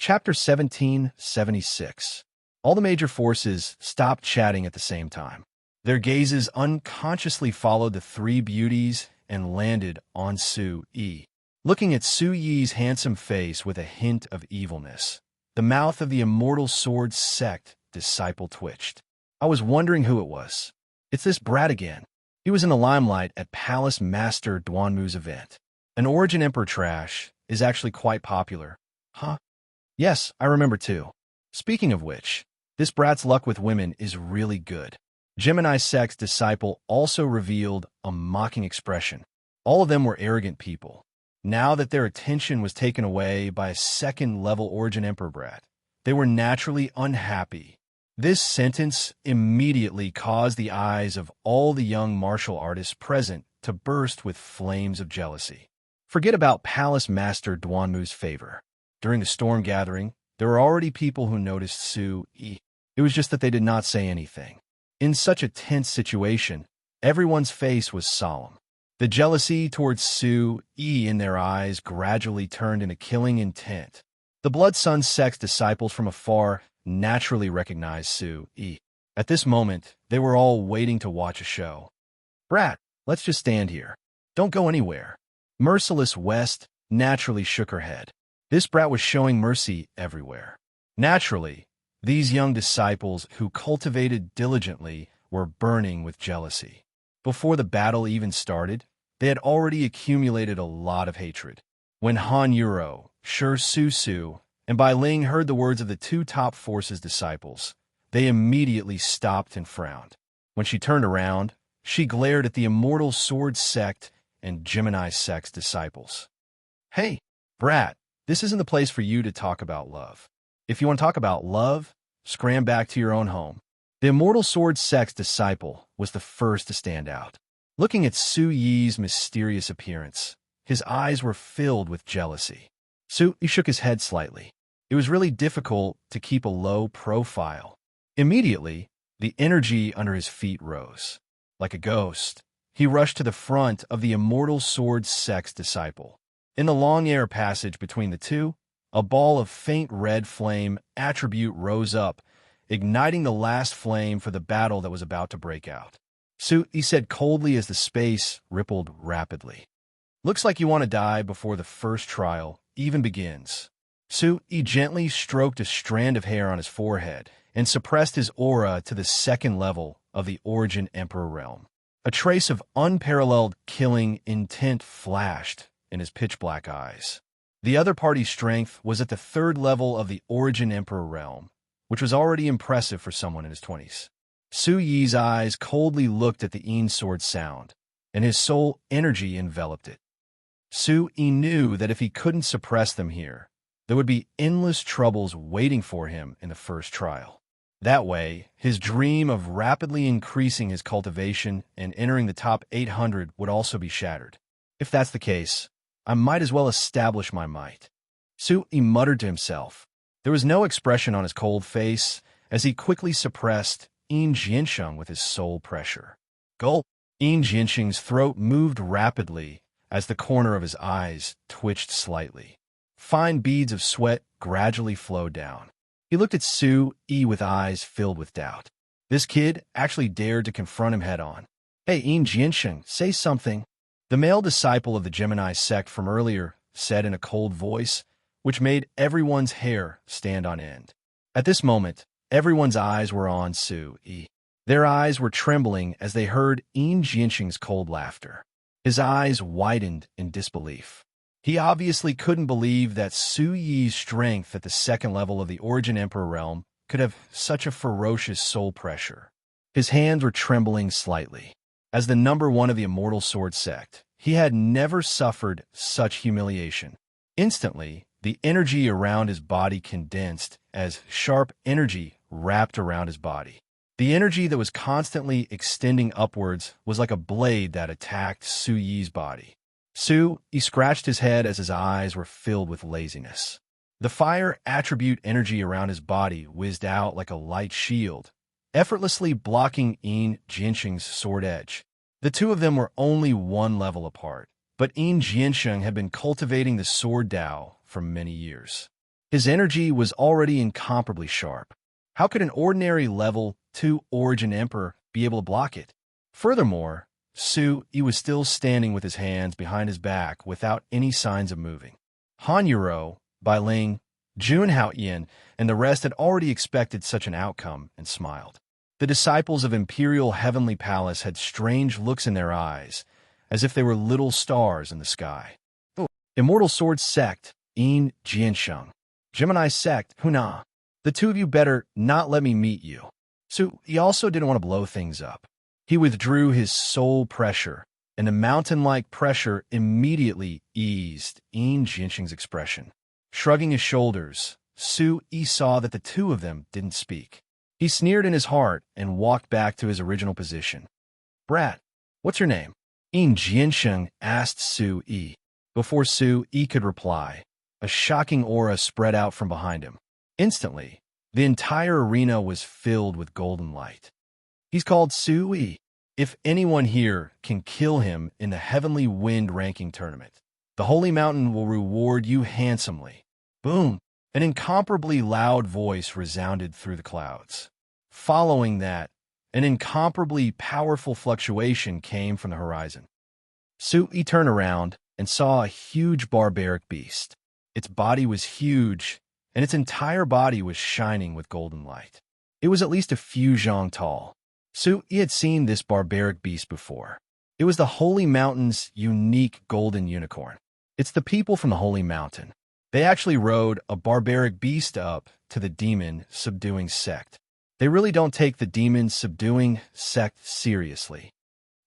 Chapter 1776. All the major forces stopped chatting at the same time. Their gazes unconsciously followed the three beauties and landed on Su Yi. Looking at Su Yi's handsome face with a hint of evilness, the mouth of the Immortal Sword Sect disciple twitched. I was wondering who it was. It's this brat again. He was in the limelight at Palace Master Duanmu's event. An Origin Emperor trash is actually quite popular. Huh? Yes, I remember too. Speaking of which, this brat's luck with women is really good. Gemini Sect's disciple also revealed a mocking expression. All of them were arrogant people. Now that their attention was taken away by a second-level Origin Emperor brat, they were naturally unhappy. This sentence immediately caused the eyes of all the young martial artists present to burst with flames of jealousy. Forget about Palace Master Duanmu's favor. During the storm gathering, there were already people who noticed Su Yi. It was just that they did not say anything. In such a tense situation, everyone's face was solemn. The jealousy towards Su Yi in their eyes gradually turned into killing intent. The Blood Sun Sect's disciples from afar naturally recognized Su Yi. At this moment, they were all waiting to watch a show. Brat, let's just stand here. Don't go anywhere. Merciless West naturally shook her head. This brat was showing mercy everywhere. Naturally, these young disciples who cultivated diligently were burning with jealousy. Before the battle even started, they had already accumulated a lot of hatred. When Han Yuro, Shi Su, and Bai Ling heard the words of the two top forces disciples, they immediately stopped and frowned. When she turned around, she glared at the Immortal Sword Sect and Gemini Sect's disciples. Hey, brat, this isn't the place for you to talk about love. If you want to talk about love, scram back to your own home. The Immortal Sword Sect's disciple was the first to stand out. Looking at Su Yi's mysterious appearance, his eyes were filled with jealousy. Su Yi shook his head slightly. It was really difficult to keep a low profile. Immediately, the energy under his feet rose. Like a ghost, he rushed to the front of the Immortal Sword Sect's disciple. In the long air passage between the two, a ball of faint red flame attribute rose up, igniting the last flame for the battle that was about to break out. Su Yi said coldly as the space rippled rapidly. Looks like you want to die before the first trial even begins. Su Yi gently stroked a strand of hair on his forehead and suppressed his aura to the second level of the Origin Emperor realm. A trace of unparalleled killing intent flashed in his pitch-black eyes. The other party's strength was at the third level of the Origin Emperor realm, which was already impressive for someone in his 20s. Su Yi's eyes coldly looked at the Yin sword sound, and his soul energy enveloped it. Su Yi knew that if he couldn't suppress them here, there would be endless troubles waiting for him in the first trial. That way, his dream of rapidly increasing his cultivation and entering the top 800 would also be shattered. If that's the case, I might as well establish my might. Su Yi muttered to himself. There was no expression on his cold face as he quickly suppressed Yin Jiansheng with his soul pressure. Gulp! Yin Jiansheng's throat moved rapidly as the corner of his eyes twitched slightly. Fine beads of sweat gradually flowed down. He looked at Su Yi with eyes filled with doubt. This kid actually dared to confront him head-on. Hey, Yin Jiansheng, say something. The male disciple of the Gemini sect from earlier said in a cold voice, which made everyone's hair stand on end. At this moment, everyone's eyes were on Su Yi. Their eyes were trembling as they heard Yin Jiansheng's cold laughter. His eyes widened in disbelief. He obviously couldn't believe that Su Yi's strength at the second level of the Origin Emperor realm could have such a ferocious soul pressure. His hands were trembling slightly. As the #1 of the Immortal Sword Sect, he had never suffered such humiliation. Instantly, the energy around his body condensed as sharp energy wrapped around his body. The energy that was constantly extending upwards was like a blade that attacked Su Yi's body. Su Yi scratched his head as his eyes were filled with laziness. The fire attribute energy around his body whizzed out like a light shield, effortlessly blocking Yin Jiansheng's sword edge. The two of them were only one level apart, but Yin Jiansheng had been cultivating the sword Dao for many years. His energy was already incomparably sharp. How could an ordinary level 2 origin emperor be able to block it? Furthermore, Su-Yi was still standing with his hands behind his back without any signs of moving. Han Yuro, Bai Ling, Jun Haoyan, and the rest had already expected such an outcome and smiled. The disciples of Imperial Heavenly Palace had strange looks in their eyes, as if they were little stars in the sky. Immortal Sword Sect, In Jiansheng. Gemini Sect, Huna. The two of you better not let me meet you. So he also didn't want to blow things up. He withdrew his soul pressure, and the mountain-like pressure immediately eased In Jiansheng's expression. Shrugging his shoulders, Su-Yi saw that the two of them didn't speak. He sneered in his heart and walked back to his original position. Brat, what's your name? In Jiansheng asked Su-Yi. Before Su-Yi could reply, a shocking aura spread out from behind him. Instantly, the entire arena was filled with golden light. He's called Su-Yi. If anyone here can kill him in the Heavenly Wind ranking tournament, the Holy Mountain will reward you handsomely. Boom! An incomparably loud voice resounded through the clouds. Following that, an incomparably powerful fluctuation came from the horizon. Su-Yi turned around and saw a huge barbaric beast. Its body was huge, and its entire body was shining with golden light. It was at least a few zhang tall. Su-Yi had seen this barbaric beast before. It was the Holy Mountain's unique golden unicorn. It's the people from the Holy Mountain. They actually rode a barbaric beast up to the demon-subduing sect. They really don't take the demon-subduing sect seriously.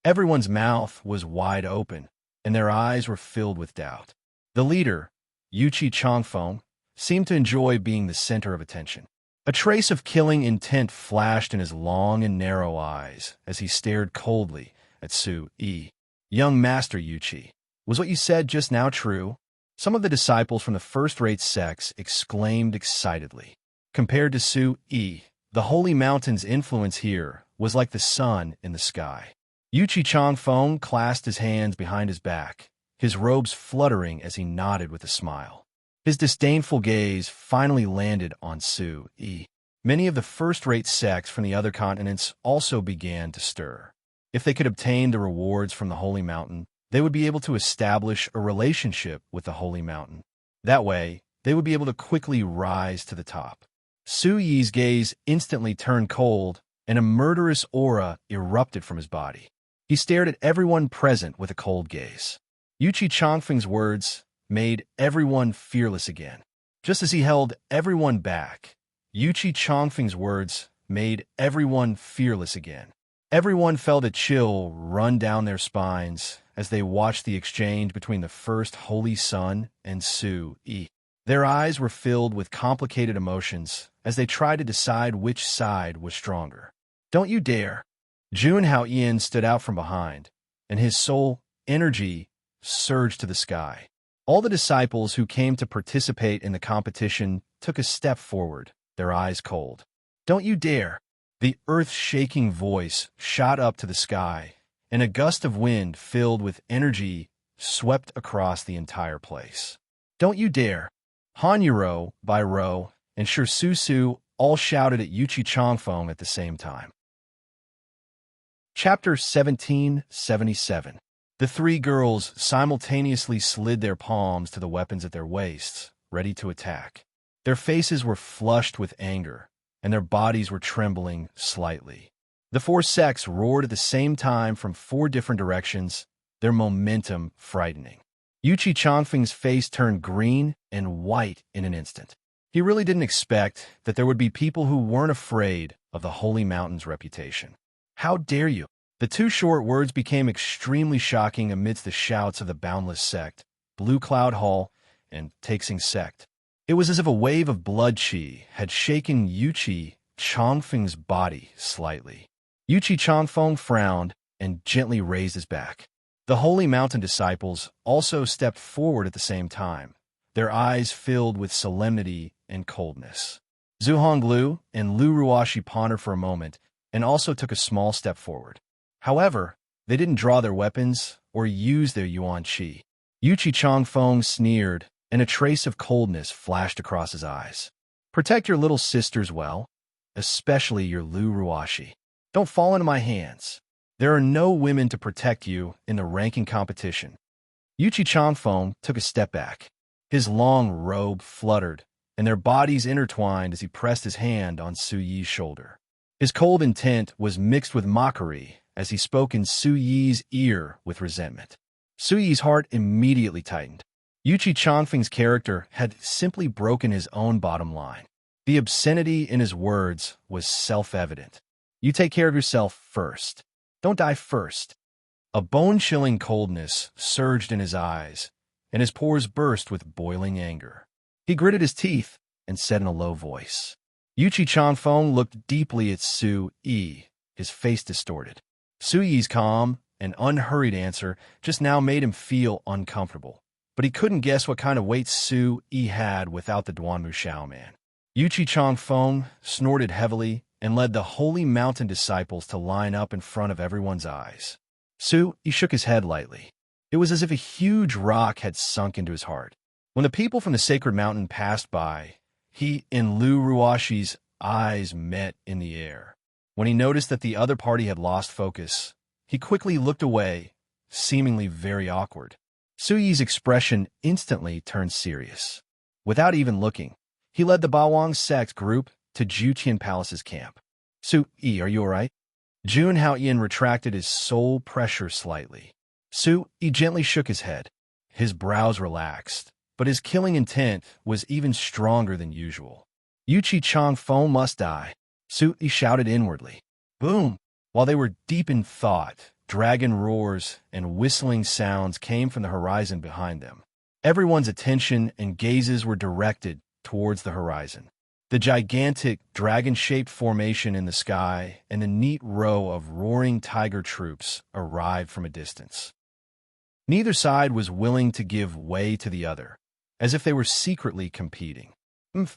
Everyone's mouth was wide open, and their eyes were filled with doubt. The leader, Yuchi Changfeng, seemed to enjoy being the center of attention. A trace of killing intent flashed in his long and narrow eyes as he stared coldly at Su-Yi. Young Master Yuchi, was what you said just now true? Some of the disciples from the first-rate sects exclaimed excitedly. Compared to Su-Yi, the Holy Mountain's influence here was like the sun in the sky. Yuchi Changfeng clasped his hands behind his back, his robes fluttering as he nodded with a smile. His disdainful gaze finally landed on Su-Yi. Many of the first-rate sects from the other continents also began to stir. If they could obtain the rewards from the Holy Mountain, they would be able to establish a relationship with the Holy Mountain. That way, they would be able to quickly rise to the top. Su-Yi's gaze instantly turned cold, and a murderous aura erupted from his body. He stared at everyone present with a cold gaze. Yuchi Changfeng's words made everyone fearless again. Just as he held everyone back, Yuchi Changfeng's words made everyone fearless again. Everyone felt a chill run down their spines as they watched the exchange between the first Holy Sun and Su-Yi. Their eyes were filled with complicated emotions as they tried to decide which side was stronger. Don't you dare! Jun Haoyan stood out from behind, and his soul energy surged to the sky. All the disciples who came to participate in the competition took a step forward, their eyes cold. Don't you dare! The earth-shaking voice shot up to the sky, and a gust of wind filled with energy swept across the entire place. Don't you dare! Han Yuro, Bai Ro, and Su all shouted at Yuchi Changfeng at the same time. Chapter 1777. The three girls simultaneously slid their palms to the weapons at their waists, ready to attack. Their faces were flushed with anger, and their bodies were trembling slightly. The four sects roared at the same time from four different directions, their momentum frightening. Yuchi Changfeng's face turned green and white in an instant. He really didn't expect that there would be people who weren't afraid of the Holy Mountain's reputation. How dare you? The two short words became extremely shocking amidst the shouts of the Boundless Sect, Blue Cloud Hall, and Taxing Sect. It was as if a wave of blood chi had shaken Yuchi Changfeng's body slightly. Yuchi Changfeng frowned and gently raised his back. The Holy Mountain disciples also stepped forward at the same time, their eyes filled with solemnity and coldness. Zhu Honglu and Lu Ruoshi pondered for a moment and also took a small step forward. However, they didn't draw their weapons or use their yuan qi. Yuchi Changfeng sneered and a trace of coldness flashed across his eyes. Protect your little sisters well, especially your Lu Ruashi. Don't fall into my hands. There are no women to protect you in the ranking competition. Yuchi Chanfeng took a step back. His long robe fluttered, and their bodies intertwined as he pressed his hand on Su Yi's shoulder. His cold intent was mixed with mockery as he spoke in Su Yi's ear with resentment. Su Yi's heart immediately tightened. Yuchi Chanfeng's character had simply broken his own bottom line. The obscenity in his words was self-evident. You take care of yourself first. Don't die first. A bone-chilling coldness surged in his eyes, and his pores burst with boiling anger. He gritted his teeth and said in a low voice. Yuchi Chanfeng looked deeply at Su Yi, his face distorted. Su Yi's calm and unhurried answer just now made him feel uncomfortable, but he couldn't guess what kind of weight Su Yi had without the Duanmu Shao man. Yuchi Chanfeng snorted heavily and led the holy mountain disciples to line up in front of everyone's eyes. Su Yi shook his head lightly. It was as if a huge rock had sunk into his heart. When the people from the sacred mountain passed by, he and Lu Ruashi's eyes met in the air. When he noticed that the other party had lost focus, he quickly looked away, seemingly very awkward. Su Yi's expression instantly turned serious. Without even looking, he led the Bawang sect group to Juqian Palace's camp. Su Yi, are you all right? Jun Haoyan retracted his soul pressure slightly. Su Yi gently shook his head. His brows relaxed, but his killing intent was even stronger than usual. Yuchi Chanfeng must die, Su Yi shouted inwardly. Boom! While they were deep in thought, dragon roars and whistling sounds came from the horizon behind them. Everyone's attention and gazes were directed towards the horizon. The gigantic, dragon-shaped formation in the sky and the neat row of roaring tiger troops arrived from a distance. Neither side was willing to give way to the other, as if they were secretly competing.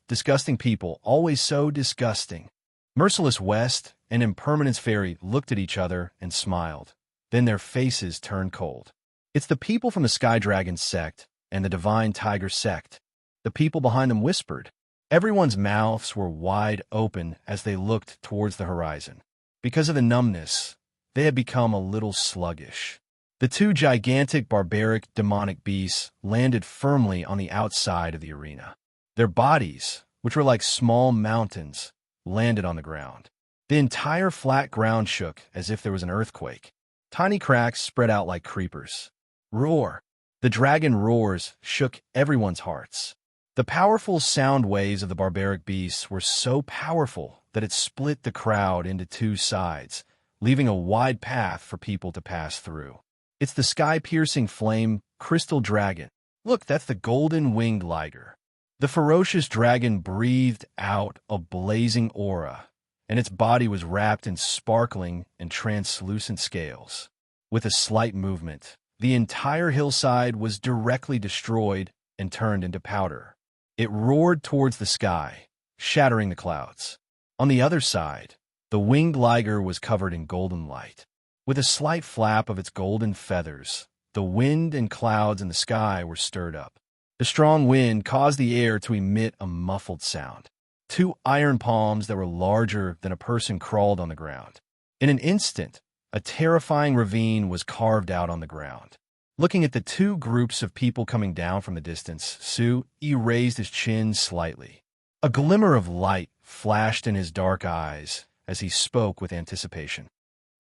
Disgusting people, always so disgusting. Merciless West and Impermanence Fairy looked at each other and smiled. Then their faces turned cold. It's the people from the Sky Dragon sect and the Divine Tiger sect. The people behind them whispered. Everyone's mouths were wide open as they looked towards the horizon. Because of the numbness, they had become a little sluggish. The two gigantic barbaric demonic beasts landed firmly on the outside of the arena. Their bodies, which were like small mountains, landed on the ground. The entire flat ground shook as if there was an earthquake. Tiny cracks spread out like creepers. Roar! The dragon roars shook everyone's hearts. The powerful sound waves of the barbaric beasts were so powerful that it split the crowd into two sides, leaving a wide path for people to pass through. It's the sky-piercing flame crystal dragon. Look, that's the golden-winged liger. The ferocious dragon breathed out a blazing aura, and its body was wrapped in sparkling and translucent scales. With a slight movement, the entire hillside was directly destroyed and turned into powder. It roared towards the sky, shattering the clouds. On the other side, the winged liger was covered in golden light. With a slight flap of its golden feathers, the wind and clouds in the sky were stirred up. The strong wind caused the air to emit a muffled sound. Two iron palms that were larger than a person crawled on the ground. In an instant, a terrifying ravine was carved out on the ground. Looking at the two groups of people coming down from the distance, Su Yi raised his chin slightly. A glimmer of light flashed in his dark eyes as he spoke with anticipation.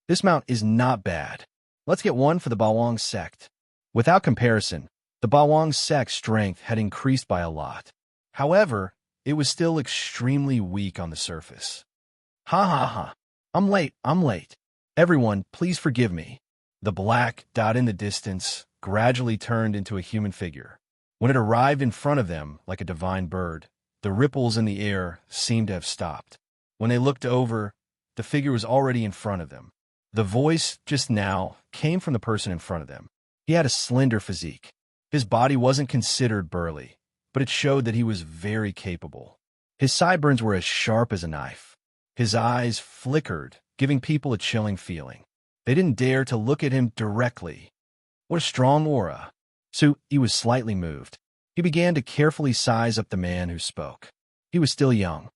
This mount is not bad. Let's get one for the Bawang sect. Without comparison, the Bawang sect's strength had increased by a lot. However, it was still extremely weak on the surface. Ha ha ha. I'm late. Everyone, please forgive me. The black dot in the distance gradually turned into a human figure. When it arrived in front of them like a divine bird, the ripples in the air seemed to have stopped. When they looked over, the figure was already in front of them. The voice just now came from the person in front of them. He had a slender physique. His body wasn't considered burly, but it showed that he was very capable. His sideburns were as sharp as a knife. His eyes flickered, giving people a chilling feeling. They didn't dare to look at him directly. What a strong aura. Su Yi was slightly moved. He began to carefully size up the man who spoke. He was still young.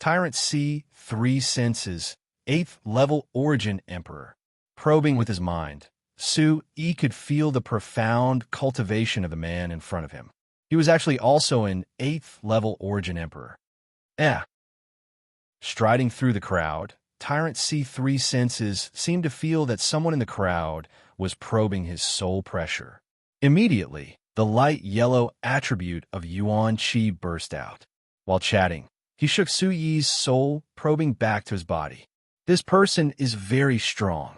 Tyrant C, 3 senses, 8th level origin emperor. Probing with his mind, Su-yi could feel the profound cultivation of the man in front of him. He was actually also an 8th level origin emperor. Striding through the crowd, Tyrant C3 senses seemed to feel that someone in the crowd was probing his soul pressure. Immediately, the light yellow attribute of Yuan Qi burst out. While chatting, he shook Su-yi's soul, probing back to his body. This person is very strong.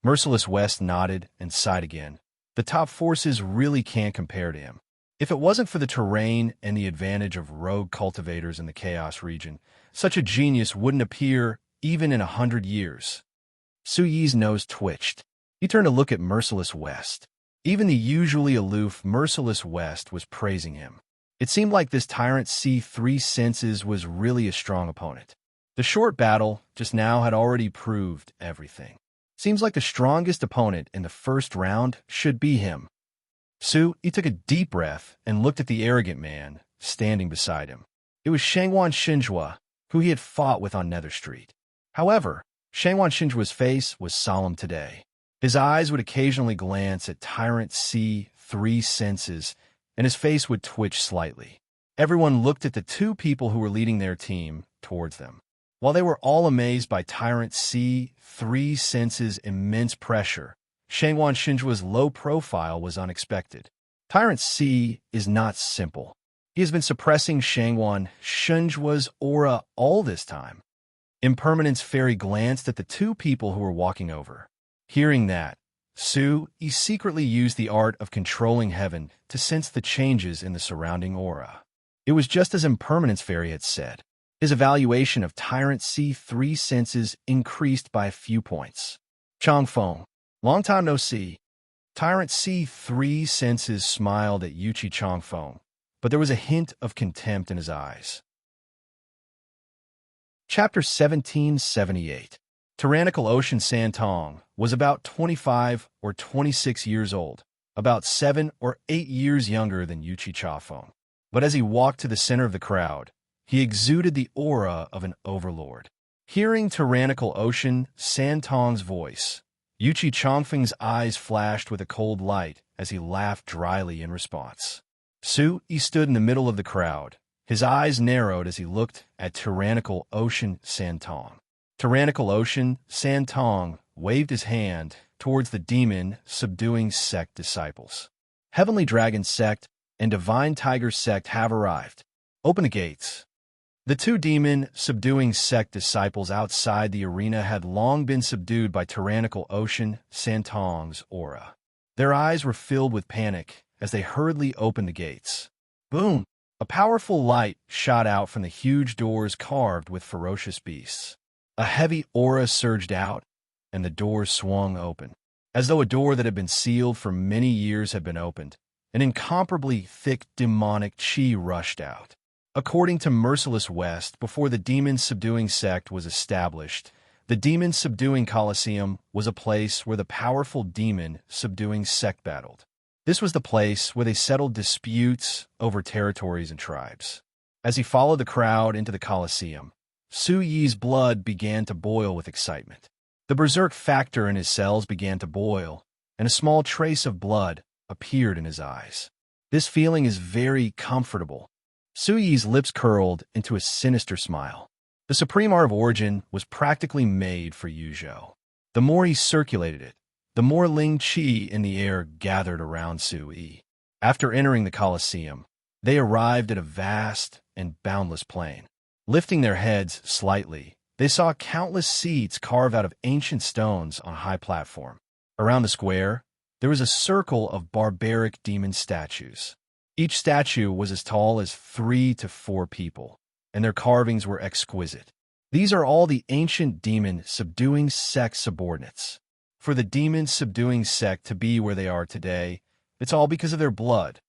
Merciless West nodded and sighed again. The top forces really can't compare to him. If it wasn't for the terrain and the advantage of rogue cultivators in the Chaos region, such a genius wouldn't appear even in 100 years. Su-yi's nose twitched. He turned to look at Merciless West. Even the usually aloof Merciless West was praising him. It seemed like this Tyrant C3 senses was really a strong opponent. The short battle just now had already proved everything. Seems like the strongest opponent in the first round should be him. Su-yi took a deep breath and looked at the arrogant man standing beside him. It was Shangwan Xinjua, who he had fought with on Nether Street. However, Shangwan Xinjua's face was solemn today. His eyes would occasionally glance at Tyrant C3 senses, and his face would twitch slightly. Everyone looked at the two people who were leading their team towards them. While they were all amazed by Tyrant C3 senses' immense pressure, Shangwan Xinjua's low profile was unexpected. Tyrant C is not simple. He has been suppressing Shangwan Xinjua's aura all this time. Impermanence Fairy glanced at the two people who were walking over. Hearing that, Su-yi secretly used the art of controlling heaven to sense the changes in the surrounding aura. It was just as Impermanence Fairy had said. His evaluation of Tyrant C3 senses increased by a few points. Changfeng, long time no see. Tyrant C3 senses smiled at Yuchi Changfeng, but there was a hint of contempt in his eyes. Chapter 1778. Tyrannical Ocean Santong was about 25 or 26 years old, about 7 or 8 years younger than Yuchi Changfeng. But as he walked to the center of the crowd, he exuded the aura of an overlord. Hearing Tyrannical Ocean Santong's voice, Yuchi Changfeng's eyes flashed with a cold light as he laughed dryly in response. Su-yi stood in the middle of the crowd. His eyes narrowed as he looked at Tyrannical Ocean Santong. Tyrannical Ocean Santong waved his hand towards the demon subduing sect disciples. Heavenly Dragon sect and Divine Tiger sect have arrived. Open the gates. The two demon subduing sect disciples outside the arena had long been subdued by Tyrannical Ocean Santong's aura. Their eyes were filled with panic as they hurriedly opened the gates. Boom! A powerful light shot out from the huge doors carved with ferocious beasts. A heavy aura surged out, and the doors swung open. As though a door that had been sealed for many years had been opened, an incomparably thick demonic chi rushed out. According to Merciless West, before the demon-subduing sect was established, the demon-subduing Colosseum was a place where the powerful demon-subduing sect battled. This was the place where they settled disputes over territories and tribes. As he followed the crowd into the Colosseum, Su-yi's blood began to boil with excitement. The berserk factor in his cells began to boil, and a small trace of blood appeared in his eyes. This feeling is very comfortable. Su-yi's lips curled into a sinister smile. The supreme art of origin was practically made for Yu Zhou. The more he circulated it, the more Ling Qi in the air gathered around Su-yi. After entering the Colosseum, they arrived at a vast and boundless plain. Lifting their heads slightly, they saw countless seats carved out of ancient stones on a high platform. Around the square, there was a circle of barbaric demon statues. Each statue was as tall as 3 to 4 people, and their carvings were exquisite. These are all the ancient demon-subduing sect subordinates. For the demon-subduing sect to be where they are today, it's all because of their blood.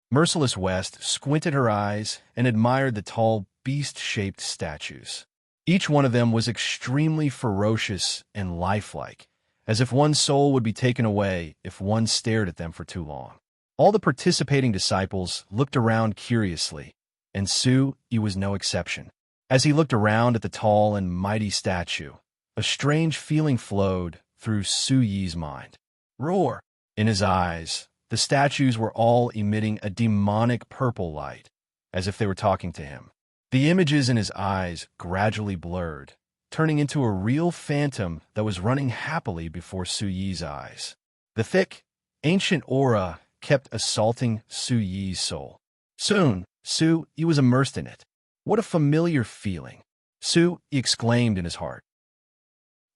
Merciless West squinted her eyes and admired the tall, beast-shaped statues. Each one of them was extremely ferocious and lifelike, as if one's soul would be taken away if one stared at them for too long. All the participating disciples looked around curiously, and Su Yi was no exception. As he looked around at the tall and mighty statue, a strange feeling flowed through Su Yi's mind. Roar! In his eyes, the statues were all emitting a demonic purple light, as if they were talking to him. The images in his eyes gradually blurred, turning into a real phantom that was running happily before Su Yi's eyes. The thick, ancient aura kept assaulting Su Yi's soul. Soon, Su Yi was immersed in it. What a familiar feeling! Su Yi exclaimed in his heart.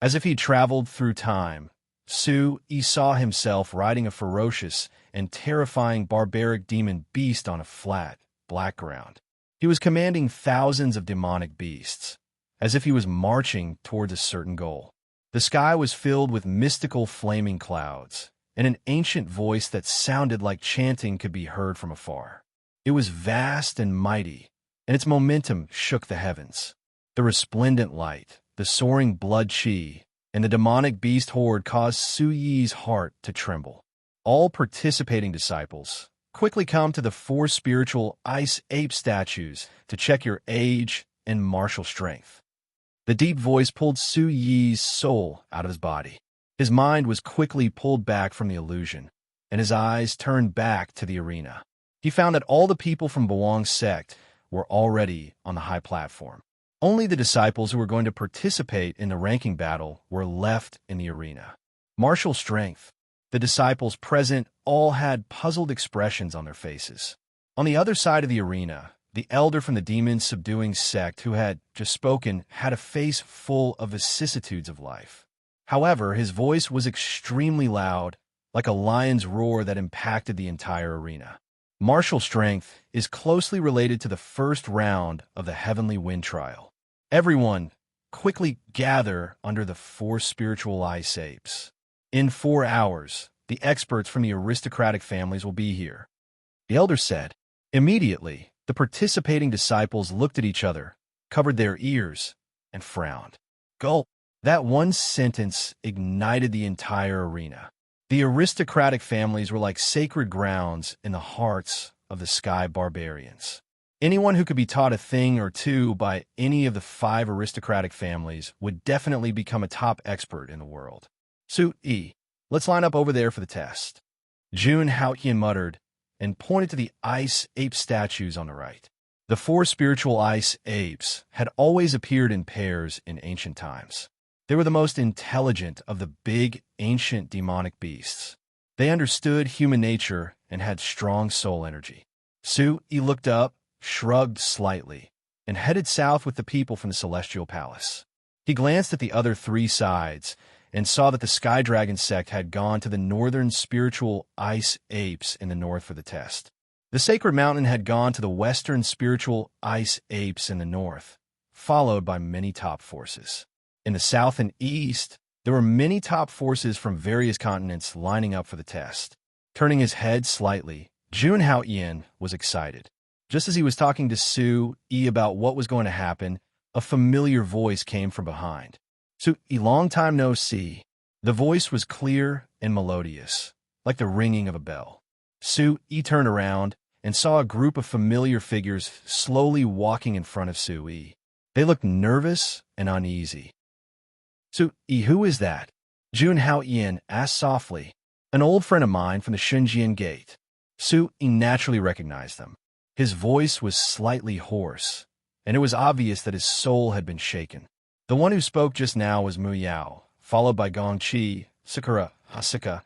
As if he traveled through time, Su Yi saw himself riding a ferocious and terrifying barbaric demon beast on a flat, black ground. He was commanding thousands of demonic beasts, as if he was marching towards a certain goal. The sky was filled with mystical flaming clouds, and an ancient voice that sounded like chanting could be heard from afar. It was vast and mighty, and its momentum shook the heavens. The resplendent light, the soaring blood chi, and the demonic beast horde caused Su Yi's heart to tremble. All participating disciples, quickly come to the 4 spiritual ice ape statues to check your age and martial strength. The deep voice pulled Su Yi's soul out of his body. His mind was quickly pulled back from the illusion, and his eyes turned back to the arena. He found that all the people from Bawang's sect were already on the high platform. Only the disciples who were going to participate in the ranking battle were left in the arena. Martial strength. The disciples present all had puzzled expressions on their faces. On the other side of the arena, the elder from the demon-subduing sect who had just spoken had a face full of vicissitudes of life. However, his voice was extremely loud, like a lion's roar that impacted the entire arena. Martial strength is closely related to the first round of the Heavenly Wind Trial. Everyone, quickly gather under the 4 spiritual ice apes. In 4 hours, the experts from the aristocratic families will be here, the elder said. Immediately, the participating disciples looked at each other, covered their ears, and frowned. Gulp! That one sentence ignited the entire arena. The aristocratic families were like sacred grounds in the hearts of the sky barbarians. Anyone who could be taught a thing or two by any of the 5 aristocratic families would definitely become a top expert in the world. Su Yi, let's line up over there for the test. Jun Haotian muttered and pointed to the ice ape statues on the right. The 4 spiritual ice apes had always appeared in pairs in ancient times. They were the most intelligent of the big, ancient demonic beasts. They understood human nature and had strong soul energy. Su Yi looked up, shrugged slightly, and headed south with the people from the Celestial Palace. He glanced at the other 3 sides and saw that the Sky Dragon sect had gone to the northern spiritual ice apes in the north for the test. The Sacred Mountain had gone to the western spiritual ice apes in the north, followed by many top forces. In the south and east, there were many top forces from various continents lining up for the test. Turning his head slightly, Jun Haotian was excited. Just as he was talking to Su Yi about what was going to happen, a familiar voice came from behind. Su Yi, long time no see. The voice was clear and melodious, like the ringing of a bell. Su Yi turned around and saw a group of familiar figures slowly walking in front of Su Yi. They looked nervous and uneasy. Su Yi, who is that? Jun Haotian asked softly. An old friend of mine from the Xinjiang Gate. Su Yi naturally recognized them. His voice was slightly hoarse, and it was obvious that his soul had been shaken. The one who spoke just now was Mu Yao, followed by Gong Qi, Sakura, Hasika,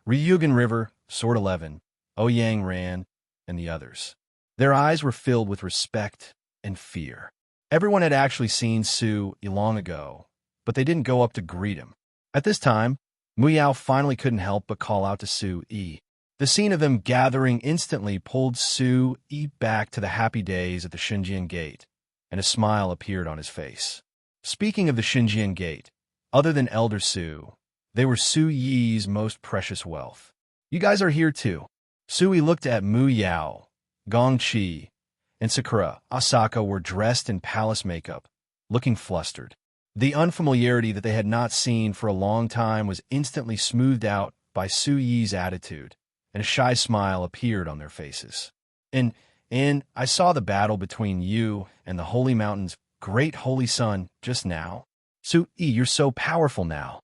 Ryugan River, Sword 11, Ouyang Ran, and the others. Their eyes were filled with respect and fear. Everyone had actually seen Su Yi long ago, but they didn't go up to greet him. At this time, Mu Yao finally couldn't help but call out to Su Yi. The scene of them gathering instantly pulled Su Yi back to the happy days at the Xinjiang Gate, and a smile appeared on his face. Speaking of the Xinjiang Gate, other than Elder Su, they were Su Yi's most precious wealth. You guys are here too. Su Yi looked at Mu Yao, Gong Qi, and Sakura. Asaka were dressed in palace makeup, looking flustered. The unfamiliarity that they had not seen for a long time was instantly smoothed out by Su Yi's attitude, and a shy smile appeared on their faces. And I saw the battle between you and the Holy Mountain's great Holy Sun just now. Su-yi, you're so powerful now.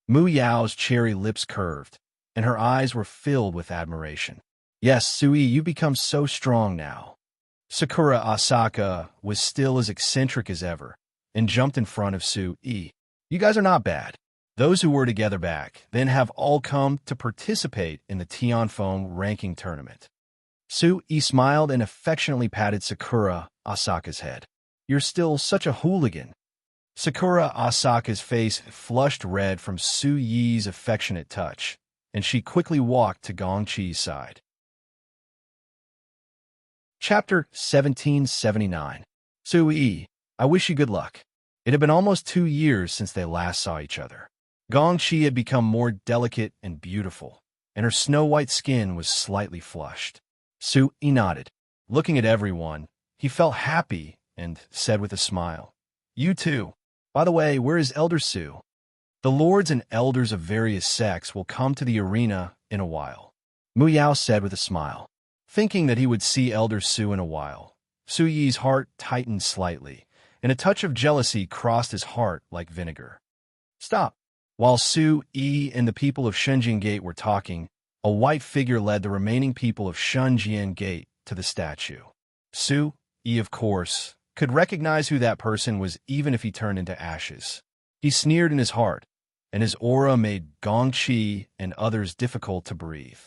Mu Yao's cherry lips curved, and her eyes were filled with admiration. Yes, Su-yi, you've become so strong now. Sakura Asaka was still as eccentric as ever, and jumped in front of Su-yi. You guys are not bad. Those who were together back then have all come to participate in the Tianfeng ranking tournament. Su-yi smiled and affectionately patted Sakura Asaka's head. You're still such a hooligan. Sakura Asaka's face flushed red from Su-yi's affectionate touch, and she quickly walked to Gongqi's side. Chapter 1779. Su-yi, I wish you good luck. It had been almost 2 years since they last saw each other. Gongqi had become more delicate and beautiful, and her snow-white skin was slightly flushed. Su-yi nodded. Looking at everyone, he felt happy and said with a smile, You too. By the way, where is Elder Su? The lords and elders of various sects will come to the arena in a while, Mu Yao said with a smile. Thinking that he would see Elder Su in a while, Su-yi's heart tightened slightly, and a touch of jealousy crossed his heart like vinegar. Stop. While Su-yi and the people of Shenzhen Gate were talking, a white figure led the remaining people of Shenzhen Gate to the statue. Su-yi, of course, could recognize who that person was even if he turned into ashes. He sneered in his heart, and his aura made Gongqi and others difficult to breathe.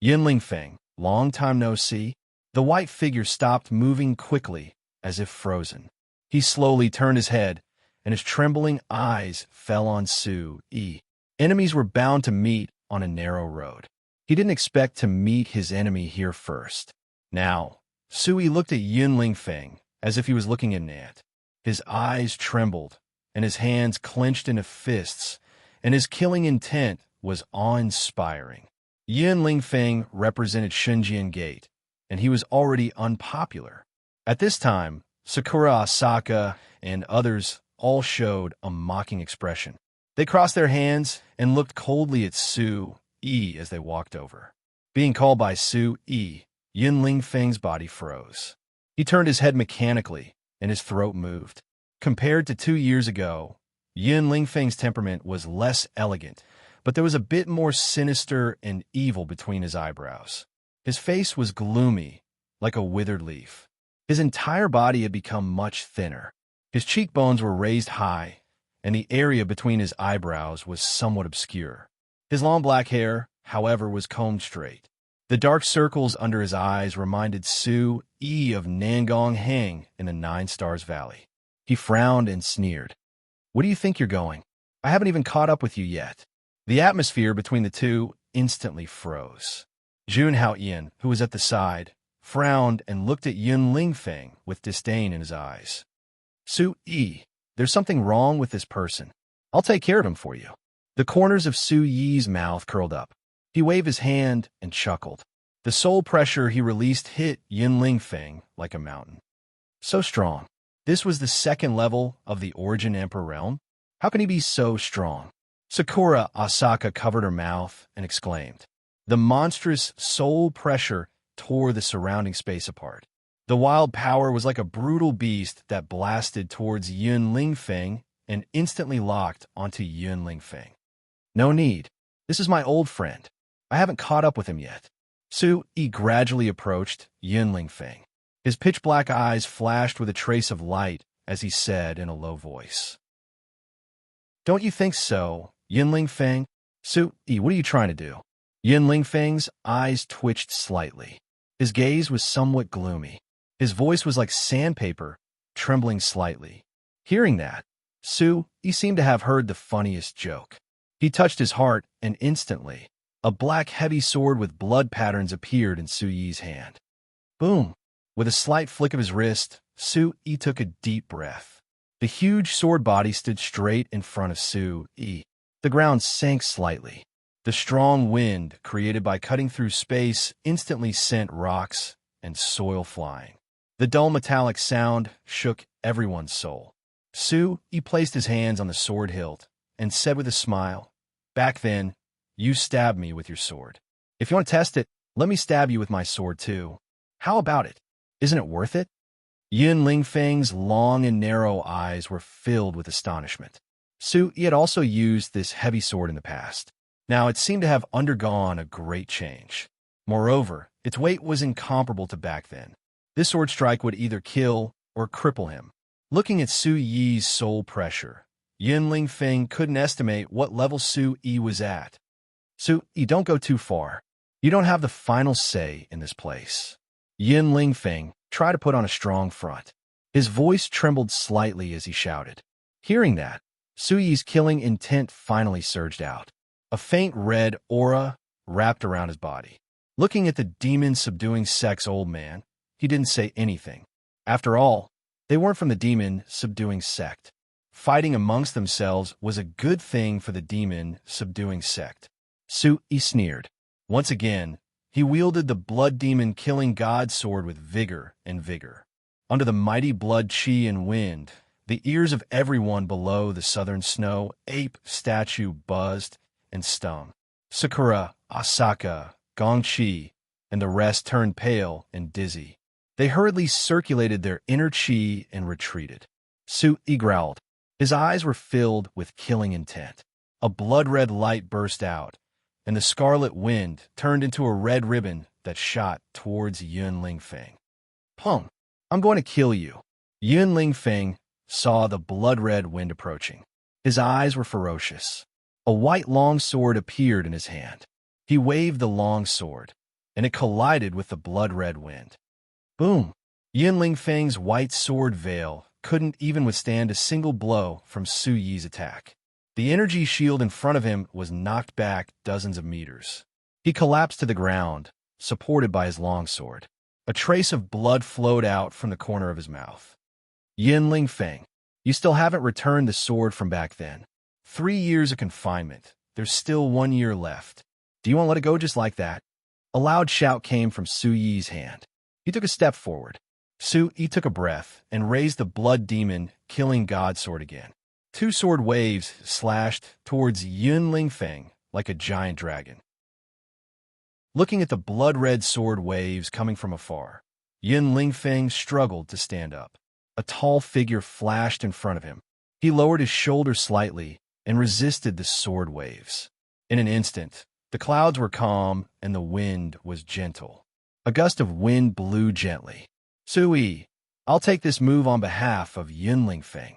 Yinling Feng, long time no see. The white figure stopped moving quickly, as if frozen. He slowly turned his head, and his trembling eyes fell on Su-yi. Enemies were bound to meet on a narrow road. He didn't expect to meet his enemy here first. Now, Su-yi looked at Yinling Feng as if he was looking at an ant. His eyes trembled, and his hands clenched into fists, and his killing intent was awe-inspiring. Yinling Feng represented Shenzhen Gate, and he was already unpopular. At this time, Sakura Asaka and others all showed a mocking expression. They crossed their hands and looked coldly at Su-yi as they walked over. Being called by Su-yi, Yinling Feng's body froze. He turned his head mechanically, and his throat moved. Compared to 2 years ago, Yinling Feng's temperament was less elegant, but there was a bit more sinister and evil between his eyebrows. His face was gloomy, like a withered leaf. His entire body had become much thinner. His cheekbones were raised high, and the area between his eyebrows was somewhat obscure. His long black hair, however, was combed straight. The dark circles under his eyes reminded Su-yi of Nangong Hang in the Nine Stars Valley. He frowned and sneered. Where do you think you're going? I haven't even caught up with you yet. The atmosphere between the two instantly froze. Jun Haoyan, who was at the side, frowned and looked at Yinling Feng with disdain in his eyes. Su-yi, there's something wrong with this person. I'll take care of him for you. The corners of Su-yi's mouth curled up. He waved his hand and chuckled. The soul pressure he released hit Yinling Feng like a mountain. So strong. This was the second level of the Origin Emperor realm? How can he be so strong? Sakura Asaka covered her mouth and exclaimed. The monstrous soul pressure tore the surrounding space apart. The wild power was like a brutal beast that blasted towards Yinling Feng and instantly locked onto Yinling Feng. No need. This is my old friend. I haven't caught up with him yet. Su-yi gradually approached Yinling Feng. His pitch-black eyes flashed with a trace of light as he said in a low voice. Don't you think so, Yinling Feng? Su-yi, what are you trying to do? Yinling Feng's eyes twitched slightly. His gaze was somewhat gloomy. His voice was like sandpaper, trembling slightly. Hearing that, Su-yi seemed to have heard the funniest joke. He touched his heart, and instantly, a black heavy sword with blood patterns appeared in Su-yi's hand. Boom! With a slight flick of his wrist, Su-yi took a deep breath. The huge sword body stood straight in front of Su-yi. The ground sank slightly. The strong wind, created by cutting through space, instantly sent rocks and soil flying. The dull metallic sound shook everyone's soul. Su-yi placed his hands on the sword hilt and said with a smile, Back then, you stabbed me with your sword. If you want to test it, let me stab you with my sword too. How about it? Isn't it worth it? Yun Lingfeng's long and narrow eyes were filled with astonishment. He had also used this heavy sword in the past. Now it seemed to have undergone a great change. Moreover, its weight was incomparable to back then. This sword strike would either kill or cripple him. Looking at Su Yi's soul pressure, Yun Lingfeng couldn't estimate what level Su Yi was at. Su Yi, don't go too far. You don't have the final say in this place. Yun Lingfeng tried to put on a strong front. His voice trembled slightly as he shouted. Hearing that, Su Yi's killing intent finally surged out. A faint red aura wrapped around his body. Looking at the demon-subduing sex old man, he didn't say anything. After all, they weren't from the demon-subduing sect. Fighting amongst themselves was a good thing for the demon-subduing sect. Su Yi sneered. Once again, he wielded the blood demon-killing god sword with vigor and vigor. Under the mighty blood chi and wind, the ears of everyone below the southern snow ape statue buzzed and stung. Sakura, Asaka, Gongqi, and the rest turned pale and dizzy. They hurriedly circulated their inner chi and retreated. Su Yi growled. His eyes were filled with killing intent. A blood-red light burst out, and the scarlet wind turned into a red ribbon that shot towards Yun Lingfeng. Pum, I'm going to kill you. Yun Lingfeng saw the blood-red wind approaching. His eyes were ferocious. A white long sword appeared in his hand. He waved the long sword, and it collided with the blood-red wind. Boom! Yun Lingfeng's white sword veil couldn't even withstand a single blow from Su Yi's attack. The energy shield in front of him was knocked back dozens of meters. He collapsed to the ground, supported by his longsword. A trace of blood flowed out from the corner of his mouth. Yun Lingfeng, you still haven't returned the sword from back then. 3 years of confinement. There's still 1 year left. Do you want to let it go just like that? A loud shout came from Su Yi's hand. He took a step forward. Su Yi took a breath and raised the blood demon, killing god sword again. 2 sword waves slashed towards Yun Lingfeng like a giant dragon. Looking at the blood-red sword waves coming from afar, Yun Lingfeng struggled to stand up. A tall figure flashed in front of him. He lowered his shoulders slightly and resisted the sword waves. In an instant, the clouds were calm and the wind was gentle. A gust of wind blew gently. Su Yi, I'll take this move on behalf of Yun Lingfeng.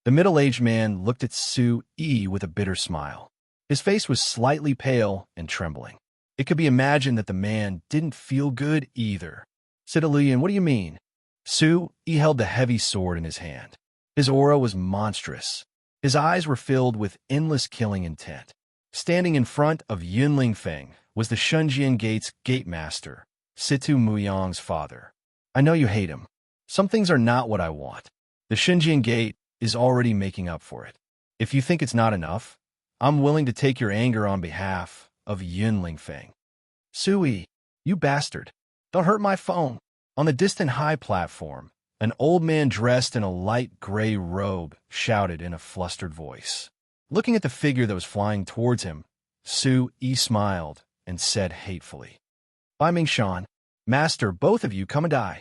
The middle-aged man looked at Su Yi with a bitter smile. His face was slightly pale and trembling. It could be imagined that the man didn't feel good either. Citilian, what do you mean? Su Yi held the heavy sword in his hand. His aura was monstrous. His eyes were filled with endless killing intent. Standing in front of Yun Lingfeng was the Shunjian Gate's gate master, Situ Muyang's father. I know you hate him. Some things are not what I want. The Shunjian Gate is already making up for it. If you think it's not enough, I'm willing to take your anger on behalf of Yun Lingfeng. Su Yi, you bastard. Don't hurt my phone. On the distant high platform, an old man dressed in a light gray robe shouted in a flustered voice. Looking at the figure that was flying towards him, Su Yi smiled and said hatefully, Bai Mingshan, Master, both of you come and die.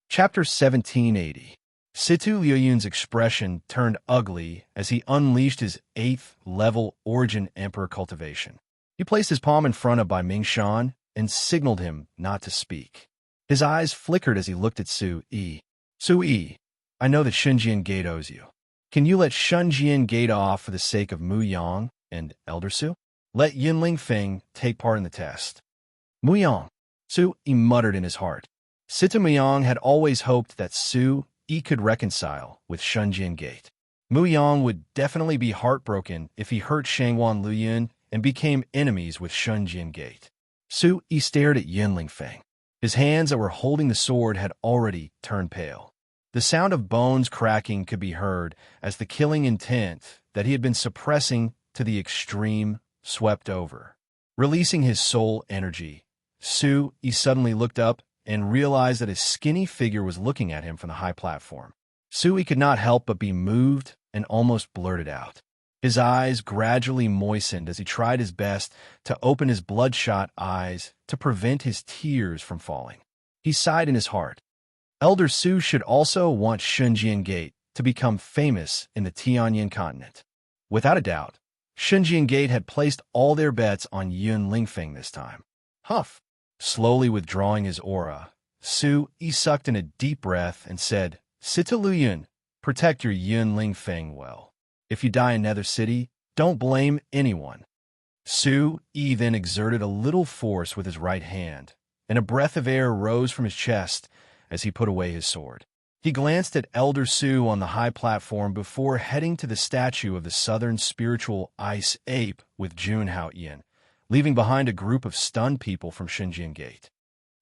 Chapter 1780. Situ Liuyun's expression turned ugly as he unleashed his 8th-level Origin Emperor cultivation. He placed his palm in front of Bai Mingshan and signaled him not to speak. His eyes flickered as he looked at Su Yi. Su Yi, I know that Shunjian Gate owes you. Can you let Shunjian Gate off for the sake of Mu Yang and Elder Su? Let Yun Lingfeng take part in the test. Mu Yang, Su Yi muttered in his heart. Situ Muyang had always hoped that Su Yi could reconcile with Shunjian Gate. Mu Yang would definitely be heartbroken if he hurt Shangwan Luyun and became enemies with Shunjian Gate. Su Yi stared at Yun Lingfeng. His hands that were holding the sword had already turned pale. The sound of bones cracking could be heard as the killing intent that he had been suppressing to the extreme swept over. Releasing his soul energy, Su Yi suddenly looked up and realized that his skinny figure was looking at him from the high platform. Su Yi could not help but be moved and almost blurted out. His eyes gradually moistened as he tried his best to open his bloodshot eyes to prevent his tears from falling. He sighed in his heart. Elder Su should also want Shunjian Gate to become famous in the Tianyan continent. Without a doubt, Shunjian Gate had placed all their bets on Yun Lingfeng this time. Huff! Slowly withdrawing his aura, Su Yi sucked in a deep breath and said, Sita Yun, protect your Yun Lingfeng well. If you die in Nether City, don't blame anyone. Su Yi then exerted a little force with his right hand, and a breath of air rose from his chest as he put away his sword. He glanced at Elder Su on the high platform before heading to the statue of the southern spiritual ice ape with Jun Haoyan, leaving behind a group of stunned people from Shenzhen Gate.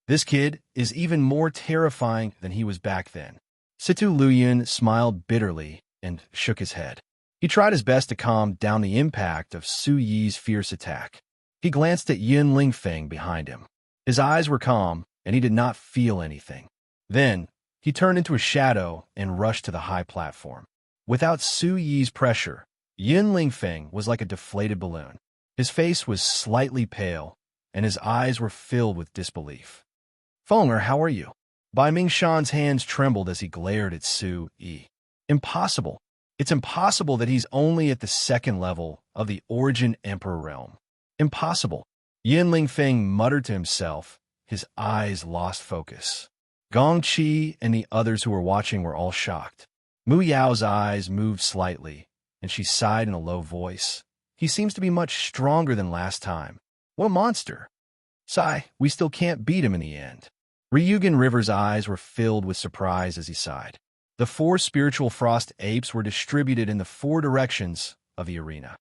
This kid is even more terrifying than he was back then. Situ Luyan smiled bitterly and shook his head. He tried his best to calm down the impact of Su Yi's fierce attack. He glanced at Yun Lingfeng behind him. His eyes were calm, and he did not feel anything. Then, he turned into a shadow and rushed to the high platform. Without Su Yi's pressure, Yun Lingfeng was like a deflated balloon. His face was slightly pale, and his eyes were filled with disbelief. Fenger, how are you? Bai Mingshan's hands trembled as he glared at Su Yi. Impossible. It's impossible that he's only at the second level of the Origin Emperor realm. Impossible. Yin Lingfeng muttered to himself, his eyes lost focus. Gong Qi and the others who were watching were all shocked. Mu Yao's eyes moved slightly, and she sighed in a low voice. He seems to be much stronger than last time. What a monster. Sigh, we still can't beat him in the end. Ryugan River's eyes were filled with surprise as he sighed. The 4 spiritual frost apes were distributed in the 4 directions of the arena.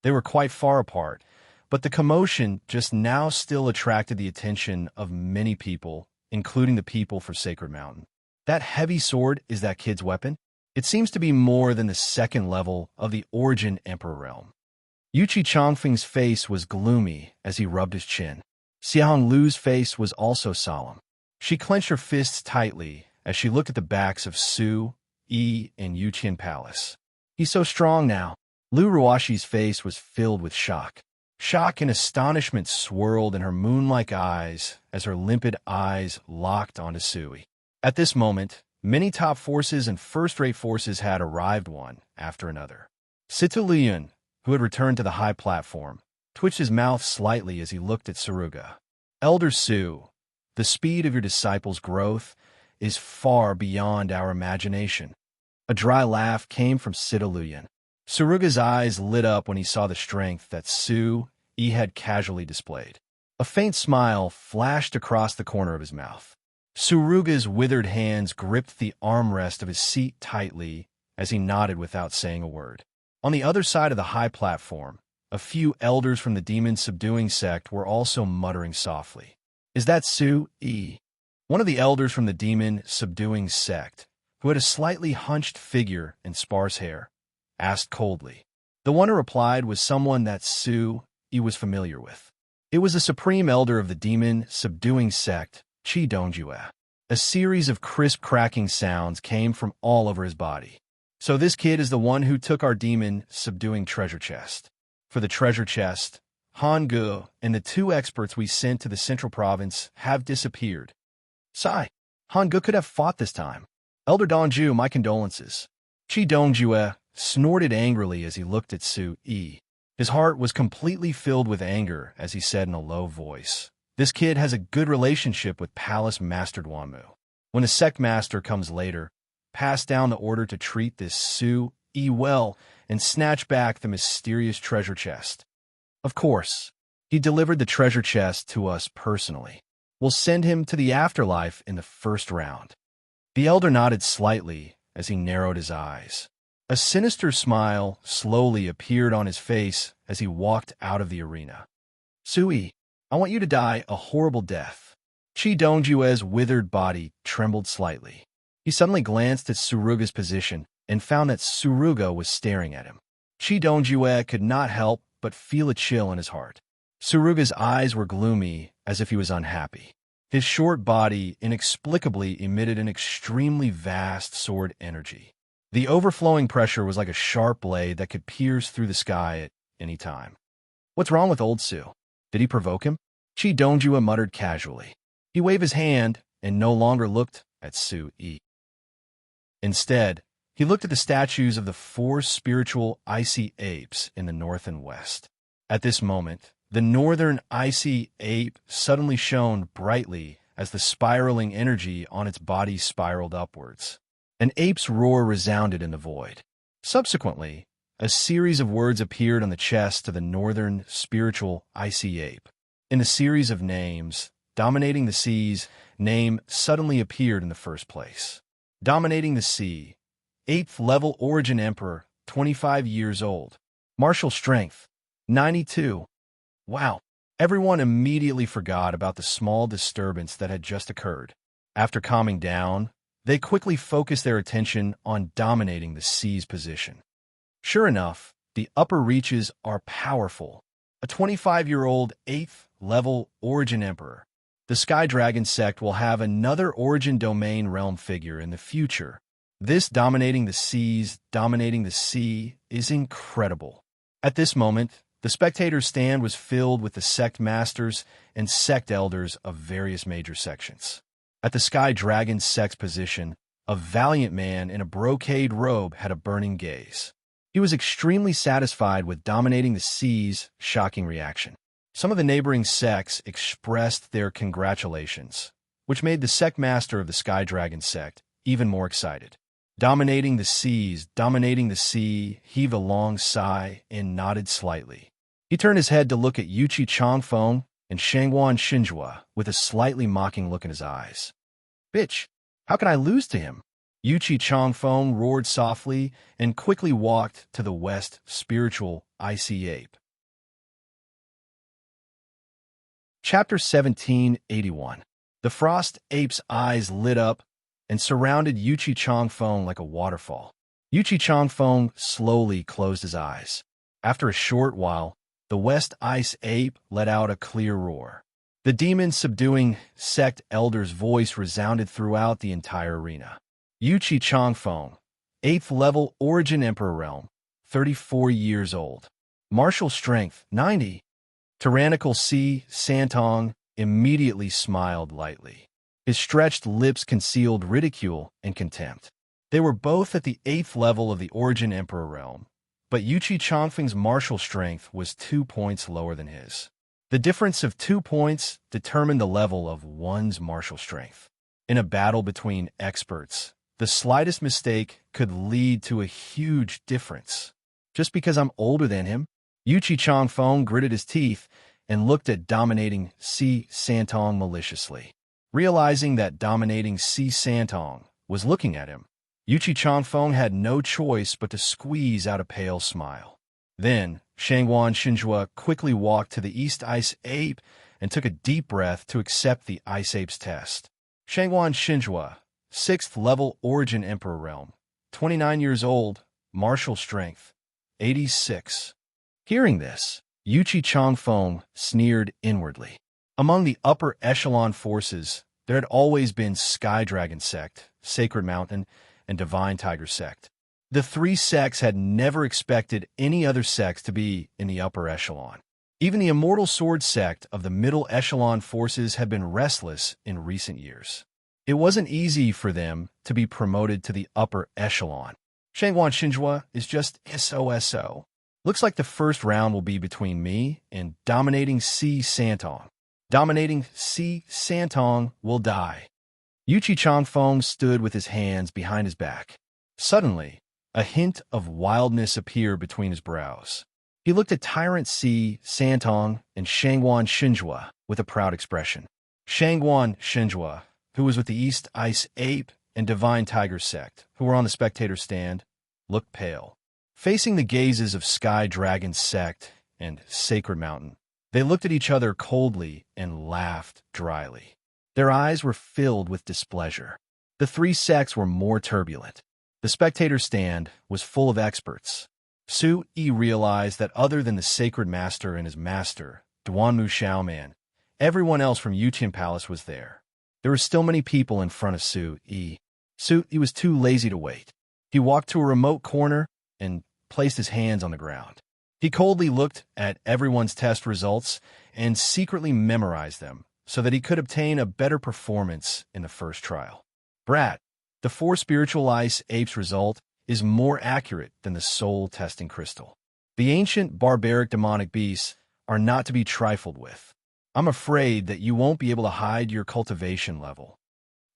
They were quite far apart, but the commotion just now still attracted the attention of many people, including the people for Sacred Mountain. That heavy sword is that kid's weapon? It seems to be more than the second level of the Origin Emperor realm. Yuchi Chongfeng's face was gloomy as he rubbed his chin. Xiahong Lu's face was also solemn. She clenched her fists tightly as she looked at the backs of Su, Yi, and Yuqian Palace. He's so strong now. Lu Ruashi's face was filled with shock. Shock and astonishment swirled in her moon-like eyes as her limpid eyes locked onto Sui. At this moment, many top forces and first-rate forces had arrived one after another. Sita Lian, who had returned to the high platform, twitched his mouth slightly as he looked at Suruga. Elder Su, the speed of your disciples' growth is far beyond our imagination. A dry laugh came from Sita Luyan. Suruga's eyes lit up when he saw the strength that Su Yi had casually displayed. A faint smile flashed across the corner of his mouth. Suruga's withered hands gripped the armrest of his seat tightly as he nodded without saying a word. On the other side of the high platform, a few elders from the demon-subduing sect were also muttering softly. Is that Su Yi? One of the elders from the demon-subduing sect, who had a slightly hunched figure and sparse hair, asked coldly. The one who replied was someone that Su Yi was familiar with. It was the supreme elder of the demon-subduing sect, Qi Dongjue. A series of crisp cracking sounds came from all over his body. So this kid is the one who took our demon-subduing treasure chest. For the treasure chest, Han Ge and the 2 experts we sent to the central province have disappeared. Sigh, Han Ge could have fought this time. Elder Dongju, my condolences. Qi Dongjue snorted angrily as he looked at Su Yi. His heart was completely filled with anger as he said in a low voice, this kid has a good relationship with Palace Master Duanmu. When the sect master comes later, pass down the order to treat this Su Yi well and snatch back the mysterious treasure chest. Of course, he delivered the treasure chest to us personally. We'll send him to the afterlife in the first round. The elder nodded slightly as he narrowed his eyes. A sinister smile slowly appeared on his face as he walked out of the arena. Sui, I want you to die a horrible death. Qi Dongjue's withered body trembled slightly. He suddenly glanced at Suruga's position and found that Suruga was staring at him. Qi Dongjue could not help but feel a chill in his heart. Suruga's eyes were gloomy as if he was unhappy. His short body inexplicably emitted an extremely vast sword energy. The overflowing pressure was like a sharp blade that could pierce through the sky at any time. What's wrong with old Su? Did he provoke him? Chi Dongjua muttered casually. He waved his hand and no longer looked at Su Yi. Instead, he looked at the statues of the four spiritual icy apes in the north and west. At this moment, the northern icy ape suddenly shone brightly as the spiraling energy on its body spiraled upwards. An ape's roar resounded in the void. Subsequently, a series of words appeared on the chest of the northern spiritual icy ape. In a series of names, Dominating the Sea's name suddenly appeared in the first place. Dominating the Sea, 8th level Origin Emperor, 25 years old. Martial Strength, 92. Wow. Everyone immediately forgot about the small disturbance that had just occurred. After calming down, they quickly focused their attention on dominating the Sea's position. Sure enough, the upper reaches are powerful. A 25-year-old 8th level Origin Emperor. The Sky Dragon sect will have another Origin Domain realm figure in the future. This dominating the sea is incredible. At this moment, the spectator stand was filled with the sect masters and sect elders of various major sections. At the Sky Dragon sect's position, a valiant man in a brocade robe had a burning gaze. He was extremely satisfied with dominating the sea's shocking reaction. Some of the neighboring sects expressed their congratulations, which made the sect master of the Sky Dragon sect even more excited. Dominating the sea, heaved a long sigh and nodded slightly. He turned his head to look at Yuchi Changfeng and Shangguan Xinjua with a slightly mocking look in his eyes. Bitch, how can I lose to him? Yuchi Changfeng roared softly and quickly walked to the west spiritual icy ape. Chapter 1781. The frost ape's eyes lit up and surrounded Yuchi Changfeng like a waterfall. Yuchi Changfeng slowly closed his eyes. After a short while, the west ice ape let out a clear roar. The demon-subduing sect elder's voice resounded throughout the entire arena. Yuchi Changfeng, 8th level Origin Emperor realm, 34 years old. Martial strength, 90. Tyrannical Sea Santong immediately smiled lightly. His stretched lips concealed ridicule and contempt. They were both at the 8th level of the Origin Emperor realm, but Yuchi Changfeng's martial strength was 2 points lower than his. The difference of 2 points determined the level of one's martial strength. In a battle between experts, the slightest mistake could lead to a huge difference. Just because I'm older than him, Yuchi Changfeng gritted his teeth and looked at dominating Sea Santong maliciously. Realizing that dominating Sea Santong was looking at him, Yuchi Changfeng had no choice but to squeeze out a pale smile. Then, Shangguan Xinjua quickly walked to the East Ice Ape and took a deep breath to accept the Ice Ape's test. Shangguan Xinjua, 6th level Origin Emperor realm, 29 years old, martial strength, 86. Hearing this, Yuchi Changfeng sneered inwardly. Among the upper echelon forces, there had always been Sky Dragon sect, Sacred Mountain, and Divine Tiger sect. The three sects had never expected any other sects to be in the upper echelon. Even the Immortal Sword sect of the middle echelon forces had been restless in recent years. It wasn't easy for them to be promoted to the upper echelon. Shangguan Xinjua is just SOSO. Looks like the first round will be between me and Dominating Sea Santong. Dominating Sea Santong will die. Yuchi Changfeng stood with his hands behind his back. Suddenly, a hint of wildness appeared between his brows. He looked at Tyrant Sea Santong and Shangguan Xinjua with a proud expression. Shangguan Xinjua, who was with the East Ice Ape and Divine Tiger sect, who were on the spectator stand, looked pale. Facing the gazes of Sky Dragon sect and Sacred Mountain, they looked at each other coldly and laughed dryly. Their eyes were filled with displeasure. The three sects were more turbulent. The spectator stand was full of experts. Su Yi realized that other than the Sacred Master and his master, Duanmu Xiaoman, everyone else from Yuqian Palace was there. There were still many people in front of Su Yi. Su Yi was too lazy to wait. He walked to a remote corner and placed his hands on the ground. He coldly looked at everyone's test results and secretly memorized them so that he could obtain a better performance in the first trial. Brat, the 4 spiritual ice apes result is more accurate than the soul testing crystal. The ancient barbaric demonic beasts are not to be trifled with. I'm afraid that you won't be able to hide your cultivation level.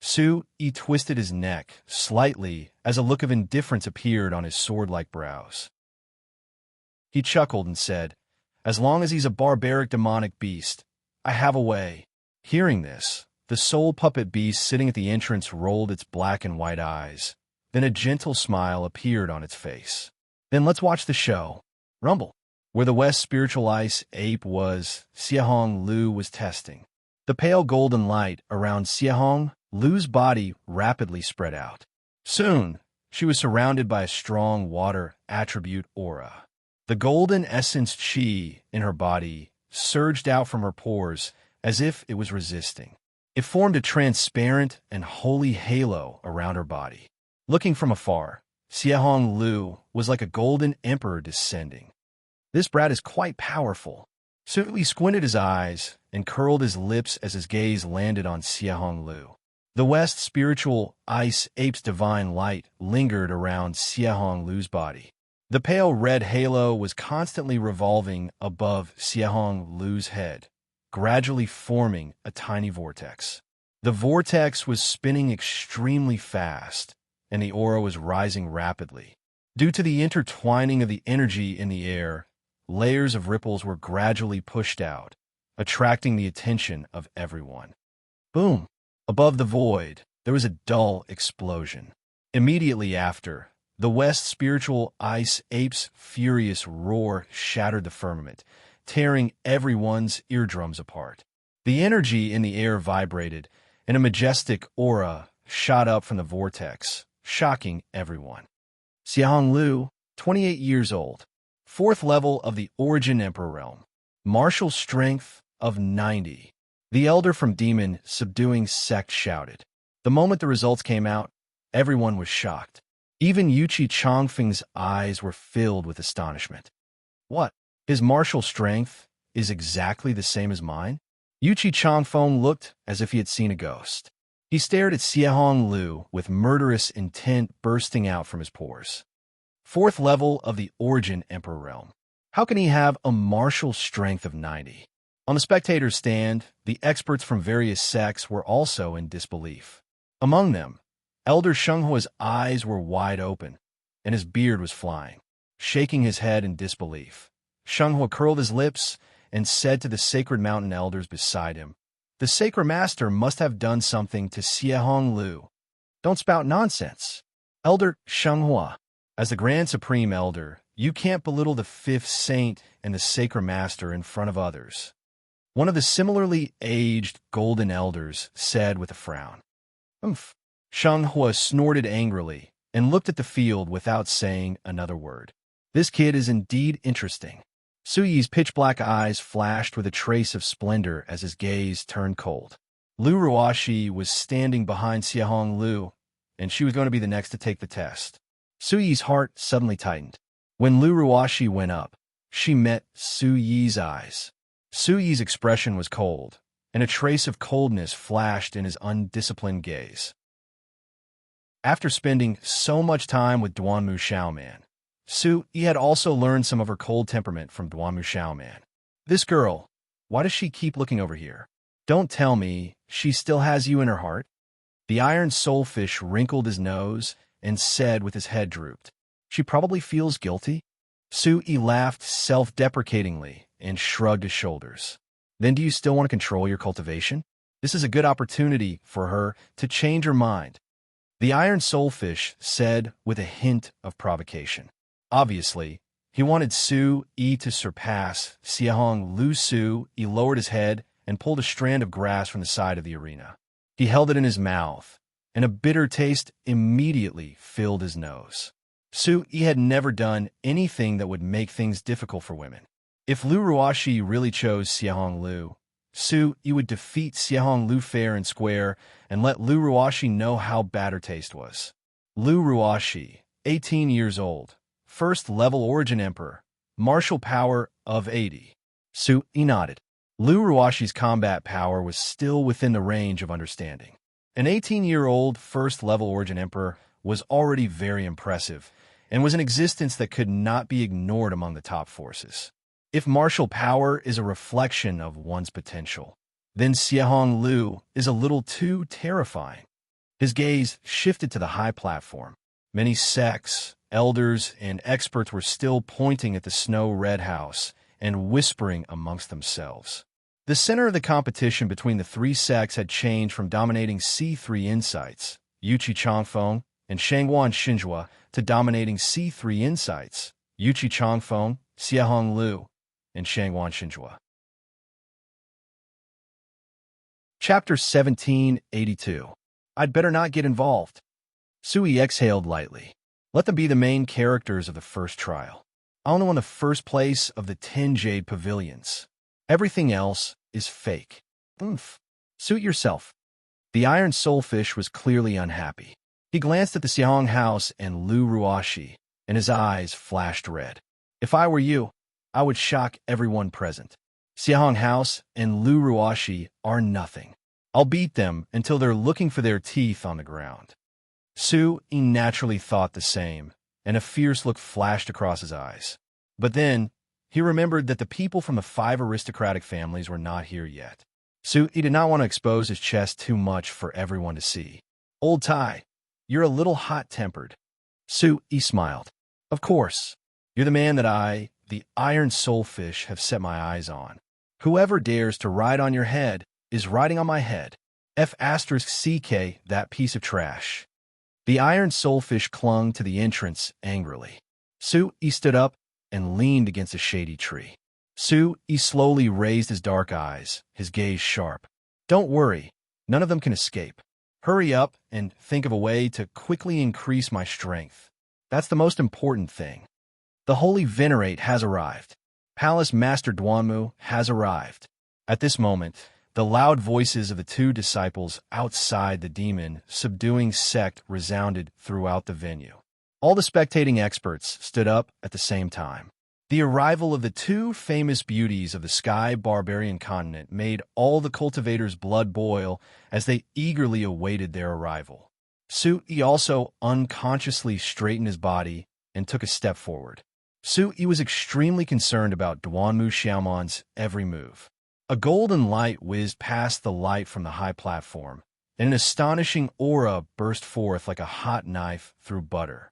Su-Yi twisted his neck slightly as a look of indifference appeared on his sword-like brows. He chuckled and said, "As long as he's a barbaric demonic beast, I have a way." Hearing this, the soul puppet beast sitting at the entrance rolled its black and white eyes. Then a gentle smile appeared on its face. "Then let's watch the show." Rumble. Where the West spiritual ice ape was, Xiahong Lu was testing. The pale golden light around Xiahong Lu's body rapidly spread out. Soon, she was surrounded by a strong water attribute aura. The golden essence chi in her body surged out from her pores as if it was resisting. It formed a transparent and holy halo around her body. Looking from afar, Xiahong Lu was like a golden emperor descending. This brat is quite powerful. Su-Yi squinted his eyes and curled his lips as his gaze landed on Xiahong Lu. The West spiritual ice ape's divine light lingered around Xiahong Lu's body. The pale red halo was constantly revolving above Xiahong Lu's head, gradually forming a tiny vortex. The vortex was spinning extremely fast, and the aura was rising rapidly. Due to the intertwining of the energy in the air, layers of ripples were gradually pushed out, attracting the attention of everyone. Boom! Above the void, there was a dull explosion. Immediately after, the West spiritual ice ape's furious roar shattered the firmament, tearing everyone's eardrums apart. The energy in the air vibrated, and a majestic aura shot up from the vortex, shocking everyone. Xiahong Lu, 28 years old, 4th level of the Origin Emperor realm, martial strength of 90. The elder from Demon Subduing Sect shouted. The moment the results came out, everyone was shocked. Even Yuchi Chongfeng's eyes were filled with astonishment. What? His martial strength is exactly the same as mine? Yuchi Chongfeng looked as if he had seen a ghost. He stared at Xiahong Lu with murderous intent bursting out from his pores. 4th level of the Origin Emperor realm. How can he have a martial strength of 90? On the spectator's stand, the experts from various sects were also in disbelief. Among them, Elder Shenghua's eyes were wide open, and his beard was flying. Shaking his head in disbelief, Shenghua curled his lips and said to the sacred mountain elders beside him, "The sacred master must have done something to Xiahong Lu. Don't spout nonsense. Elder Shenghua, as the Grand Supreme Elder, you can't belittle the 5th saint and the sacred master in front of others." One of the similarly aged golden elders said with a frown. "Umph." Shenghua snorted angrily and looked at the field without saying another word. This kid is indeed interesting. Su-Yi's pitch-black eyes flashed with a trace of splendor as his gaze turned cold. Lu Ruoshi was standing behind Xiahong Lu, and she was going to be the next to take the test. Su-Yi's heart suddenly tightened. When Lu Ruoshi went up, she met Su-Yi's eyes. Su-Yi's expression was cold, and a trace of coldness flashed in his undisciplined gaze. After spending so much time with Duanmu Xiaoman, Su-Yi had also learned some of her cold temperament from Duanmu Xiaoman. This girl, why does she keep looking over here? Don't tell me she still has you in her heart? The iron soulfish wrinkled his nose and said with his head drooped, "She probably feels guilty?" Su-Yi laughed self-deprecatingly and shrugged his shoulders. "Then do you still want to control your cultivation? This is a good opportunity for her to change her mind." The iron soulfish said with a hint of provocation. Obviously, he wanted Su-Yi to surpass Xiahong Lu. Su-Yi lowered his head and pulled a strand of grass from the side of the arena. He held it in his mouth, and a bitter taste immediately filled his nose. Su-Yi had never done anything that would make things difficult for women. If Lu Ruoshi really chose Xiahong Lu, Su-Yi would defeat Xiahong Lu fair and square and let Lu Ruoshi know how bad her taste was. Lu Ruoshi, 18 years old, first-level origin emperor, martial power of 80. Su nodded. Lu Ruashi's combat power was still within the range of understanding. An 18-year-old first-level origin emperor was already very impressive, and was an existence that could not be ignored among the top forces. If martial power is a reflection of one's potential, then Xiahong Lu is a little too terrifying. His gaze shifted to the high platform. Many sects, elders, and experts were still pointing at the snow-red house and whispering amongst themselves. The center of the competition between the three sects had changed from dominating C3 insights, Yuchi Changfeng and Shangguan Xinjua, to dominating C3 insights, Yuchi Changfeng, Xiahong Lu, and Shangguan Xinjua. Chapter 1782. I'd better not get involved. Sui exhaled lightly. Let them be the main characters of the first trial. I'll know in the first place of the 10 Jade Pavilions. Everything else is fake. Suit yourself. The Iron Soulfish was clearly unhappy. He glanced at the Xiahong house and Lu Ruashi, and his eyes flashed red. If I were you, I would shock everyone present. Xiahong house and Lu Ruashi are nothing. I'll beat them until they're looking for their teeth on the ground. Su naturally thought the same, and a fierce look flashed across his eyes. But then, he remembered that the people from the 5 aristocratic families were not here yet. Su did not want to expose his chest too much for everyone to see. Old Tai, you're a little hot-tempered. Su smiled. Of course. You're the man that I, the Iron Soulfish, have set my eyes on. Whoever dares to ride on your head is riding on my head. F***CK, that piece of trash. The Iron Soulfish clung to the entrance angrily. Su stood up and leaned against a shady tree. Su slowly raised his dark eyes, his gaze sharp. Don't worry, none of them can escape. Hurry up and think of a way to quickly increase my strength. That's the most important thing. The Holy Venerate has arrived. Palace Master Duanmu has arrived. At this moment, the loud voices of the 2 disciples outside the demon subduing sect resounded throughout the venue. All the spectating experts stood up at the same time. The arrival of the 2 famous beauties of the Sky Barbarian continent made all the cultivators' blood boil as they eagerly awaited their arrival. Su also unconsciously straightened his body and took a step forward. Su was extremely concerned about Duanmu Xiaoman's every move. A golden light whizzed past the light from the high platform, and an astonishing aura burst forth like a hot knife through butter.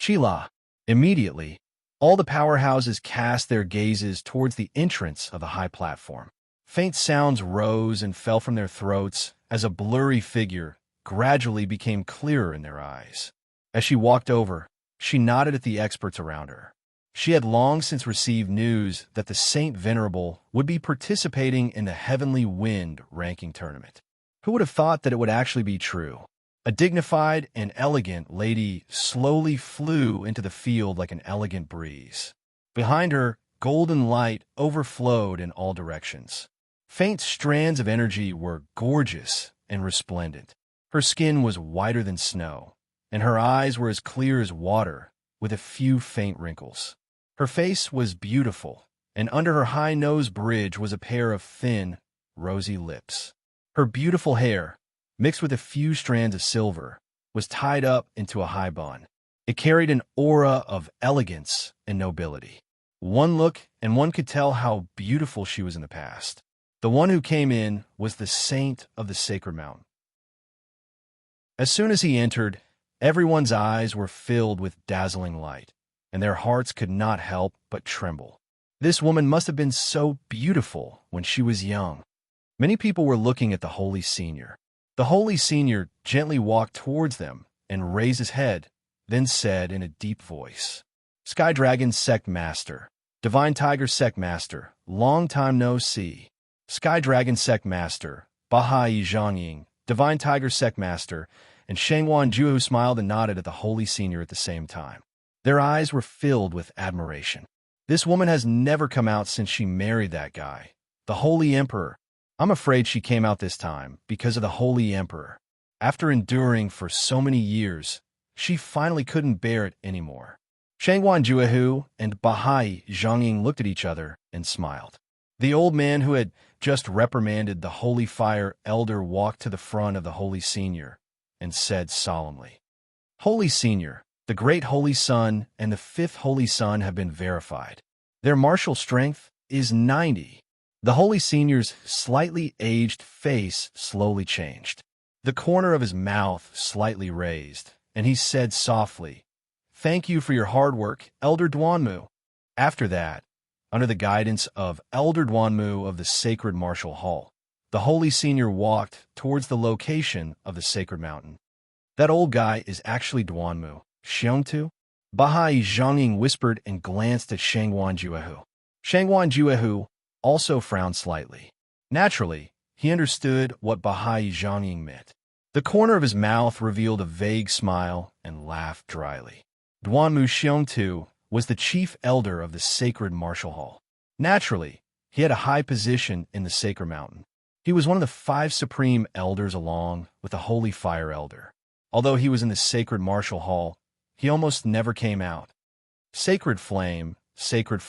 Chila. Immediately, all the powerhouses cast their gazes towards the entrance of the high platform. Faint sounds rose and fell from their throats as a blurry figure gradually became clearer in their eyes. As she walked over, she nodded at the experts around her. She had long since received news that the Saint Venerable would be participating in the Heavenly Wind ranking tournament. Who would have thought that it would actually be true? A dignified and elegant lady slowly flew into the field like an elegant breeze. Behind her, golden light overflowed in all directions. Faint strands of energy were gorgeous and resplendent. Her skin was whiter than snow, and her eyes were as clear as water, with a few faint wrinkles. Her face was beautiful, and under her high nose bridge was a pair of thin, rosy lips. Her beautiful hair, mixed with a few strands of silver, was tied up into a high bun. It carried an aura of elegance and nobility. One look, and one could tell how beautiful she was in the past. The one who came in was the saint of the sacred mountain. As soon as he entered, everyone's eyes were filled with dazzling light, and their hearts could not help but tremble. This woman must have been so beautiful when she was young. Many people were looking at the Holy Senior. The Holy Senior gently walked towards them and raised his head, then said in a deep voice, Sky Dragon Sect Master, Divine Tiger Sect Master, long time no see. Sky Dragon Sect Master, Bahai Zhangying, Divine Tiger Sect Master, and Shangguan Zhu smiled and nodded at the Holy Senior at the same time. Their eyes were filled with admiration. This woman has never come out since she married that guy, the Holy Emperor. I'm afraid she came out this time because of the Holy Emperor. After enduring for so many years, She finally couldn't bear it anymore. Shangwan Juehu and Bahai Zhongying looked at each other and smiled. The old man who had just reprimanded the Holy Fire Elder walked to the front of the Holy Senior and said solemnly, "Holy Senior, the Great Holy Sun and the Fifth Holy Sun have been verified. Their martial strength is 90. The Holy Senior's slightly aged face slowly changed. The corner of his mouth slightly raised, and he said softly, "Thank you for your hard work, Elder Duanmu." After that, under the guidance of Elder Duanmu of the Sacred Martial Hall, the Holy Senior walked towards the location of the Sacred Mountain. "That old guy is actually Duanmu, Xiongtu?" Bahai Zhongying whispered and glanced at Shangwan Juehu. Shangwan Juehu also frowned slightly. Naturally, he understood what Bahai Zhongying meant. The corner of his mouth revealed a vague smile and laughed dryly. Duanmu Xiongtu was the chief elder of the Sacred Martial Hall. Naturally, he had a high position in the Sacred Mountain. He was one of the 5 supreme elders along with the Holy Fire Elder. Although he was in the Sacred Martial Hall, he almost never came out. Sacred Flame, Sacred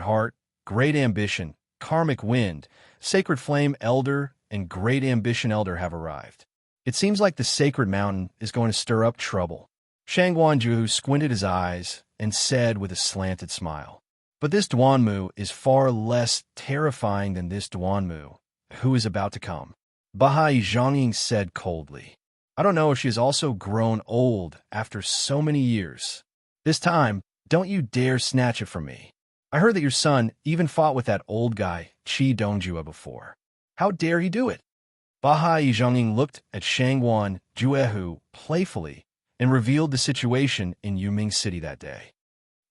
Heart, Great Ambition, Karmic Wind, Sacred Flame Elder, and Great Ambition Elder have arrived. It seems like the Sacred Mountain is going to stir up trouble. Shangwan Ju squinted his eyes and said with a slanted smile, "But this Duanmu is far less terrifying than this Duanmu, who is about to come." Bahai Zhongying said coldly, "I don't know if she has also grown old after so many years. This time, don't you dare snatch it from me. I heard that your son even fought with that old guy, Qi Dongjue, before. How dare he do it?" Bahai Zhongying looked at Shangwan Juehu playfully and revealed the situation in Yuming City that day.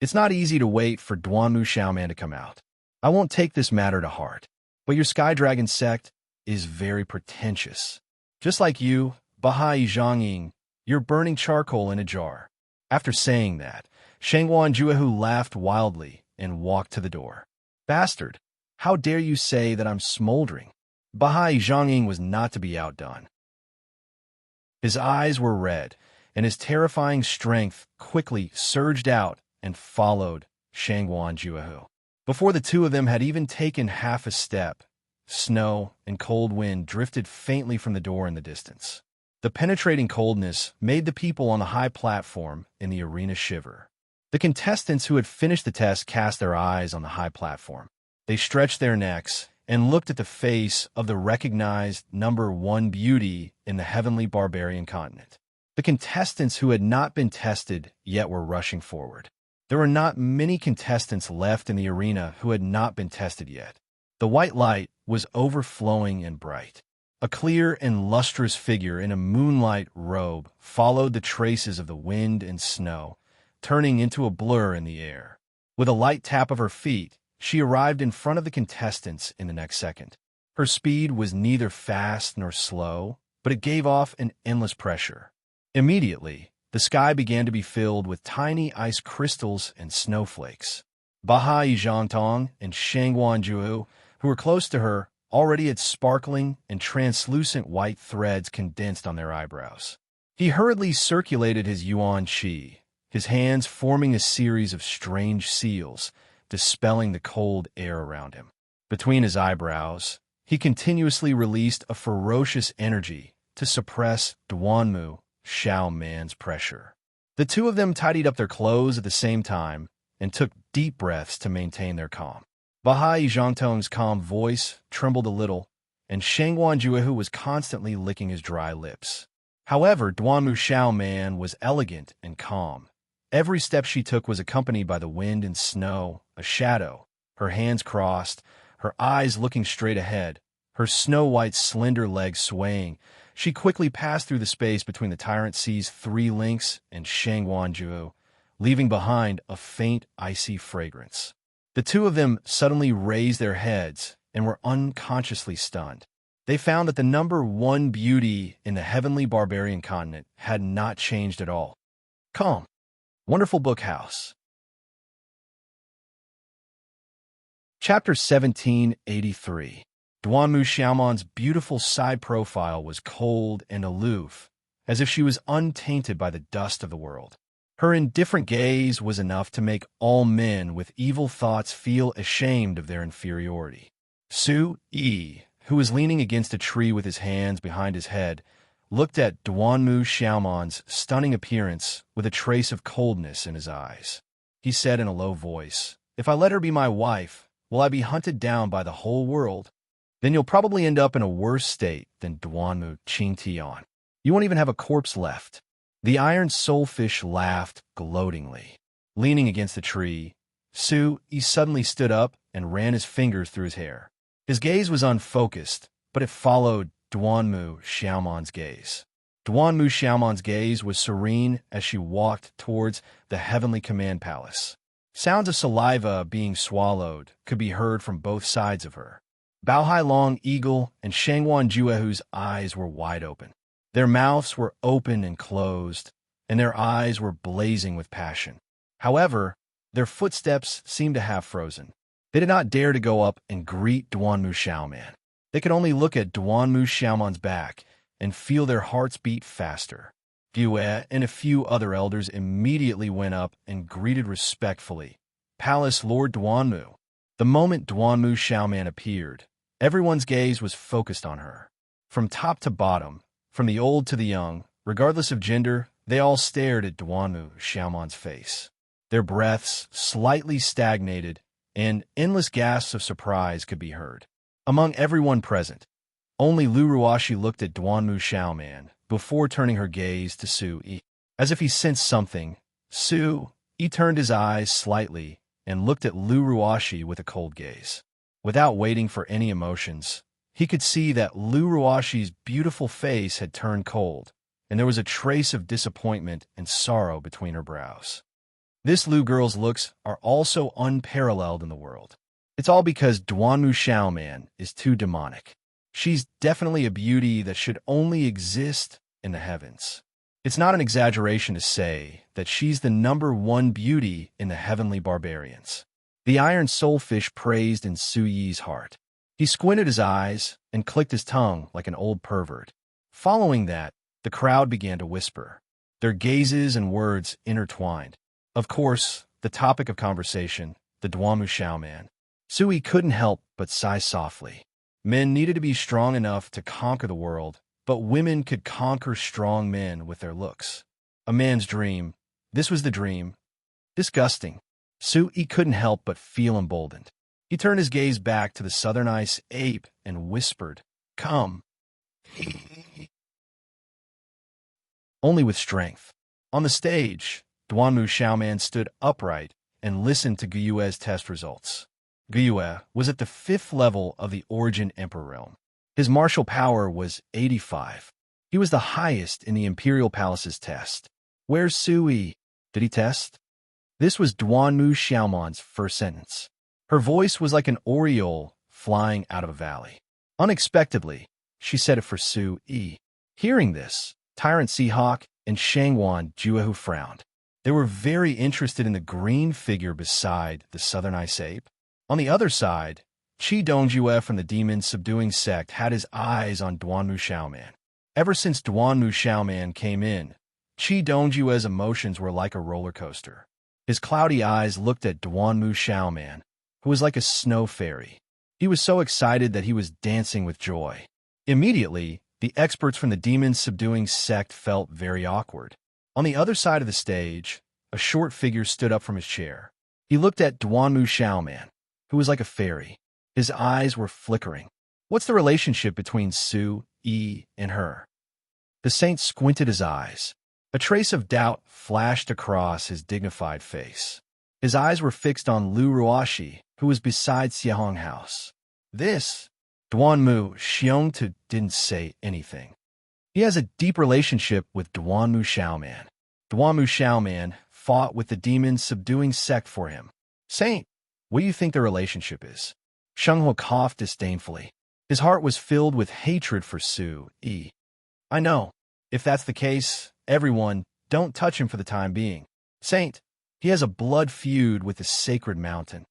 "It's not easy to wait for Duanmu Xiaoman to come out. I won't take this matter to heart, but your Sky Dragon sect is very pretentious. Just like you, Bahai Zhongying, you're burning charcoal in a jar." After saying that, Shangwan Juehu laughed wildly and walked to the door. "Bastard, how dare you say that I'm smoldering?" Bahai Zhongying was not to be outdone. His eyes were red, and his terrifying strength quickly surged out and followed Shangwan Juehu. Before the two of them had even taken half a step, snow and cold wind drifted faintly from the door in the distance. The penetrating coldness made the people on the high platform in the arena shiver. The contestants who had finished the test cast their eyes on the high platform. They stretched their necks and looked at the face of the recognized #1 beauty in the heavenly barbarian continent. The contestants who had not been tested yet were rushing forward. There were not many contestants left in the arena who had not been tested yet. The white light was overflowing and bright. A clear and lustrous figure in a moonlight robe followed the traces of the wind and snow, turning into a blur in the air. With a light tap of her feet, she arrived in front of the contestants in the next second. Her speed was neither fast nor slow, but it gave off an endless pressure. Immediately, the sky began to be filled with tiny ice crystals and snowflakes. Bahai Zhangtong and Shangwan Juhu, who were close to her, already had sparkling and translucent white threads condensed on their eyebrows. He hurriedly circulated his yuan qi, his hands forming a series of strange seals, dispelling the cold air around him. Between his eyebrows, he continuously released a ferocious energy to suppress Duanmu Xiaoman's pressure. The two of them tidied up their clothes at the same time and took deep breaths to maintain their calm. Bahai Zhangtong's calm voice trembled a little, and Shangwan Juehu was constantly licking his dry lips. However, Duanmu Xiaoman was elegant and calm. Every step she took was accompanied by the wind and snow, a shadow, her hands crossed, her eyes looking straight ahead, her snow-white slender legs swaying. She quickly passed through the space between the Tyrant Sea's 3 links and Shangwan Juehu, leaving behind a faint, icy fragrance. The two of them suddenly raised their heads and were unconsciously stunned. They found that the #1 beauty in the heavenly barbarian continent had not changed at all. Calm. Wonderful Book House. Chapter 1783. Duanmu Xiaoman's beautiful side profile was cold and aloof, as if she was untainted by the dust of the world. Her indifferent gaze was enough to make all men with evil thoughts feel ashamed of their inferiority. Su-yi, who was leaning against a tree with his hands behind his head, looked at Duanmu Xiaoman's stunning appearance with a trace of coldness in his eyes. He said in a low voice, "If I let her be my wife, will I be hunted down by the whole world? Then you'll probably end up in a worse state than Duanmu Qingtian. You won't even have a corpse left." The iron soulfish laughed gloatingly. Leaning against the tree, Su-yi suddenly stood up and ran his fingers through his hair. His gaze was unfocused, but it followed Duanmu Xiaoman's gaze. Duanmu Xiaoman's gaze was serene as she walked towards the heavenly command palace. Sounds of saliva being swallowed could be heard from both sides of her. Baohai Long Eagle and Shangwan Juehu's eyes were wide open. Their mouths were open and closed, and their eyes were blazing with passion. However, their footsteps seemed to have frozen. They did not dare to go up and greet Duanmu Xiaoman. They could only look at Duanmu Xiaoman's back and feel their hearts beat faster. Yue and a few other elders immediately went up and greeted respectfully Palace Lord Duanmu. The moment Duanmu Xiaoman appeared, everyone's gaze was focused on her. From top to bottom, from the old to the young, regardless of gender, they all stared at Duanmu Xiaoman's face. Their breaths slightly stagnated, and endless gasps of surprise could be heard. Among everyone present, only Lu Ruashi looked at Duanmu Xiaoman before turning her gaze to Su-yi. As if he sensed something, Su-yi turned his eyes slightly and looked at Lu Ruashi with a cold gaze. Without waiting for any emotions, he could see that Lu Ruashi's beautiful face had turned cold, and there was a trace of disappointment and sorrow between her brows. This Lu girl's looks are also unparalleled in the world. It's all because Duanmu Xiaoman is too demonic. She's definitely a beauty that should only exist in the heavens. It's not an exaggeration to say that she's the #1 beauty in the heavenly barbarians. The iron soulfish praised in Su-yi's heart. He squinted his eyes and clicked his tongue like an old pervert. Following that, the crowd began to whisper. Their gazes and words intertwined. Of course, the topic of conversation, the Duanmu Xiaoman. Su-yi couldn't help but sigh softly. Men needed to be strong enough to conquer the world, but women could conquer strong men with their looks. A man's dream. This was the dream. Disgusting. Su-yi couldn't help but feel emboldened. He turned his gaze back to the southern ice ape and whispered, "Come." Only with strength. On the stage, Duanmu Xiaoman stood upright and listened to Guyue's test results. Guyue was at the 5th level of the Origin Emperor realm. His martial power was 85. He was the highest in the Imperial Palace's test. Where's Su-yi? Did he test? This was Duanmu Xiaoman's first sentence. Her voice was like an oriole flying out of a valley. Unexpectedly, she said it for Su-yi. Hearing this, Tyrant Seahawk and Shangwan Juehu frowned. They were very interested in the green figure beside the southern ice ape. On the other side, Qi Dongjue from the demon subduing sect had his eyes on Duanmu Xiaoman. Ever since Duanmu Xiaoman came in, Qi Dongjue's emotions were like a roller coaster. His cloudy eyes looked at Duanmu Xiaoman, who was like a snow fairy. He was so excited that he was dancing with joy. Immediately, the experts from the demon subduing sect felt very awkward. On the other side of the stage, a short figure stood up from his chair. He looked at Duanmu Xiaoman, who was like a fairy. His eyes were flickering. What's the relationship between Su-yi and her? The saint squinted his eyes. A trace of doubt flashed across his dignified face. His eyes were fixed on Lu Ruashi, who was beside Xiahong House. This, Duanmu Xiongtu didn't say anything. He has a deep relationship with Duanmu Xiaoman. Duanmu Xiaoman fought with the demon subduing sect for him. Saint, what do you think the relationship is? Shenghuo coughed disdainfully. His heart was filled with hatred for Su-yi. I know. If that's the case, everyone, don't touch him for the time being. Saint, he has a blood feud with the sacred mountain.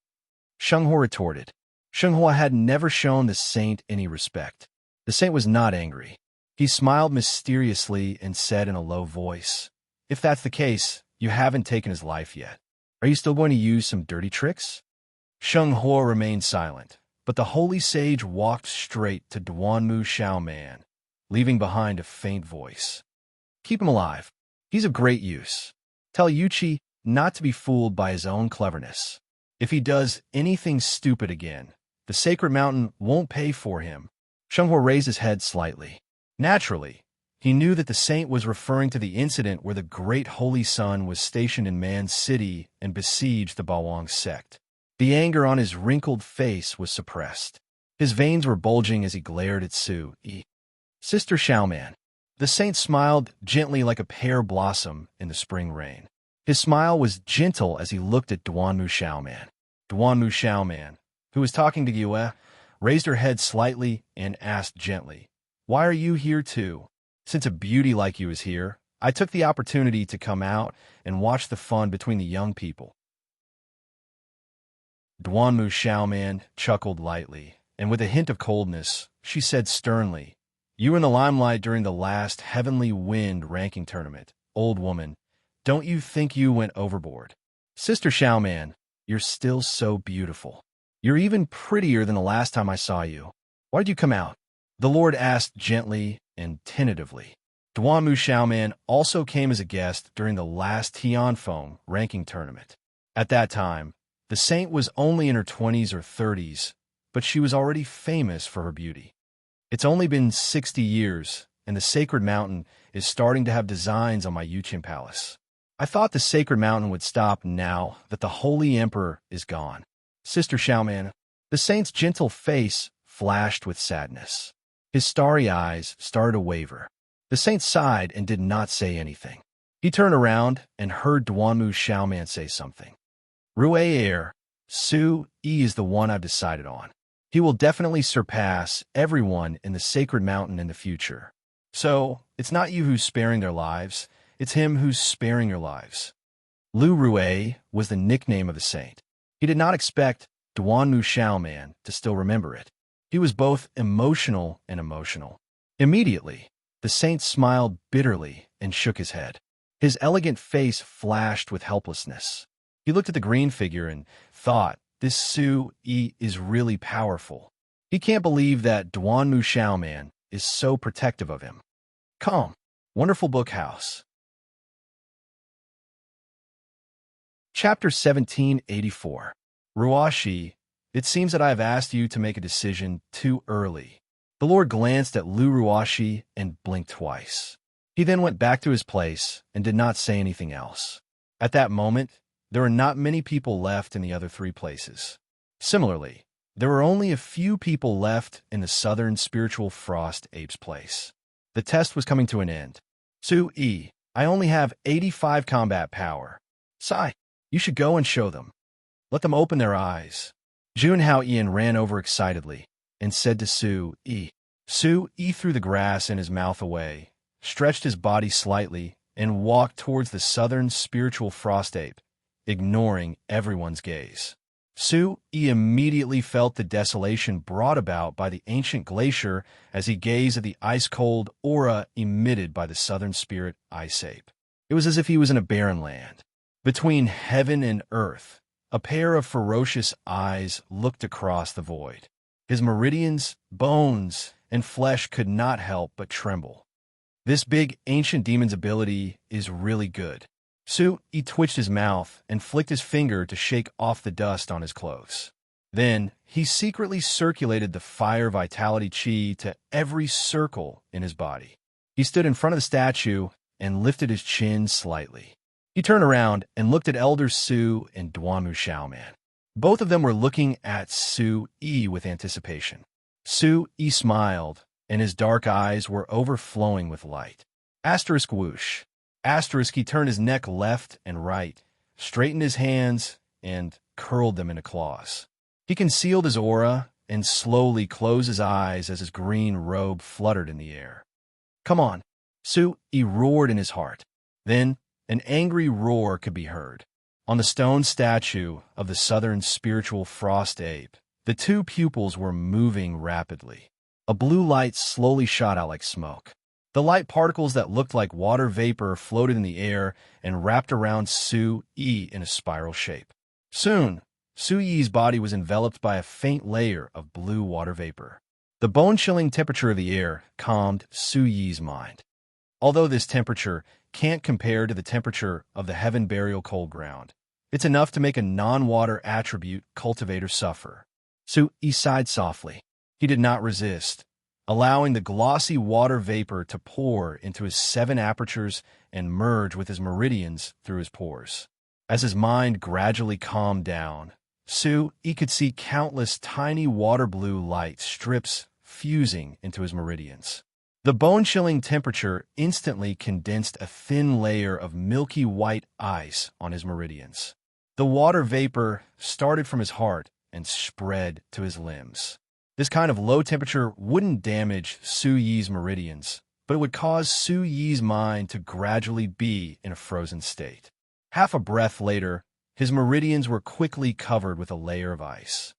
Shenghuo retorted. Shenghuo had never shown the saint any respect. The saint was not angry. He smiled mysteriously and said in a low voice, "If that's the case, you haven't taken his life yet. Are you still going to use some dirty tricks?" Sheng Huo remained silent, but the holy sage walked straight to Duanmu Xiaoman, leaving behind a faint voice. "Keep him alive. He's of great use. Tell Yuchi not to be fooled by his own cleverness. If he does anything stupid again, the sacred mountain won't pay for him." Sheng Huo raised his head slightly. Naturally, he knew that the saint was referring to the incident where the great holy sun was stationed in Man's city and besieged the Bawang sect. The anger on his wrinkled face was suppressed. His veins were bulging as he glared at Su Yi. "Sister Xiaoman." The saint smiled gently like a pear blossom in the spring rain. His smile was gentle as he looked at Duanmu Xiaoman. Duanmu Xiaoman, who was talking to Yue, raised her head slightly and asked gently, "Why are you here too?" "Since a beauty like you is here, I took the opportunity to come out and watch the fun between the young people." Duanmu Xiaoman chuckled lightly, and with a hint of coldness, she said sternly, "You were in the limelight during the last Heavenly Wind ranking tournament. Old woman, don't you think you went overboard?" "Sister Xiaoman, you're still so beautiful. You're even prettier than the last time I saw you. Why did you come out?" the Lord asked gently and tentatively. Duanmu Xiaoman also came as a guest during the last Tianfeng ranking tournament. At that time, the saint was only in her 20s or 30s, but she was already famous for her beauty. It's only been 60 years, and the sacred mountain is starting to have designs on my Yuqian palace. I thought the sacred mountain would stop now that the holy emperor is gone. Sister Xiaoman, the saint's gentle face flashed with sadness. His starry eyes started to waver. The saint sighed and did not say anything. He turned around and heard Duanmu Xiaoman say something. "Rue Air, Su Yi is the one I've decided on. He will definitely surpass everyone in the sacred mountain in the future. So, it's not you who's sparing their lives, it's him who's sparing your lives." Lu Rue was the nickname of the saint. He did not expect Duanmu Xiaoman to still remember it. He was both emotional and emotional. Immediately, the saint smiled bitterly and shook his head. His elegant face flashed with helplessness. He looked at the green figure and thought, this Su Yi is really powerful. He can't believe that Duanmu Xiaoman is so protective of him. Calm. Wonderful Book House. Chapter 1784. Ruashi, it seems that I have asked you to make a decision too early. The Lord glanced at Lu Ruashi and blinked twice. He then went back to his place and did not say anything else. At that moment, there were not many people left in the other three places. Similarly, there were only a few people left in the southern spiritual frost ape's place. The test was coming to an end. Su Yi, I only have 85 combat power. Sai, you should go and show them. Let them open their eyes. Junhao Ian ran over excitedly and said to Su Yi. Su Yi threw the grass in his mouth away, stretched his body slightly, and walked towards the southern spiritual frost ape, ignoring everyone's gaze. Su Yi immediately felt the desolation brought about by the ancient glacier as he gazed at the ice-cold aura emitted by the southern spirit ice ape. It was as if he was in a barren land. Between heaven and earth, a pair of ferocious eyes looked across the void. His meridians, bones, and flesh could not help but tremble. This big ancient demon's ability is really good. Su Yi twitched his mouth and flicked his finger to shake off the dust on his clothes. Then, he secretly circulated the fire vitality chi to every circle in his body. He stood in front of the statue and lifted his chin slightly. He turned around and looked at Elder Su and Duanmu Xiaoman. Both of them were looking at Su Yi with anticipation. Su Yi smiled, and his dark eyes were overflowing with light. Asterisk whoosh. Asterisk, he turned his neck left and right, straightened his hands, and curled them into claws. He concealed his aura and slowly closed his eyes as his green robe fluttered in the air. Come on, Su Yi roared in his heart. Then, an angry roar could be heard. On the stone statue of the southern spiritual frost ape, the two pupils were moving rapidly. A blue light slowly shot out like smoke. The light particles that looked like water vapor floated in the air and wrapped around Su-Yi in a spiral shape. Soon, Su-Yi's body was enveloped by a faint layer of blue water vapor. The bone-chilling temperature of the air calmed Su-Yi's mind. Although this temperature can't compare to the temperature of the heaven-burial cold ground, it's enough to make a non-water attribute cultivator suffer. Su-Yi sighed softly. He did not resist, allowing the glossy water vapor to pour into his 7 apertures and merge with his meridians through his pores. As his mind gradually calmed down, Su-Yi could see countless tiny water-blue light strips fusing into his meridians. The bone-chilling temperature instantly condensed a thin layer of milky white ice on his meridians. The water vapor started from his heart and spread to his limbs. This kind of low temperature wouldn't damage Su-Yi's meridians, but it would cause Su-Yi's mind to gradually be in a frozen state. Half a breath later, his meridians were quickly covered with a layer of ice.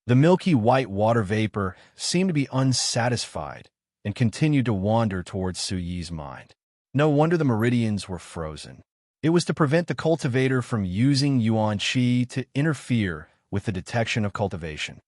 The milky white water vapor seemed to be unsatisfied and continued to wander towards Su-Yi's mind. No wonder the meridians were frozen. It was to prevent the cultivator from using Yuan Qi to interfere with the detection of cultivation.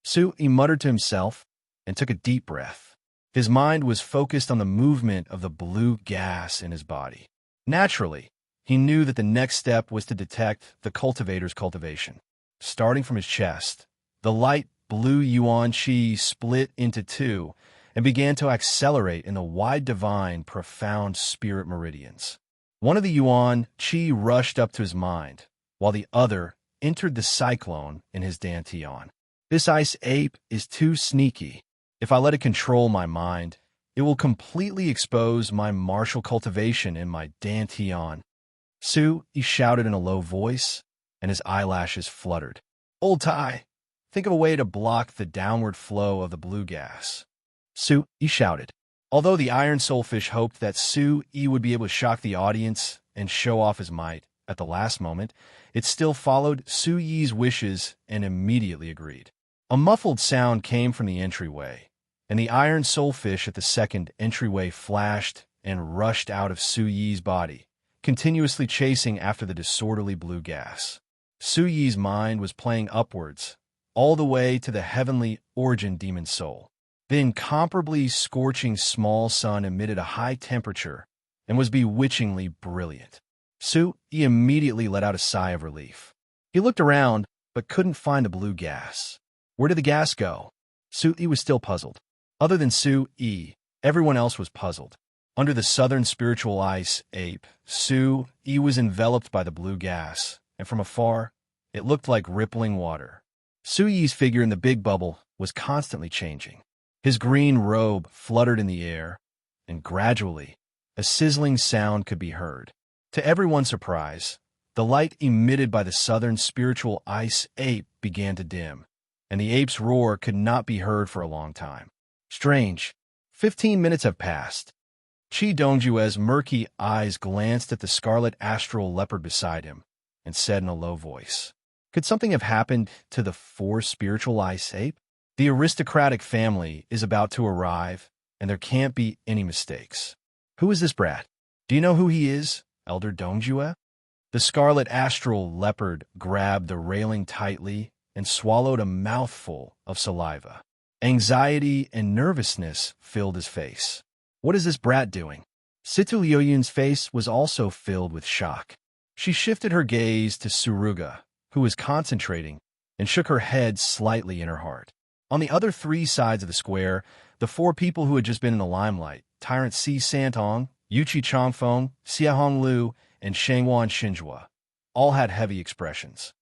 Su-Yi muttered to himself and took a deep breath. His mind was focused on the movement of the blue gas in his body. Naturally, he knew that the next step was to detect the cultivator's cultivation. Starting from his chest, the light blue Yuan Qi split into 2 and began to accelerate in the wide divine, profound spirit meridians. One of the Yuan Qi rushed up to his mind, while the other entered the cyclone in his dantian. This ice ape is too sneaky. If I let it control my mind, it will completely expose my martial cultivation in my dantian. Su-Yi shouted in a low voice, and his eyelashes fluttered. Old Tai, think of a way to block the downward flow of the blue gas. Su-Yi shouted. Although the Iron Soulfish hoped that Su-Yi would be able to shock the audience and show off his might at the last moment, it still followed Su-Yi's wishes and immediately agreed. A muffled sound came from the entryway, and the Iron Soulfish at the second entryway flashed and rushed out of Su-Yi's body, continuously chasing after the disorderly blue gas. Su-Yi's mind was playing upwards, all the way to the heavenly origin demon soul. The incomparably scorching small sun emitted a high temperature and was bewitchingly brilliant. Su-Yi immediately let out a sigh of relief. He looked around, but couldn't find the blue gas. Where did the gas go? Su-Yi was still puzzled. Other than Su-Yi, everyone else was puzzled. Under the southern spiritual ice ape, Su-Yi was enveloped by the blue gas, and from afar, it looked like rippling water. Su-Yi's figure in the big bubble was constantly changing. His green robe fluttered in the air, and gradually, a sizzling sound could be heard. To everyone's surprise, the light emitted by the southern spiritual ice ape began to dim, and the ape's roar could not be heard for a long time. Strange. 15 minutes have passed. Qi Dongjue's murky eyes glanced at the scarlet astral leopard beside him and said in a low voice, "Could something have happened to the 4 spiritual ice ape? The aristocratic family is about to arrive, and there can't be any mistakes. Who is this brat? Do you know who he is, Elder Dongjue?" The scarlet astral leopard grabbed the railing tightly and swallowed a mouthful of saliva. Anxiety and nervousness filled his face. What is this brat doing? Situ Liuyun's face was also filled with shock. She shifted her gaze to Suruga, who was concentrating, and shook her head slightly in her heart. On the other 3 sides of the square, the 4 people who had just been in the limelight, Tyrant Si Santong, Yuchi Changfeng, Xiahong Lu, and Shangwan Xinjua, all had heavy expressions.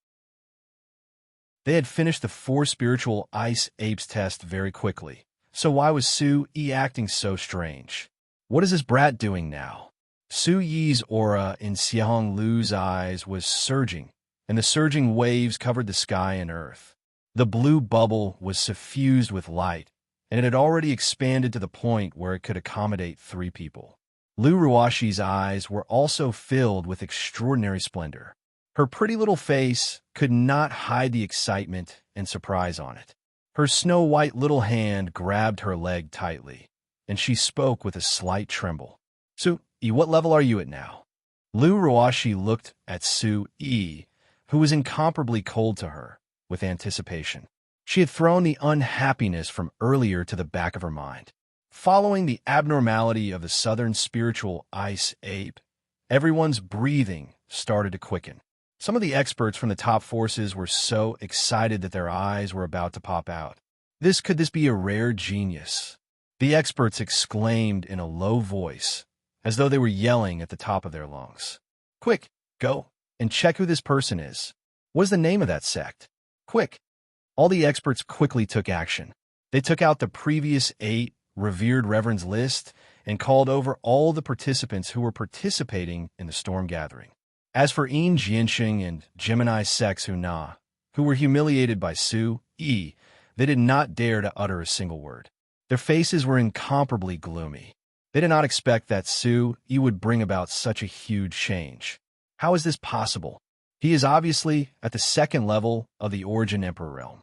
They had finished the 4 spiritual ice apes test very quickly, so why was Su-Yi acting so strange? What is this brat doing now? Su-Yi's aura in Xiahong Lu's eyes was surging, and the surging waves covered the sky and earth. The blue bubble was suffused with light, and it had already expanded to the point where it could accommodate 3 people. Lu Ruashi's eyes were also filled with extraordinary splendor. Her pretty little face could not hide the excitement and surprise on it. Her snow-white little hand grabbed her leg tightly, and she spoke with a slight tremble. Su-E, what level are you at now? Lu Ruashi looked at Su-E, who was incomparably cold to her, with anticipation. She had thrown the unhappiness from earlier to the back of her mind. Following the abnormality of the southern spiritual ice ape, everyone's breathing started to quicken. Some of the experts from the top forces were so excited that their eyes were about to pop out. Could this be a rare genius? The experts exclaimed in a low voice, as though they were yelling at the top of their lungs. Quick, go and check who this person is. What is the name of that sect? Quick! All the experts quickly took action. They took out the previous 8 revered reverends list and called over all the participants who were participating in the storm gathering. As for Yin Jianxing and Gemini Sex Huna, who were humiliated by Su-E, they did not dare to utter a single word. Their faces were incomparably gloomy. They did not expect that Su-E would bring about such a huge change. How is this possible? He is obviously at the second level of the Origin Emperor realm.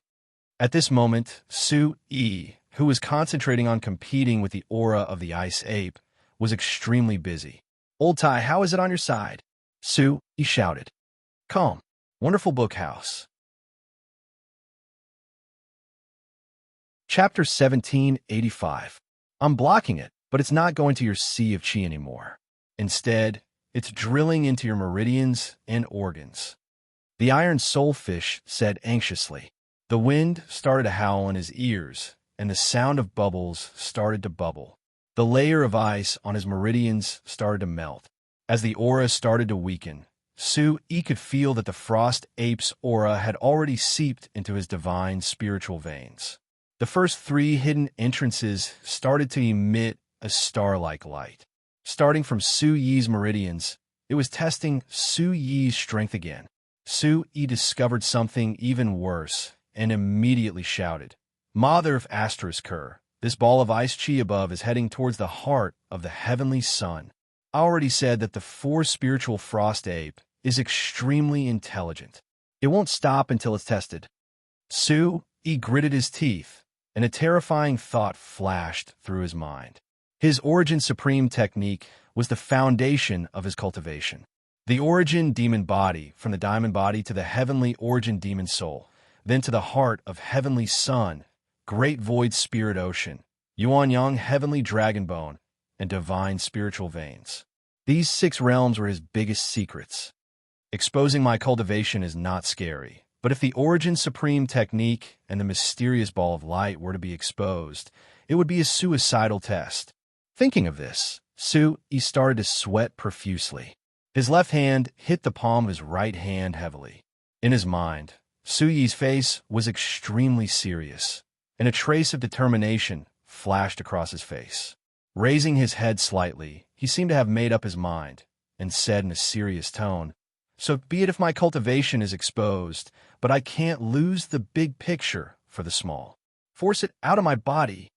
At this moment, Su-E, who was concentrating on competing with the aura of the Ice Ape, was extremely busy. Old Tai, how is it on your side? Su-E shouted. Calm. Wonderful book house. Chapter 1785. I'm blocking it, but it's not going to your sea of chi anymore. Instead, it's drilling into your meridians and organs. The iron soulfish said anxiously. The wind started to howl in his ears, and the sound of bubbles started to bubble. The layer of ice on his meridians started to melt. As the aura started to weaken, Su-E could feel that the frost ape's aura had already seeped into his divine spiritual veins. The first 3 hidden entrances started to emit a star-like light. Starting from Su-Yi's meridians, it was testing Su-Yi's strength again. Su-E discovered something even worse and immediately shouted, Mother of Asterisker, this ball of ice chi above is heading towards the heart of the heavenly sun. I already said that the 4 spiritual frost ape is extremely intelligent. It won't stop until it's tested. Su-E gritted his teeth, and a terrifying thought flashed through his mind. His Origin Supreme technique was the foundation of his cultivation. The Origin Demon Body, from the Diamond Body to the Heavenly Origin Demon Soul, then to the heart of Heavenly Sun, Great Void Spirit Ocean, Yuan Yang Heavenly Dragon Bone, and Divine Spiritual Veins. These 6 realms were his biggest secrets. Exposing my cultivation is not scary, but if the Origin Supreme technique and the mysterious ball of light were to be exposed, it would be a suicidal test. Thinking of this, Su-E started to sweat profusely. His left hand hit the palm of his right hand heavily. In his mind, Su-Yi's face was extremely serious, and a trace of determination flashed across his face. Raising his head slightly, he seemed to have made up his mind, and said in a serious tone, So be it if my cultivation is exposed, but I can't lose the big picture for the small. Force it out of my body.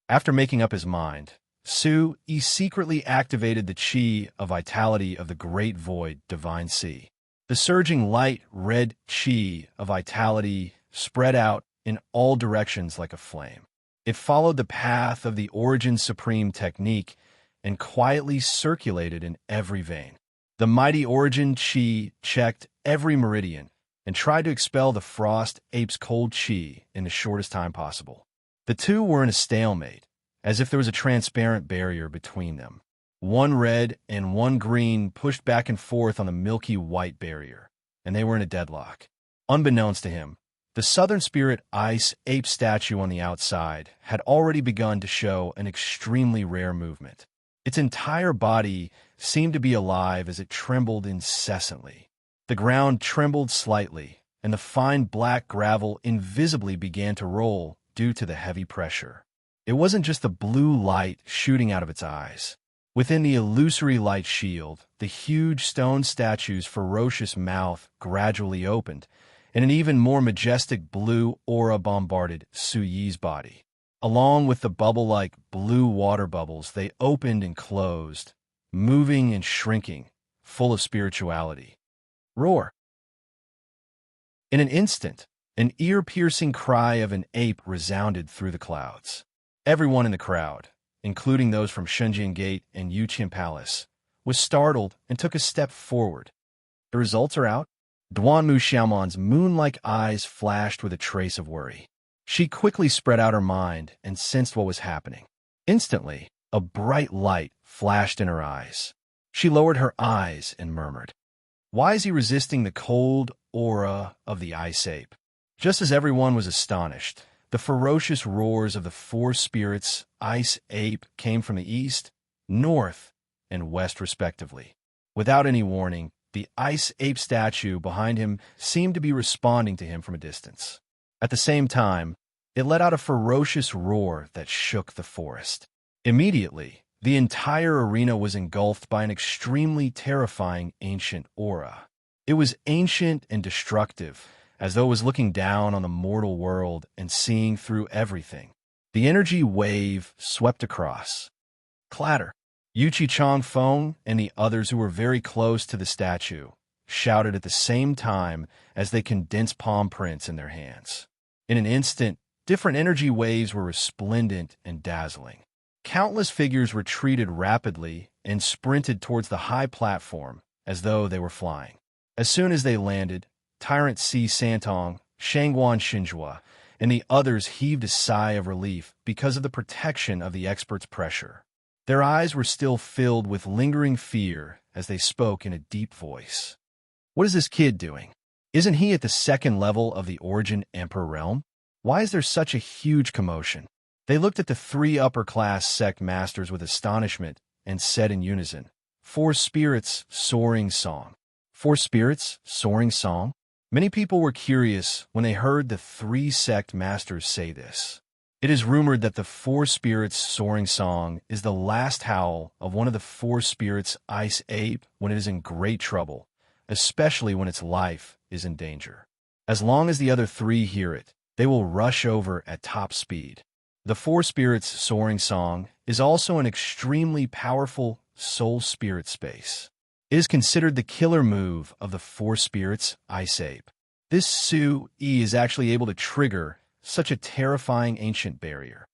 After making up his mind, Su-E secretly activated the chi of vitality of the Great Void Divine Sea. The surging light red chi of vitality spread out in all directions like a flame. It followed the path of the Origin Supreme technique and quietly circulated in every vein. The mighty Origin chi checked every meridian and tried to expel the frost ape's cold chi in the shortest time possible. The 2 were in a stalemate, as if there was a transparent barrier between them. 1 red and 1 green pushed back and forth on the milky white barrier, and they were in a deadlock. Unbeknownst to him, the Southern Spirit Ice Ape statue on the outside had already begun to show an extremely rare movement. Its entire body seemed to be alive as it trembled incessantly. The ground trembled slightly, and the fine black gravel invisibly began to roll due to the heavy pressure. It wasn't just the blue light shooting out of its eyes. Within the illusory light shield, the huge stone statue's ferocious mouth gradually opened, and an even more majestic blue aura bombarded Su-Yi's body. Along with the bubble-like blue water bubbles, they opened and closed, moving and shrinking, full of spirituality. Roar! In an instant, an ear-piercing cry of an ape resounded through the clouds. Everyone in the crowd, including those from Shunjian Gate and Yuqian Palace, was startled and took a step forward. The results are out. Duanmu Xiaoman's moon-like eyes flashed with a trace of worry. She quickly spread out her mind and sensed what was happening. Instantly, a bright light flashed in her eyes. She lowered her eyes and murmured, "Why is he resisting the cold aura of the ice ape?" Just as everyone was astonished, the ferocious roars of the four spirits ice ape came from the east, north, and west respectively. Without any warning, the ice ape statue behind him seemed to be responding to him from a distance. At the same time, it let out a ferocious roar that shook the forest. Immediately, the entire arena was engulfed by an extremely terrifying ancient aura. It was ancient and destructive, as though it was looking down on the mortal world and seeing through everything. The energy wave swept across. Clatter. Yuchi Changfeng and the others who were very close to the statue shouted at the same time as they condensed palm prints in their hands. In an instant, different energy waves were resplendent and dazzling. Countless figures retreated rapidly and sprinted towards the high platform as though they were flying. As soon as they landed, Tyrant Si Santong, Shangguan Xinjua, and the others heaved a sigh of relief because of the protection of the expert's pressure. Their eyes were still filled with lingering fear as they spoke in a deep voice. "What is this kid doing? Isn't he at the second level of the Origin Emperor realm? Why is there such a huge commotion?" They looked at the three upper-class sect masters with astonishment and said in unison, "Four spirits, soaring song." Four spirits, soaring song? Many people were curious when they heard the three sect masters say this. It is rumored that the four spirits' soaring song is the last howl of one of the four spirits' ice ape when it is in great trouble, especially when its life is in danger. As long as the other three hear it, they will rush over at top speed. The four spirits' soaring song is also an extremely powerful soul spirit space. It is considered the killer move of the four spirits' ice ape. This Su-E is actually able to trigger such a terrifying ancient barrier.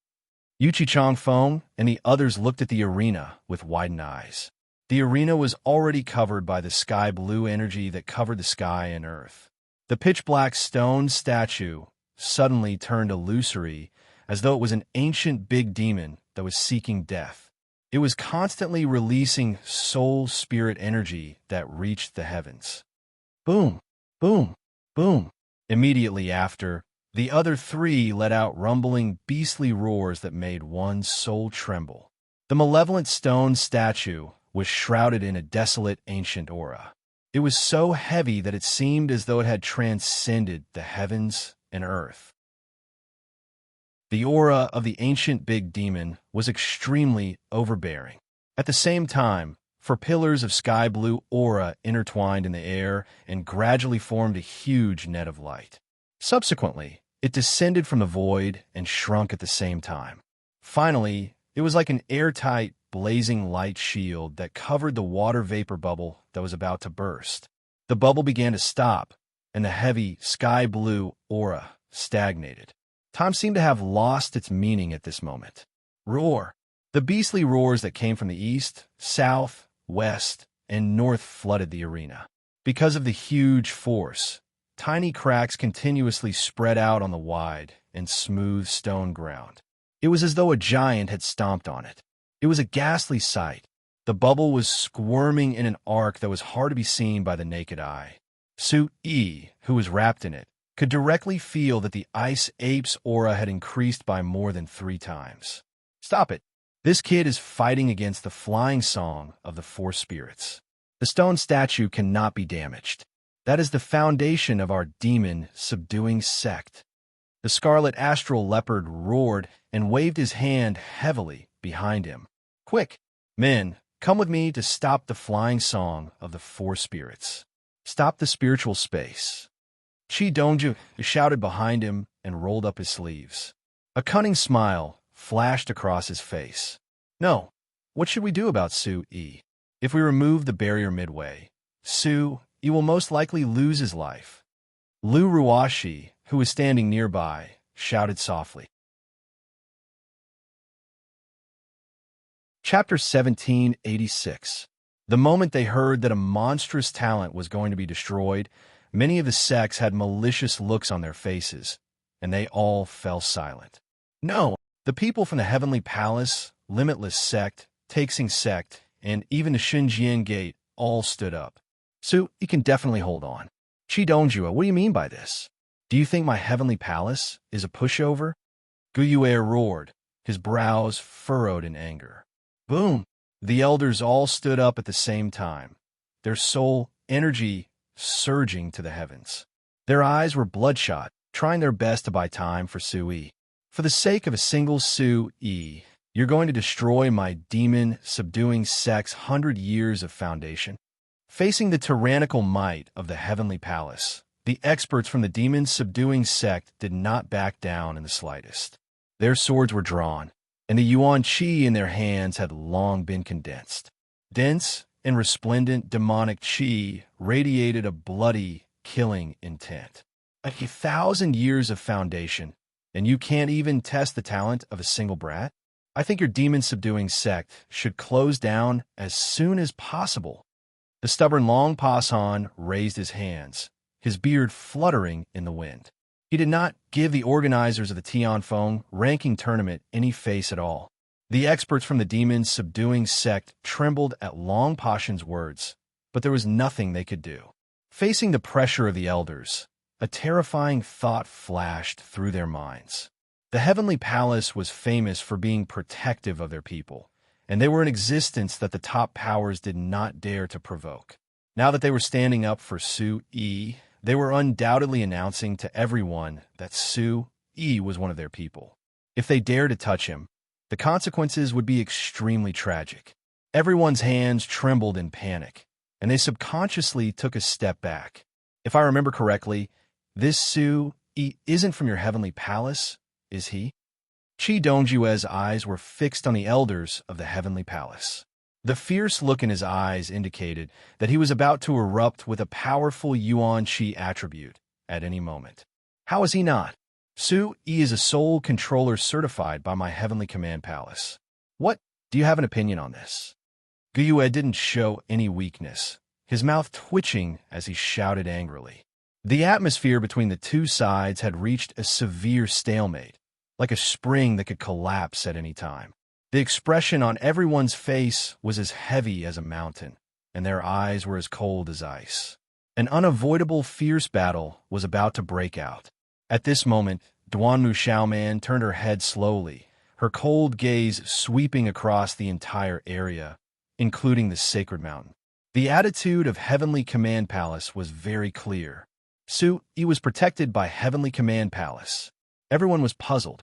Yuchi Changfeng and the others looked at the arena with widened eyes. The arena was already covered by the sky blue energy that covered the sky and earth. The pitch-black stone statue suddenly turned illusory, as though it was an ancient big demon that was seeking death. It was constantly releasing soul spirit energy that reached the heavens. Boom, boom, boom. Immediately after, the other three let out rumbling, beastly roars that made one's soul tremble. The malevolent stone statue was shrouded in a desolate ancient aura. It was so heavy that it seemed as though it had transcended the heavens and earth. The aura of the ancient big demon was extremely overbearing. At the same time, four pillars of sky blue aura intertwined in the air and gradually formed a huge net of light. Subsequently, it descended from the void and shrunk at the same time. Finally, it was like an airtight, blazing light shield that covered the water vapor bubble that was about to burst. The bubble began to stop, and the heavy, sky blue aura stagnated. Time seemed to have lost its meaning at this moment. Roar! The beastly roars that came from the east, south, west, and north flooded the arena. Because of the huge force, tiny cracks continuously spread out on the wide and smooth stone ground. It was as though a giant had stomped on it. It was a ghastly sight. The bubble was squirming in an arc that was hard to be seen by the naked eye. Su-E, who was wrapped in it, could directly feel that the ice ape's aura had increased by more than 3 times. Stop it. This kid is fighting against the flying song of the four spirits. The stone statue cannot be damaged. That is the foundation of our demon-subduing sect. The scarlet astral leopard roared and waved his hand heavily behind him. Quick, men, come with me to stop the flying song of the four spirits. Stop the spiritual space. Chi Dongju shouted behind him and rolled up his sleeves. A cunning smile flashed across his face. No, what should we do about Su-E? If we remove the barrier midway, Su-E will most likely lose his life. Lu Ruashi, who was standing nearby, shouted softly. Chapter 1786. The moment they heard that a monstrous talent was going to be destroyed, many of the sects had malicious looks on their faces, and they all fell silent. No, the people from the Heavenly Palace, Limitless Sect, Taxing Sect, and even the Xinjiang Gate all stood up. So, you can definitely hold on. Qi Dongjue, what do you mean by this? Do you think my Heavenly Palace is a pushover? Guyue roared, his brows furrowed in anger. Boom! The elders all stood up at the same time, their soul energy surging to the heavens. Their eyes were bloodshot, trying their best to buy time for Sui. For the sake of a single Sui, you're going to destroy my demon-subduing sect's 100 years of foundation? Facing the tyrannical might of the Heavenly Palace, the experts from the demon-subduing sect did not back down in the slightest. Their swords were drawn, and the yuan qi in their hands had long been condensed. Dense and resplendent demonic qi radiated a bloody, killing intent. 1,000 years of foundation, and you can't even test the talent of a single brat? I think your demon-subduing sect should close down as soon as possible. The stubborn Long Pasan raised his hands, his beard fluttering in the wind. He did not give the organizers of the Tianfeng ranking tournament any face at all. The experts from the demon-subduing sect trembled at Long Pashan's words, but there was nothing they could do. Facing the pressure of the elders, a terrifying thought flashed through their minds. The Heavenly Palace was famous for being protective of their people, and they were an existence that the top powers did not dare to provoke. Now that they were standing up for Sui, they were undoubtedly announcing to everyone that Sui was one of their people. If they dared to touch him, the consequences would be extremely tragic. Everyone's hands trembled in panic, and they subconsciously took a step back. If I remember correctly, this Sui isn't from your Heavenly Palace, is he? Qi Dongjue's eyes were fixed on the elders of the Heavenly Palace. The fierce look in his eyes indicated that he was about to erupt with a powerful Yuan Qi attribute at any moment. How is he not? Sui is a soul controller certified by my Heavenly Command Palace. What? Do you have an opinion on this? Guyue didn't show any weakness, his mouth twitching as he shouted angrily. The atmosphere between the two sides had reached a severe stalemate, like a spring that could collapse at any time. The expression on everyone's face was as heavy as a mountain, and their eyes were as cold as ice. An unavoidable fierce battle was about to break out. At this moment, Duanmu Xiaoman turned her head slowly, her cold gaze sweeping across the entire area, including the sacred mountain. The attitude of Heavenly Command Palace was very clear. Sui was protected by Heavenly Command Palace. Everyone was puzzled.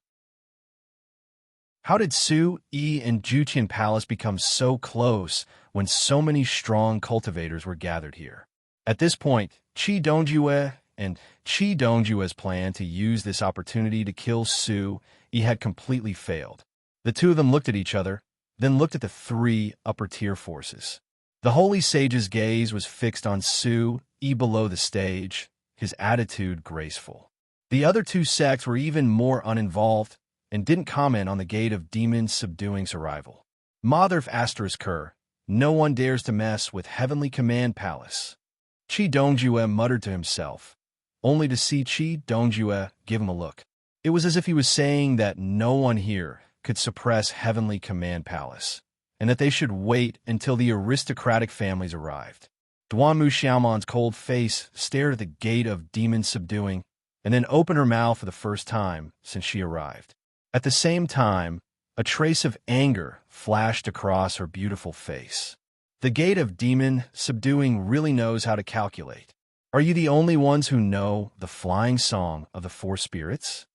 How did Sui and Juqian Palace become so close when so many strong cultivators were gathered here? At this point, Qi Dongjue and Qi Dongjue's plan to use this opportunity to kill Sui had completely failed. The two of them looked at each other, then looked at the three upper-tier forces. The Holy Sage's gaze was fixed on Sui below the stage, his attitude graceful. The other two sects were even more uninvolved and didn't comment on the gate of demon-subduing's arrival. Mother asterisk her, no one dares to mess with Heavenly Command Palace. Qi Dongjue muttered to himself, only to see Qi Dongjue give him a look. It was as if he was saying that no one here could suppress Heavenly Command Palace, and that they should wait until the aristocratic families arrived. Duanmu Xiaoman's cold face stared at the gate of demon-subduing, and then opened her mouth for the first time since she arrived. At the same time, a trace of anger flashed across her beautiful face. The gate of demon-subduing really knows how to calculate. Are you the only ones who know the flying song of the four spirits?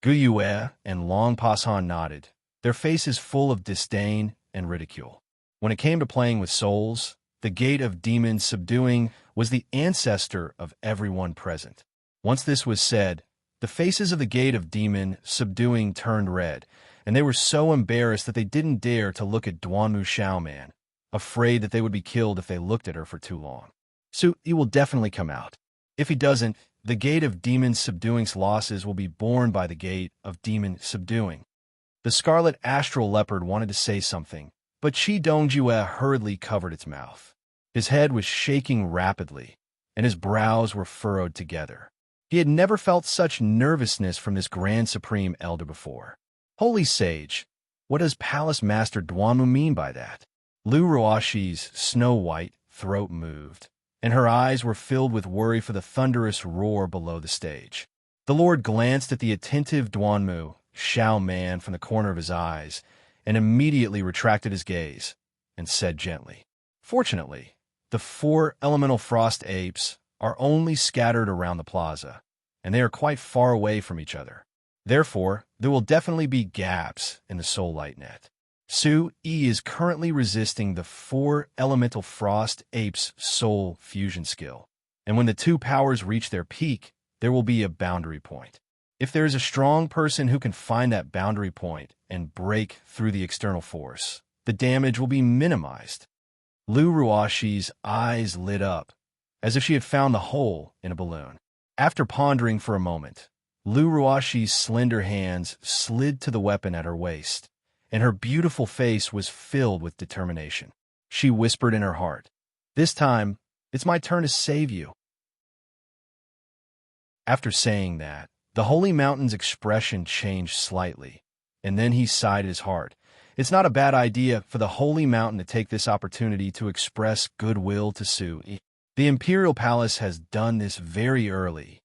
Guyue and Long Pasan nodded, their faces full of disdain and ridicule. When it came to playing with souls, the gate of demon-subduing was the ancestor of everyone present. Once this was said, the faces of the gate of demon-subduing turned red, and they were so embarrassed that they didn't dare to look at Duanmu Xiaoman, afraid that they would be killed if they looked at her for too long. Sui will definitely come out. If he doesn't, the gate of demon-subduing's losses will be borne by the gate of demon-subduing. The scarlet astral leopard wanted to say something, But Qi Dongjue hurriedly covered its mouth. His head was shaking rapidly, and his brows were furrowed together. He had never felt such nervousness from this Grand Supreme Elder before. Holy Sage, what does Palace Master Duanmu mean by that? Lu Ruoshi's snow-white throat moved, and her eyes were filled with worry for the thunderous roar below the stage. The Lord glanced at the attentive Duanmu, Xiao Man, from the corner of his eyes, and immediately retracted his gaze, and said gently, "Fortunately, the 4 elemental frost apes are only scattered around the plaza, and they are quite far away from each other. Therefore, there will definitely be gaps in the soul light net. Su Yi is currently resisting the 4 elemental frost apes' soul fusion skill, and when the 2 powers reach their peak, there will be a boundary point. If there is a strong person who can find that boundary point and break through the external force, the damage will be minimized." Lu Ruoshi's eyes lit up, as if she had found the hole in a balloon. After pondering for a moment, Lu Ruoshi's slender hands slid to the weapon at her waist, and her beautiful face was filled with determination. She whispered in her heart, "This time, it's my turn to save you." After saying that, the Holy Mountain's expression changed slightly, and then he sighed at his heart. It's not a bad idea for the Holy Mountain to take this opportunity to express goodwill to Su Yi. The Imperial Palace has done this very early.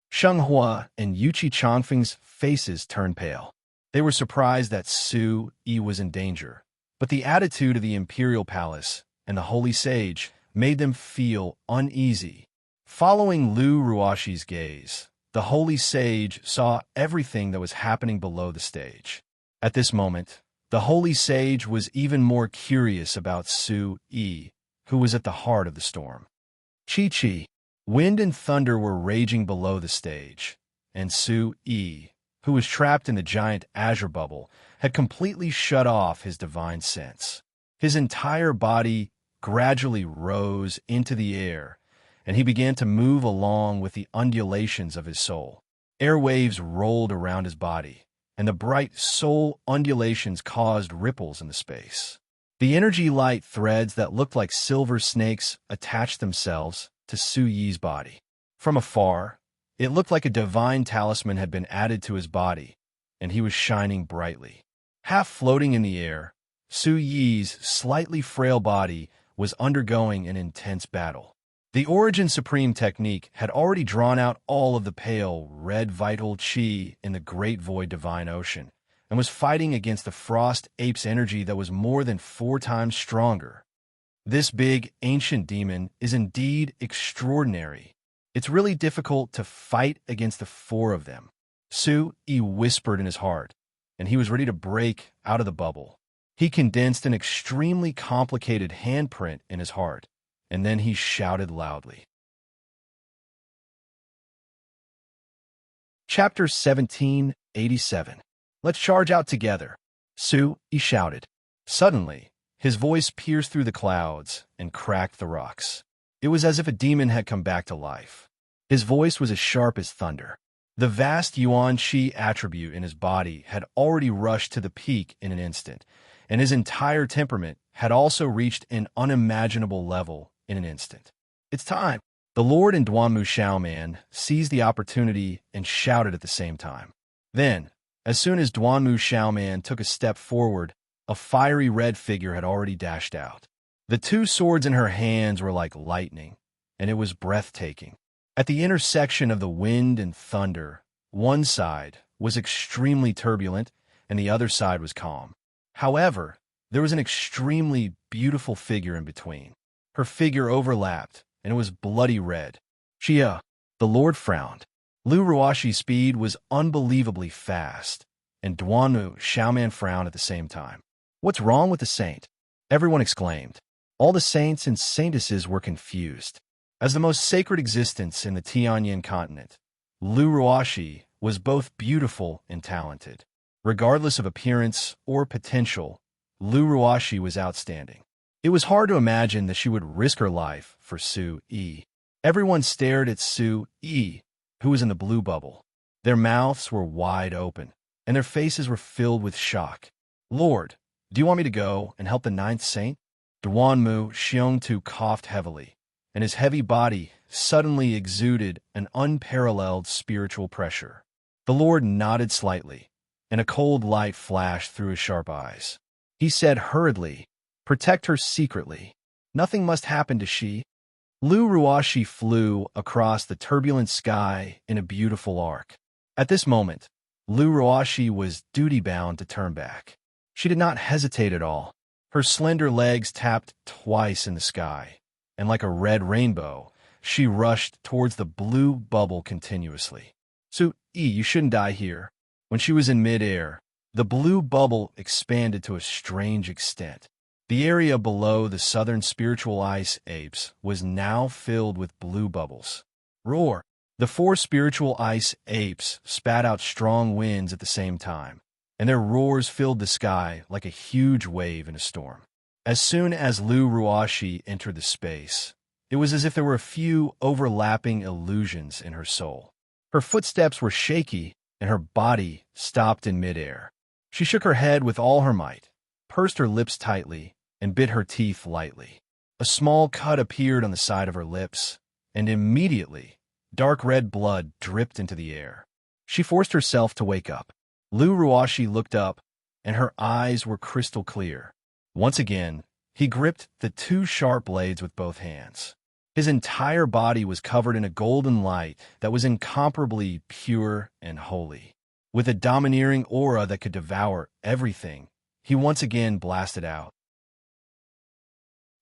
Sheng Hua and Yuqi Changfeng's faces turned pale. They were surprised that Su Yi was in danger, but the attitude of the Imperial Palace and the Holy Sage made them feel uneasy. Following Lu Ruoshi's gaze, the Holy Sage saw everything that was happening below the stage. At this moment, the Holy Sage was even more curious about Su Yi, who was at the heart of the storm. Chi-Chi, wind and thunder were raging below the stage, and Su Yi, who was trapped in the giant azure bubble, had completely shut off his divine sense. His entire body gradually rose into the air, and he began to move along with the undulations of his soul. Airwaves rolled around his body, and the bright soul undulations caused ripples in the space. The energy light threads that looked like silver snakes attached themselves to Su Yi's body. From afar, it looked like a divine talisman had been added to his body, and he was shining brightly. Half floating in the air, Su Yi's slightly frail body was undergoing an intense battle. The Origin Supreme technique had already drawn out all of the pale, red vital chi in the Great Void Divine Ocean, and was fighting against the Frost Ape's energy that was more than 4 times stronger. This big, ancient demon is indeed extraordinary. It's really difficult to fight against the 4 of them. Su Yi whispered in his heart, and he was ready to break out of the bubble. He condensed an extremely complicated handprint in his heart, and then he shouted loudly. Chapter 1787. Let's charge out together, Su Yi shouted. Suddenly, his voice pierced through the clouds and cracked the rocks. It was as if a demon had come back to life. His voice was as sharp as thunder. The vast Yuan Qi attribute in his body had already rushed to the peak in an instant, and his entire temperament had also reached an unimaginable level in an instant. "It's time!" The Lord and Duanmu Xiaoman seized the opportunity and shouted at the same time. Then, as soon as Duanmu Xiaoman took a step forward, a fiery red figure had already dashed out. The 2 swords in her hands were like lightning, and it was breathtaking. At the intersection of the wind and thunder, one side was extremely turbulent, and the other side was calm. However, there was an extremely beautiful figure in between. Her figure overlapped, and it was bloody red. "Chia," the Lord frowned. Lu Ruoshi's speed was unbelievably fast, and Duanmu Xiaoman frowned at the same time. "What's wrong with the saint?" everyone exclaimed. All the saints and saintesses were confused. As the most sacred existence in the Tianyin continent, Lu Ruoshi was both beautiful and talented. Regardless of appearance or potential, Lu Ruoshi was outstanding. It was hard to imagine that she would risk her life for Su Yi. Everyone stared at Su Yi, who was in the blue bubble. Their mouths were wide open, and their faces were filled with shock. "Lord, Do you want me to go and help the ninth saint? Duanmu Xiongtu coughed heavily, and his heavy body suddenly exuded an unparalleled spiritual pressure. The Lord nodded slightly, and a cold light flashed through his sharp eyes. He said hurriedly, "Protect her secretly. Nothing must happen to she." Lu Ruashi flew across the turbulent sky in a beautiful arc. At this moment, Lu Ruashi was duty-bound to turn back. She did not hesitate at all. Her slender legs tapped twice in the sky, and like a red rainbow, she rushed towards the blue bubble continuously. Su-yi, you shouldn't die here. When she was in mid-air, the blue bubble expanded to a strange extent. The area below the southern spiritual ice apes was now filled with blue bubbles. Roar! The four spiritual ice apes spat out strong winds at the same time, and their roars filled the sky like a huge wave in a storm. As soon as Lu Ruashi entered the space, it was as if there were a few overlapping illusions in her soul. Her footsteps were shaky, and her body stopped in midair. She shook her head with all her might, pursed her lips tightly, and bit her teeth lightly. A small cut appeared on the side of her lips, and immediately, dark red blood dripped into the air. She forced herself to wake up. Lu Ruashi looked up, and her eyes were crystal clear. Once again, he gripped the two sharp blades with both hands. His entire body was covered in a golden light that was incomparably pure and holy. With a domineering aura that could devour everything, he once again blasted out.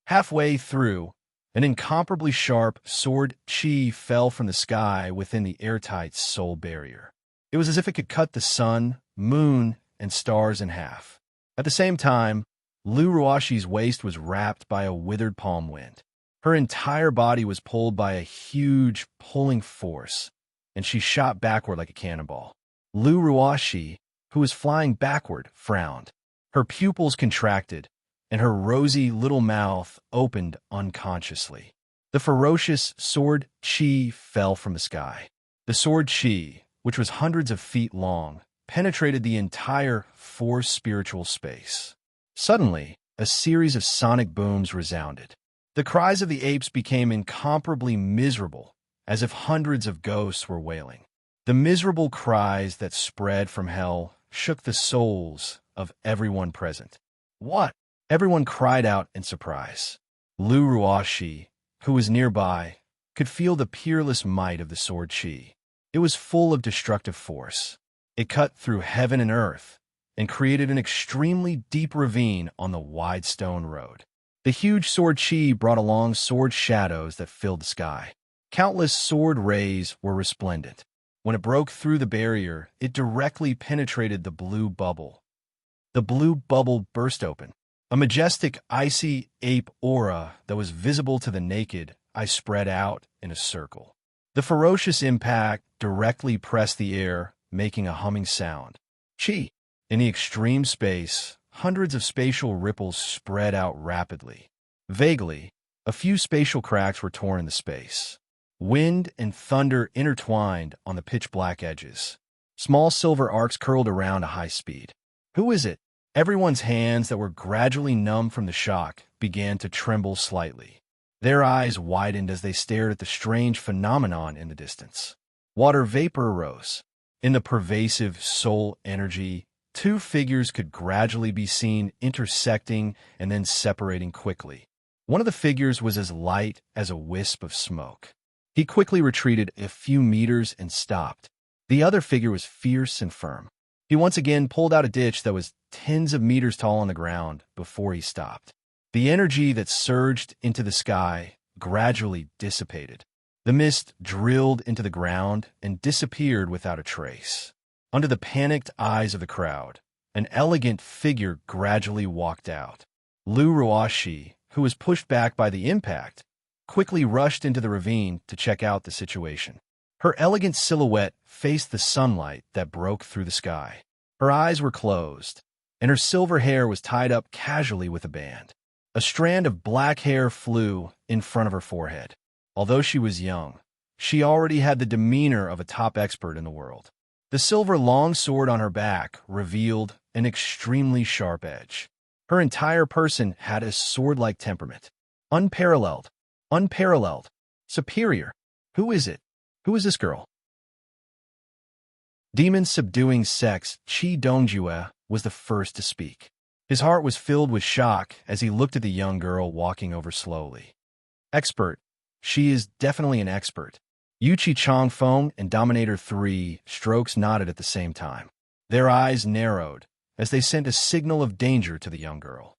Halfway through, an incomparably sharp sword chi fell from the sky within the airtight soul barrier. It was as if it could cut the sun, moon, and stars in half. At the same time, Lu Ruashi's waist was wrapped by a withered palm wind. Her entire body was pulled by a huge pulling force, and she shot backward like a cannonball. Lu Ruashi, who was flying backward, frowned. Her pupils contracted, and her rosy little mouth opened unconsciously. The ferocious sword chi fell from the sky. The sword chi, which was hundreds of feet long, penetrated the entire force spiritual space. Suddenly, a series of sonic booms resounded. The cries of the apes became incomparably miserable, as if hundreds of ghosts were wailing. The miserable cries that spread from hell shook the souls of everyone present. "What?" Everyone cried out in surprise. Lu Ruashi, who was nearby, could feel the peerless might of the sword chi. It was full of destructive force. It cut through heaven and earth and created an extremely deep ravine on the wide stone road. The huge sword chi brought along sword shadows that filled the sky. Countless sword rays were resplendent. When it broke through the barrier, it directly penetrated the blue bubble. The blue bubble burst open. A majestic, icy ape aura that was visible to the naked eye spread out in a circle. The ferocious impact directly pressed the air, making a humming sound. Chi! In the extreme space, hundreds of spatial ripples spread out rapidly. Vaguely, a few spatial cracks were torn in the space. Wind and thunder intertwined on the pitch-black edges. Small silver arcs curled around a high speed. Who is it? Everyone's hands that were gradually numb from the shock began to tremble slightly. Their eyes widened as they stared at the strange phenomenon in the distance. Water vapor arose. In the pervasive soul energy, two figures could gradually be seen intersecting and then separating quickly. One of the figures was as light as a wisp of smoke. He quickly retreated a few meters and stopped. The other figure was fierce and firm. He once again pulled out a ditch that was tens of meters tall on the ground before he stopped. The energy that surged into the sky gradually dissipated. The mist drilled into the ground and disappeared without a trace. Under the panicked eyes of the crowd, an elegant figure gradually walked out. Lu Ruashi, who was pushed back by the impact, quickly rushed into the ravine to check out the situation. Her elegant silhouette faced the sunlight that broke through the sky. Her eyes were closed, and her silver hair was tied up casually with a band. A strand of black hair flew in front of her forehead. Although she was young, she already had the demeanor of a top expert in the world. The silver long sword on her back revealed an extremely sharp edge. Her entire person had a sword-like temperament. Unparalleled. Unparalleled. Superior. Who is it? Who is this girl? Demon-subduing sex Qi Dongjue was the first to speak. His heart was filled with shock as he looked at the young girl walking over slowly. Expert. She is definitely an expert. Yuchi Changfeng and Dominator 3 strokes nodded at the same time. Their eyes narrowed as they sent a signal of danger to the young girl.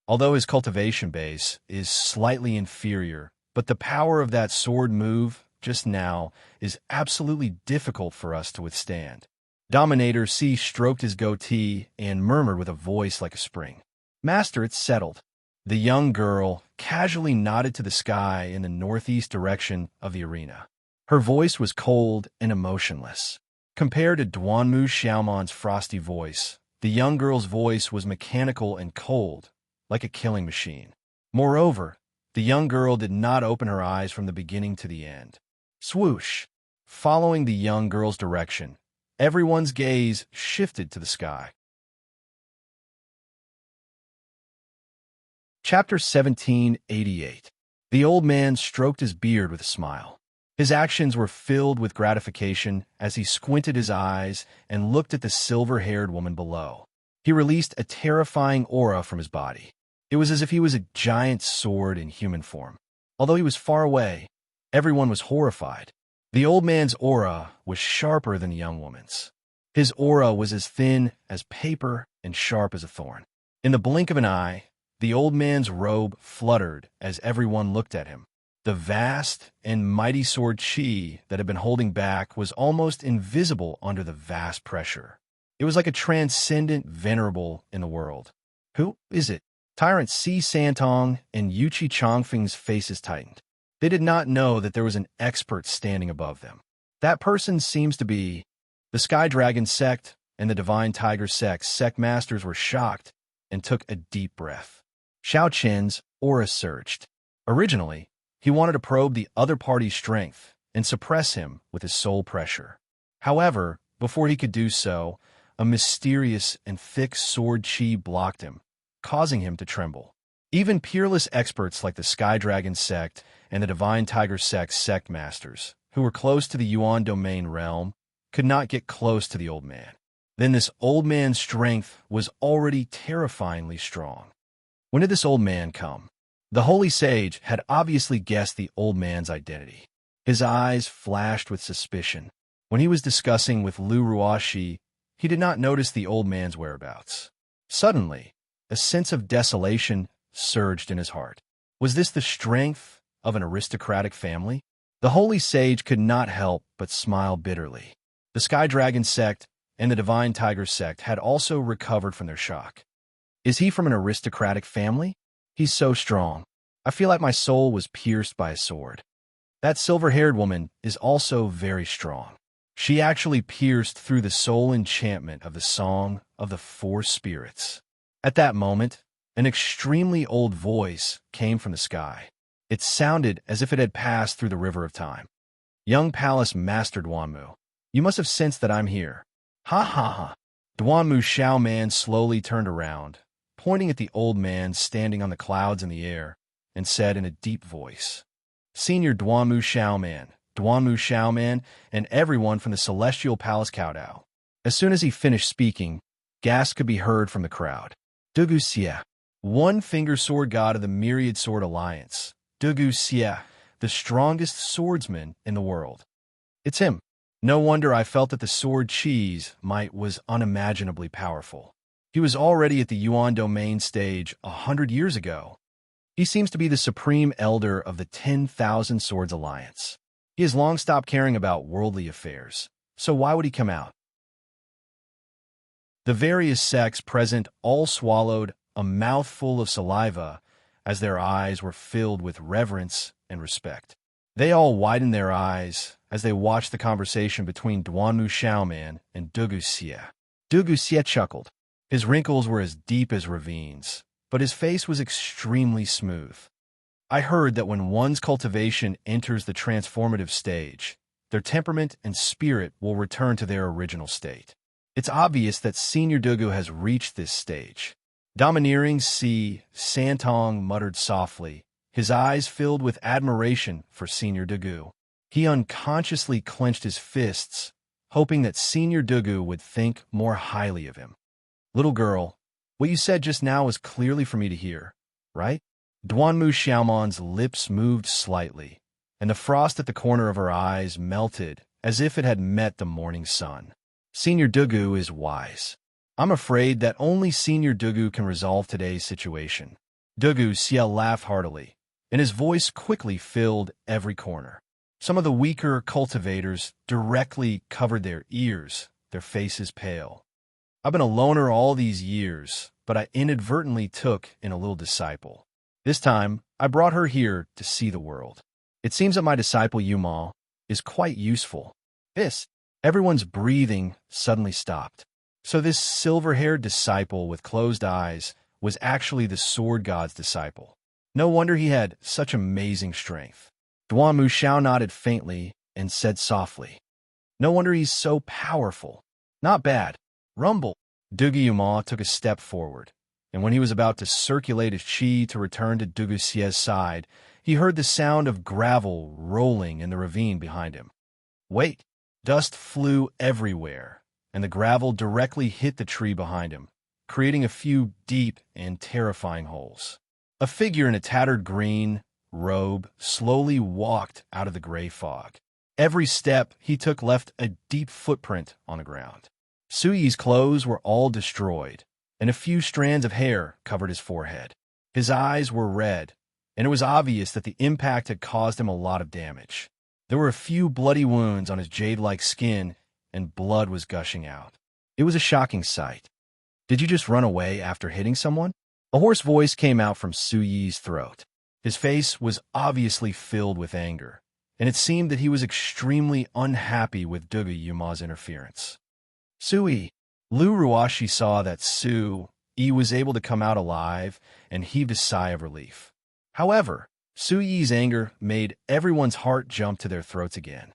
Although his cultivation base is slightly inferior, but the power of that sword move just now is absolutely difficult for us to withstand. Dominator C stroked his goatee and murmured with a voice like a spring. Master, it's settled. The young girl casually nodded to the sky in the northeast direction of the arena. Her voice was cold and emotionless. Compared to Duanmu Xiaoman's frosty voice, the young girl's voice was mechanical and cold, like a killing machine. Moreover, the young girl did not open her eyes from the beginning to the end. Swoosh! Following the young girl's direction, everyone's gaze shifted to the sky. Chapter 1788. The old man stroked his beard with a smile. His actions were filled with gratification as he squinted his eyes and looked at the silver-haired woman below. He released a terrifying aura from his body. It was as if he was a giant sword in human form. Although he was far away, everyone was horrified. The old man's aura was sharper than the young woman's. His aura was as thin as paper and sharp as a thorn. In the blink of an eye, the old man's robe fluttered as everyone looked at him. The vast and mighty sword Qi that had been holding back was almost invisible under the vast pressure. It was like a transcendent venerable in the world. Who is it? Tyrant Si Santong and Yuchi Changfeng's faces tightened. They did not know that there was an expert standing above them. That person seems to be the Sky Dragon sect and the Divine Tiger sect masters were shocked and took a deep breath. Xiao Qian's aura surged. Originally, he wanted to probe the other party's strength and suppress him with his soul pressure. However, before he could do so, a mysterious and thick sword Qi blocked him, causing him to tremble. Even peerless experts like the Sky Dragon sect and the Divine Tiger sect masters, who were close to the Yuan domain realm, could not get close to the old man. Then this old man's strength was already terrifyingly strong. When did this old man come? The holy sage had obviously guessed the old man's identity. His eyes flashed with suspicion. When he was discussing with Lu Ruoshi, he did not notice the old man's whereabouts. Suddenly, a sense of desolation surged in his heart. Was this the strength of an aristocratic family? The holy sage could not help but smile bitterly. The Sky Dragon sect and the Divine Tiger sect had also recovered from their shock. Is he from an aristocratic family? He's so strong. I feel like my soul was pierced by a sword. That silver-haired woman is also very strong. She actually pierced through the soul enchantment of the Song of the Four Spirits. At that moment, an extremely old voice came from the sky. It sounded as if it had passed through the river of time. Young Palace Master Duanmu, you must have sensed that I'm here. Ha ha ha. Duanmu Xiaoman slowly turned around, pointing at the old man standing on the clouds in the air, and said in a deep voice, Senior Duanmu Xiaoman, and everyone from the Celestial Palace Kowtow. As soon as he finished speaking, gasps could be heard from the crowd. Dugu Xie, one-finger sword god of the Myriad Sword Alliance. Dugu Xie, the strongest swordsman in the world. It's him. No wonder I felt that the sword Qi's might was unimaginably powerful. He was already at the Yuan domain stage 100 years ago. He seems to be the supreme elder of the 10,000 Swords Alliance. He has long stopped caring about worldly affairs, so why would he come out? The various sects present all swallowed a mouthful of saliva as their eyes were filled with reverence and respect. They all widened their eyes as they watched the conversation between Duanmu Xiaoman and Dugu Xie. Dugu Xie chuckled. His wrinkles were as deep as ravines, but his face was extremely smooth. I heard that when one's cultivation enters the transformative stage, their temperament and spirit will return to their original state. It's obvious that Senior Dugu has reached this stage. Domineering Si Santong muttered softly, his eyes filled with admiration for Senior Dugu. He unconsciously clenched his fists, hoping that Senior Dugu would think more highly of him. Little girl, what you said just now was clearly for me to hear, right? Duanmu Xiaomon's lips moved slightly, and the frost at the corner of her eyes melted as if it had met the morning sun. Senior Dugu is wise. I'm afraid that only Senior Dugu can resolve today's situation. Dugu Xie laughed heartily, and his voice quickly filled every corner. Some of the weaker cultivators directly covered their ears, their faces pale. I've been a loner all these years, but I inadvertently took in a little disciple. This time, I brought her here to see the world. It seems that my disciple Yuma is quite useful. Everyone's breathing suddenly stopped. So this silver-haired disciple with closed eyes was actually the sword god's disciple. No wonder he had such amazing strength. Duan Muxiao nodded faintly and said softly, "No wonder he's so powerful. Not bad." Rumble. Dugu Yuma took a step forward, and when he was about to circulate his chi to return to Dugu Xie's side, he heard the sound of gravel rolling in the ravine behind him. Wait! Dust flew everywhere, and the gravel directly hit the tree behind him, creating a few deep and terrifying holes. A figure in a tattered green robe slowly walked out of the gray fog. Every step he took left a deep footprint on the ground. Suyi's clothes were all destroyed, and a few strands of hair covered his forehead. His eyes were red, and it was obvious that the impact had caused him a lot of damage. There were a few bloody wounds on his jade-like skin, and blood was gushing out. It was a shocking sight. "Did you just run away after hitting someone?" A hoarse voice came out from Suyi's throat. His face was obviously filled with anger, and it seemed that he was extremely unhappy with Dugu Yuma's interference. Suyi. Lu Ruashi saw that Su-Yi was able to come out alive and heaved a sigh of relief. However, Su-Yi's anger made everyone's heart jump to their throats again.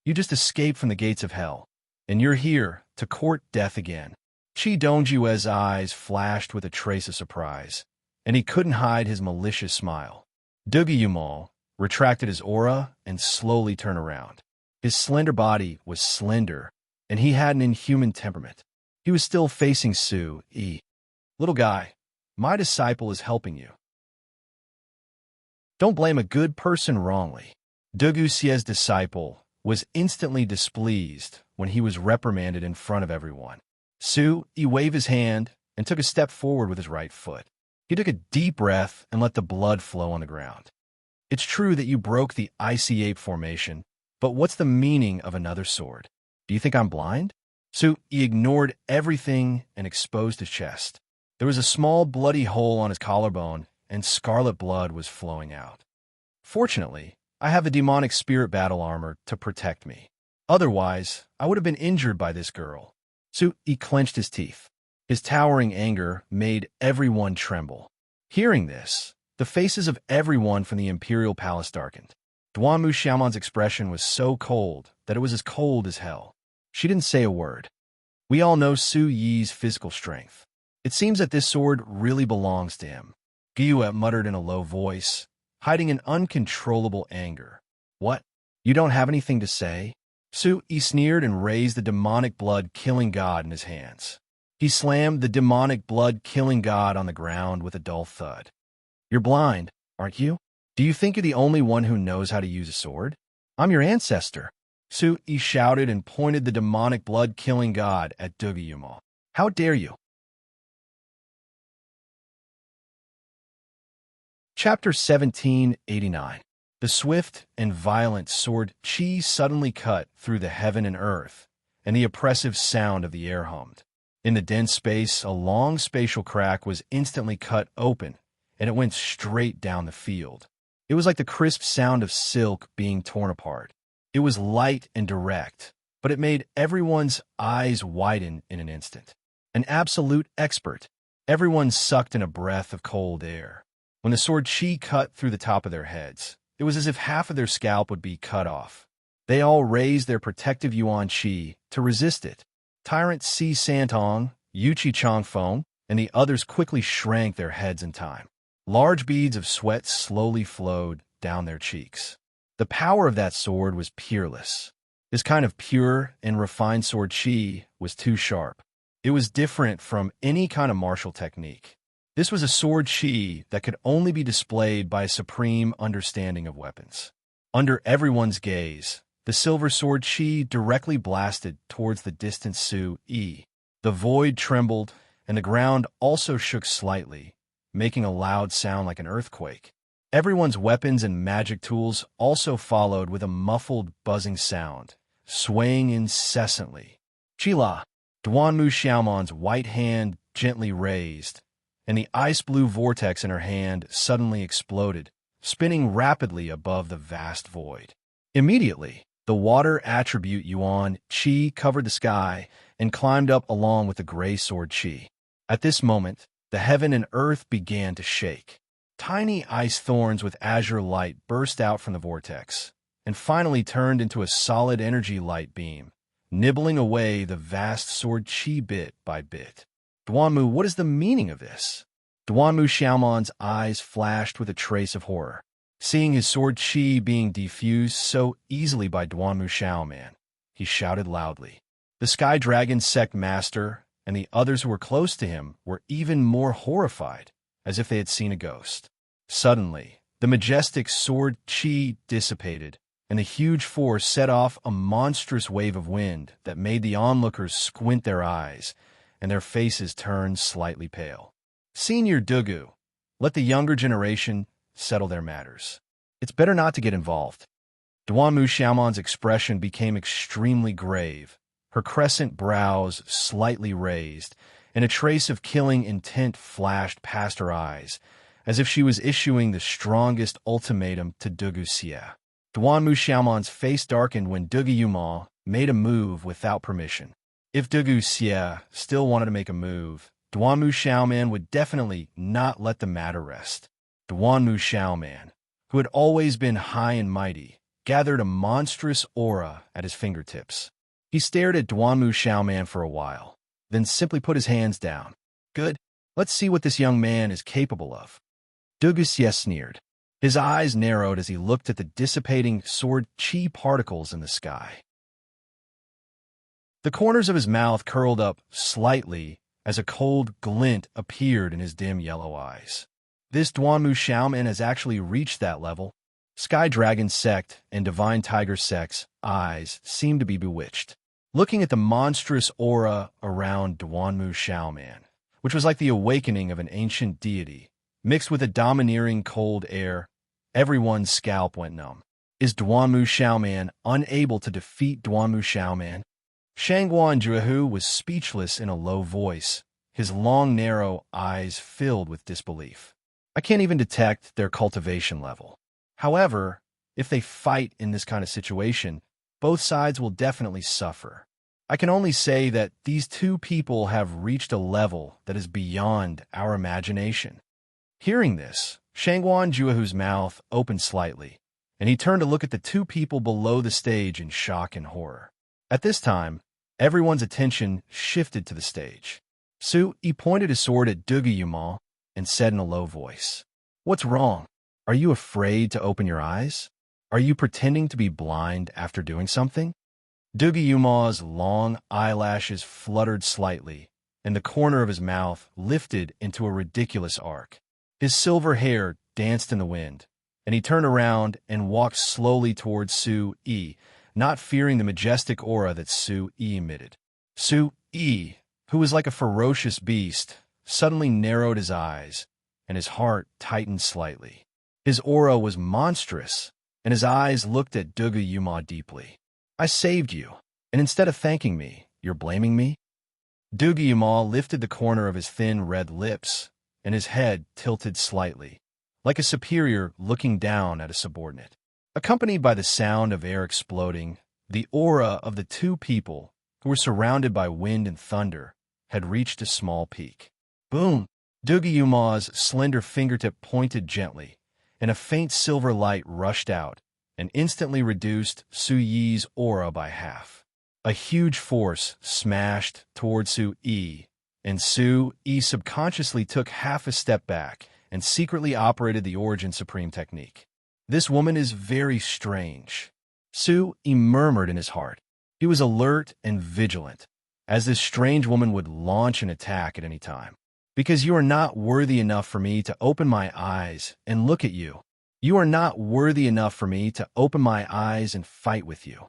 "You just escaped from the gates of hell, and you're here to court death again." Chi Dongjue's eyes flashed with a trace of surprise, and he couldn't hide his malicious smile. Dugu Yuma retracted his aura and slowly turned around. His slender body was slender, and he had an inhuman temperament. He was still facing Su-Yi. "Little guy, my disciple is helping you. Don't blame a good person wrongly." Dugu Xie's disciple was instantly displeased when he was reprimanded in front of everyone. Su-Yi waved his hand and took a step forward with his right foot. He took a deep breath and let the blood flow on the ground. "It's true that you broke the icy ape formation, but what's the meaning of another sword? Do you think I'm blind?" Su-Yi ignored everything and exposed his chest. There was a small bloody hole on his collarbone, and scarlet blood was flowing out. "Fortunately, I have the demonic spirit battle armor to protect me. Otherwise, I would have been injured by this girl." Su-Yi clenched his teeth. His towering anger made everyone tremble. Hearing this, the faces of everyone from the Imperial Palace darkened. Duanmu Xiaomon's expression was so cold that it was as cold as hell. She didn't say a word. We all know Su-Yi's physical strength. It seems that this sword really belongs to him. Gyue muttered in a low voice, hiding an uncontrollable anger. "What? You don't have anything to say?" Su-Yi sneered and raised the demonic blood-killing god in his hands. He slammed the demonic blood-killing god on the ground with a dull thud. "You're blind, aren't you? Do you think you're the only one who knows how to use a sword? I'm your ancestor." Su-Yi shouted and pointed the demonic blood-killing god at Dugu Yuma. "How dare you?" Chapter 1789. The swift and violent sword chi suddenly cut through the heaven and earth, and the oppressive sound of the air hummed. In the dense space, a long spatial crack was instantly cut open, and it went straight down the field. It was like the crisp sound of silk being torn apart. It was light and direct, but it made everyone's eyes widen in an instant. An absolute expert. Everyone sucked in a breath of cold air. When the sword chi cut through the top of their heads, it was as if half of their scalp would be cut off. They all raised their protective yuan chi to resist it. Tyrant Si Santong, Yuchi Changfeng, and the others quickly shrank their heads in time. Large beads of sweat slowly flowed down their cheeks. The power of that sword was peerless. This kind of pure and refined sword chi was too sharp. It was different from any kind of martial technique. This was a sword chi that could only be displayed by a supreme understanding of weapons. Under everyone's gaze, the silver sword chi directly blasted towards the distant Su-yi. The void trembled, and the ground also shook slightly, making a loud sound like an earthquake. Everyone's weapons and magic tools also followed with a muffled, buzzing sound, swaying incessantly. Chila, Duanmu Xiaoman's white hand gently raised, and the ice-blue vortex in her hand suddenly exploded, spinning rapidly above the vast void. Immediately, the water attribute Yuan Qi covered the sky and climbed up along with the gray sword Qi. At this moment, the heaven and earth began to shake. Tiny ice thorns with azure light burst out from the vortex, and finally turned into a solid energy light beam, nibbling away the vast sword Qi bit by bit. Duanmu, what is the meaning of this? Duanmu Xiaoman's eyes flashed with a trace of horror. Seeing his sword Qi being defused so easily by Duanmu Xiaoman, he shouted loudly. The Sky Dragon sect master and the others who were close to him were even more horrified, as if they had seen a ghost. Suddenly, the majestic sword Qi dissipated, and the huge force set off a monstrous wave of wind that made the onlookers squint their eyes, and their faces turn slightly pale. Senior Dugu, let the younger generation settle their matters. It's better not to get involved. Duanmu Xiaoman's expression became extremely grave, her crescent brows slightly raised, and a trace of killing intent flashed past her eyes, as if she was issuing the strongest ultimatum to Dugu Xie. Duanmu Xiaoman's face darkened when Dugu Yuma made a move without permission. If Dugu Xie still wanted to make a move, Duanmu Xiaoman would definitely not let the matter rest. Duanmu Xiaoman, who had always been high and mighty, gathered a monstrous aura at his fingertips. He stared at Duanmu Xiaoman for a while, then simply put his hands down. Good, let's see what this young man is capable of. Dugu Xie sneered. His eyes narrowed as he looked at the dissipating sword Qi particles in the sky. The corners of his mouth curled up slightly as a cold glint appeared in his dim yellow eyes. This Duanmu Xiaoman has actually reached that level. Sky Dragon sect and Divine Tiger sect's eyes seemed to be bewitched. Looking at the monstrous aura around Duanmu Xiaoman, which was like the awakening of an ancient deity, mixed with a domineering cold air, everyone's scalp went numb. Is Duanmu Xiaoman unable to defeat Duanmu Xiaoman? Shangguan Juehu was speechless in a low voice, his long, narrow eyes filled with disbelief. I can't even detect their cultivation level. However, if they fight in this kind of situation, both sides will definitely suffer. I can only say that these two people have reached a level that is beyond our imagination. Hearing this, Shangguan Juehu's mouth opened slightly, and he turned to look at the two people below the stage in shock and horror. At this time, everyone's attention shifted to the stage. Su-yi pointed his sword at Dugu Yuma and said in a low voice, "What's wrong? Are you afraid to open your eyes? Are you pretending to be blind after doing something?" Dugu Yuma's long eyelashes fluttered slightly, and the corner of his mouth lifted into a ridiculous arc. His silver hair danced in the wind, and he turned around and walked slowly towards Su-yi, not fearing the majestic aura that Su-yi emitted. Su-yi, who was like a ferocious beast, suddenly narrowed his eyes, and his heart tightened slightly. His aura was monstrous, and his eyes looked at Dugu Yuma deeply. "I saved you, and instead of thanking me, you're blaming me?" Dugu Yuma lifted the corner of his thin red lips, and his head tilted slightly, like a superior looking down at a subordinate. Accompanied by the sound of air exploding, the aura of the two people, who were surrounded by wind and thunder, had reached a small peak. Boom! Dugu Yuma's slender fingertip pointed gently, and a faint silver light rushed out and instantly reduced Su-yi's aura by half. A huge force smashed toward Su-yi, and Su Yi subconsciously took half a step back and secretly operated the Origin Supreme technique. This woman is very strange. Su Yi murmured in his heart. He was alert and vigilant, as this strange woman would launch an attack at any time. Because you are not worthy enough for me to open my eyes and look at you. You are not worthy enough for me to open my eyes and fight with you.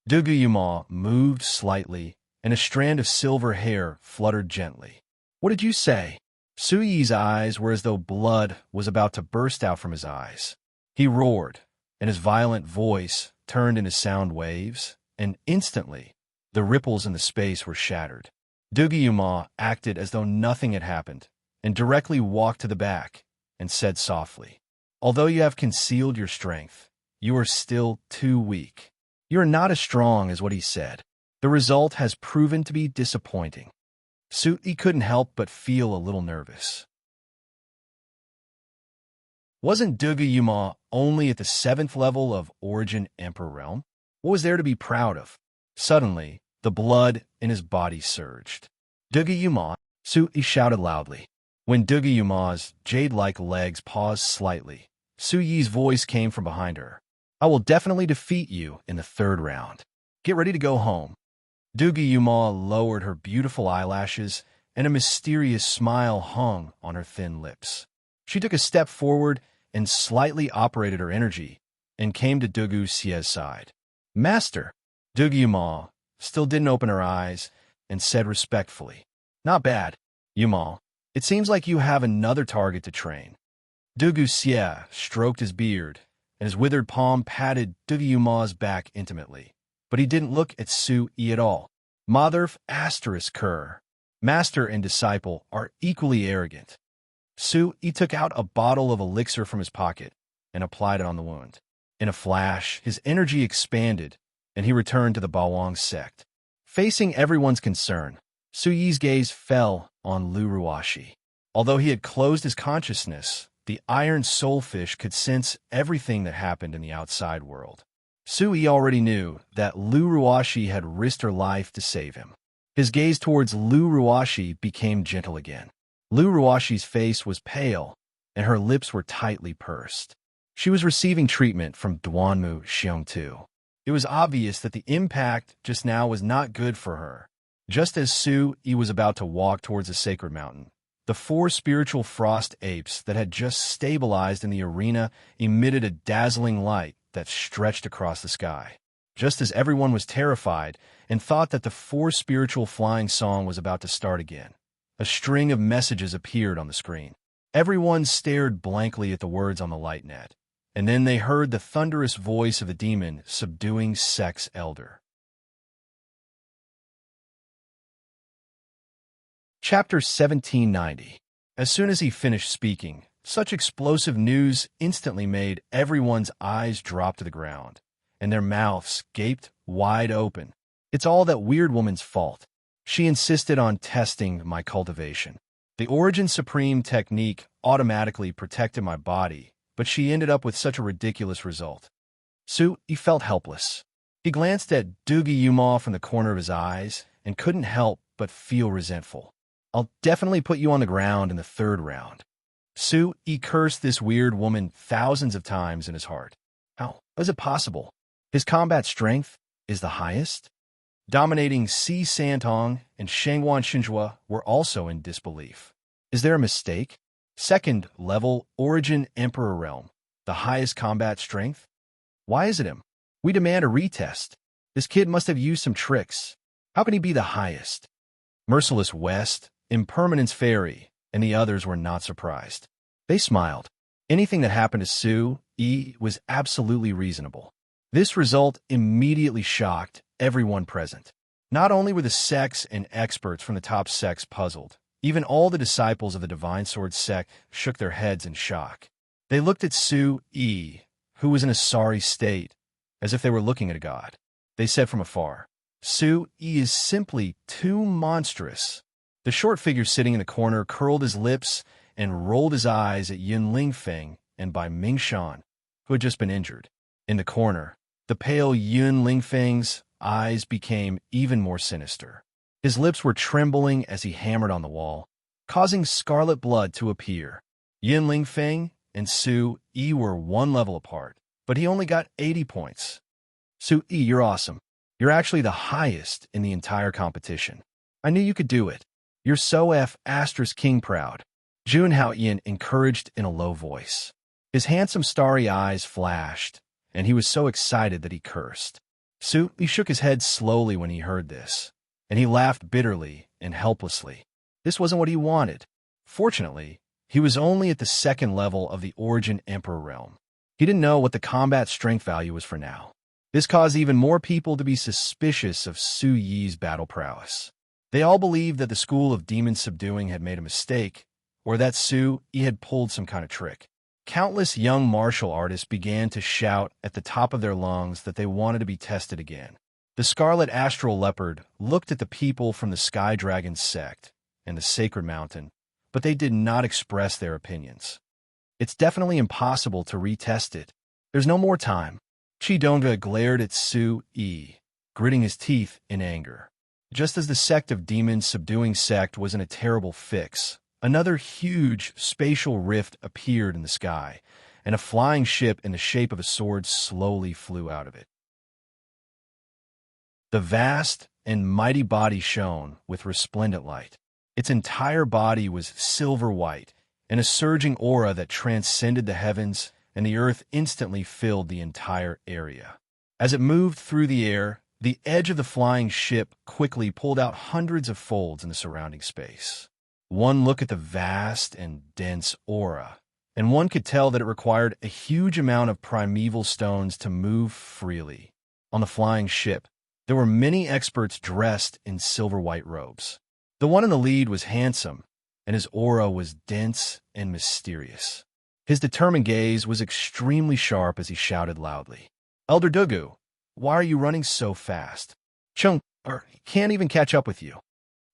Duguyuma moved slightly, and a strand of silver hair fluttered gently. What did you say? Su Yi's eyes were as though blood was about to burst out from his eyes. He roared, and his violent voice turned into sound waves, and instantly, the ripples in the space were shattered. Duguyuma acted as though nothing had happened, and directly walked to the back, and said softly, "Although you have concealed your strength, you are still too weak. You are not as strong as what he said. The result has proven to be disappointing." Su Yi couldn't help but feel a little nervous. Wasn't Duguyuma only at the 7th level of Origin Emperor Realm? What was there to be proud of? Suddenly, the blood in his body surged. Duguyuma, Su Yi shouted loudly. When Duguyuma's jade-like legs paused slightly, Su Yi's voice came from behind her. "I will definitely defeat you in the 3rd round. Get ready to go home." Duguyuma lowered her beautiful eyelashes, and a mysterious smile hung on her thin lips. She took a step forward and slightly operated her energy, and came to Dugu Xie's side. "Master!" Duguyuma still didn't open her eyes, and said respectfully, "Not bad, Yuma. It seems like you have another target to train." Dugu Xie stroked his beard, and his withered palm patted Duguyuma's back intimately. But he didn't look at Su Yi at all. Motherf asterisk Kerr. Master and disciple are equally arrogant. Su Yi took out a bottle of elixir from his pocket and applied it on the wound. In a flash, his energy expanded, and he returned to the Bawang sect. Facing everyone's concern, Su Yi's gaze fell on Lu Ruashi. Although he had closed his consciousness, the iron soulfish could sense everything that happened in the outside world. Su Yi already knew that Lu Ruashi had risked her life to save him. His gaze towards Lu Ruashi became gentle again. Lu Ruashi's face was pale, and her lips were tightly pursed. She was receiving treatment from Duanmu Xiongtu. It was obvious that the impact just now was not good for her. Just as Su Yi was about to walk towards the sacred mountain, the 4 spiritual frost apes that had just stabilized in the arena emitted a dazzling light that stretched across the sky. Just as everyone was terrified and thought that the 4 spiritual flying song was about to start again, a string of messages appeared on the screen. Everyone stared blankly at the words on the light net, and then they heard the thunderous voice of the demon subduing Sex Elder. Chapter 1790. As soon as he finished speaking, such explosive news instantly made everyone's eyes drop to the ground, and their mouths gaped wide open. It's all that weird woman's fault. She insisted on testing my cultivation. The Origin Supreme technique automatically protected my body, but she ended up with such a ridiculous result. Su Yi felt helpless. He glanced at Duguyuma from the corner of his eyes and couldn't help but feel resentful. "I'll definitely put you on the ground in the 3rd round." Su Yi cursed this weird woman thousands of times in his heart. How is it possible? His combat strength is the highest? Dominating Si Santong and Shangwan Xinjua were also in disbelief. Is there a mistake? 2nd level Origin Emperor Realm, the highest combat strength? Why is it him? We demand a retest. This kid must have used some tricks. How can he be the highest? Merciless West, Impermanence Fairy, and the others were not surprised. They smiled. Anything that happened to Su Yi was absolutely reasonable. This result immediately shocked everyone present. Not only were the sects and experts from the top sects puzzled, even all the disciples of the Divine Sword sect shook their heads in shock. They looked at Su Yi, who was in a sorry state, as if they were looking at a god. They said from afar, "Su Yi is simply too monstrous." The short figure sitting in the corner curled his lips and rolled his eyes at Yun Lingfeng and Bai Mingshan, who had just been injured. In the corner, the pale Yun Lingfeng's eyes became even more sinister. His lips were trembling as he hammered on the wall, causing scarlet blood to appear. Yin Lingfeng and Su Yi were one level apart, but he only got 80 points. Su Yi, you're awesome. You're actually the highest in the entire competition. I knew you could do it. You're so *king proud. Jun Haoyan encouraged in a low voice. His handsome starry eyes flashed, and he was so excited that he cursed. Su Yi shook his head slowly when he heard this, and he laughed bitterly and helplessly. This wasn't what he wanted. Fortunately, he was only at the second level of the Origin Emperor realm. He didn't know what the combat strength value was for now. This caused even more people to be suspicious of Su Yi's battle prowess. They all believed that the School of Demon Subduing had made a mistake, or that Su Yi had pulled some kind of trick. Countless young martial artists began to shout at the top of their lungs that they wanted to be tested again. The Scarlet Astral Leopard looked at the people from the Sky Dragon sect and the Sacred Mountain, but they did not express their opinions. It's definitely impossible to retest it. There's no more time. Chidonga glared at Su Yi, gritting his teeth in anger. Just as the sect of demons subduing sect was in a terrible fix, another huge spatial rift appeared in the sky, and a flying ship in the shape of a sword slowly flew out of it. The vast and mighty body shone with resplendent light. Its entire body was silver white, and a surging aura that transcended the heavens and the earth instantly filled the entire area. As it moved through the air, the edge of the flying ship quickly pulled out hundreds of folds in the surrounding space. One look at the vast and dense aura, and one could tell that it required a huge amount of primeval stones to move freely. On the flying ship, there were many experts dressed in silver-white robes. The one in the lead was handsome, and his aura was dense and mysterious. His determined gaze was extremely sharp as he shouted loudly, "Elder Dugu, why are you running so fast? Chung, can't even catch up with you."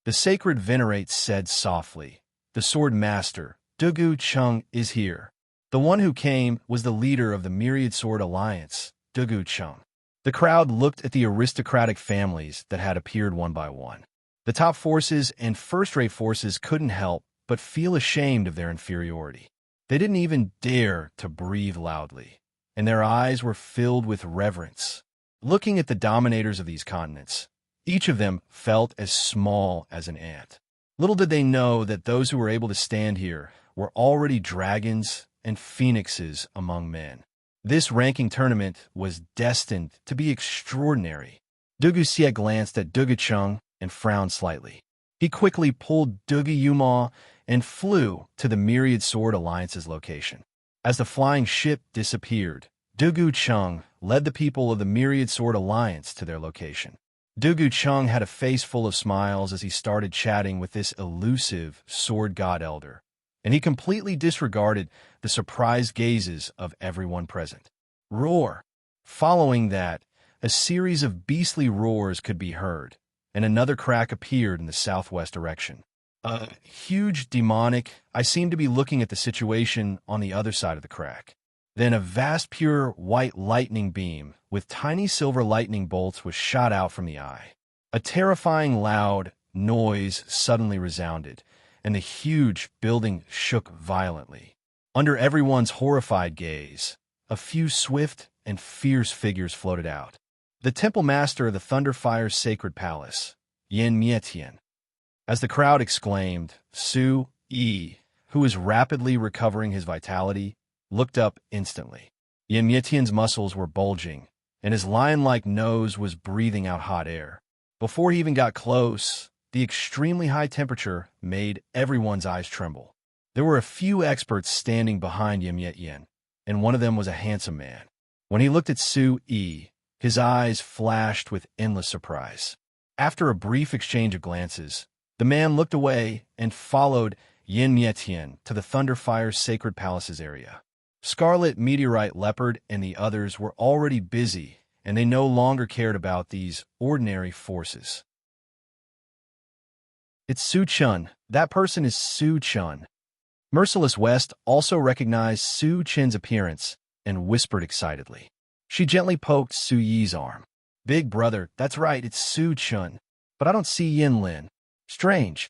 The sacred venerate said softly, "The sword master, Dugu Chung, is here." The one who came was the leader of the Myriad Sword Alliance, Dugu Chung. The crowd looked at the aristocratic families that had appeared one by one. The top forces and first-rate forces couldn't help but feel ashamed of their inferiority. They didn't even dare to breathe loudly, and their eyes were filled with reverence. Looking at the dominators of these continents, each of them felt as small as an ant. Little did they know that those who were able to stand here were already dragons and phoenixes among men. This ranking tournament was destined to be extraordinary. Dugu Xie glanced at Dugu Chung and frowned slightly. He quickly pulled Dugu Yuma and flew to the Myriad Sword Alliance's location. As the flying ship disappeared, Dugu Chung led the people of the Myriad Sword Alliance to their location. Dugu Chung had a face full of smiles as he started chatting with this elusive sword god elder, and he completely disregarded the surprised gazes of everyone present. Roar! Following that, a series of beastly roars could be heard, and another crack appeared in the southwest direction. A huge demonic, I seemed to be looking at the situation on the other side of the crack. Then a vast pure white lightning beam with tiny silver lightning bolts was shot out from the eye. A terrifying loud noise suddenly resounded, and the huge building shook violently. Under everyone's horrified gaze, a few swift and fierce figures floated out. The temple master of the Thunderfire's sacred palace, Yin Mietian. As the crowd exclaimed, Su Yi, who was rapidly recovering his vitality, looked up instantly. Yin Mietian's muscles were bulging, and his lion-like nose was breathing out hot air. Before he even got close, the extremely high temperature made everyone's eyes tremble. There were a few experts standing behind Yin Mietian, and one of them was a handsome man. When he looked at Su Yi, his eyes flashed with endless surprise. After a brief exchange of glances, the man looked away and followed Yin Mietian to the Thunderfire's sacred palace's area. Scarlet Meteorite Leopard and the others were already busy, and they no longer cared about these ordinary forces. It's Su Chun. That person is Su Chun. Merciless West also recognized Su Chin's appearance and whispered excitedly. She gently poked Su Yi's arm. Big brother, that's right, it's Su Chun. but I don't see Yin Lin. Strange.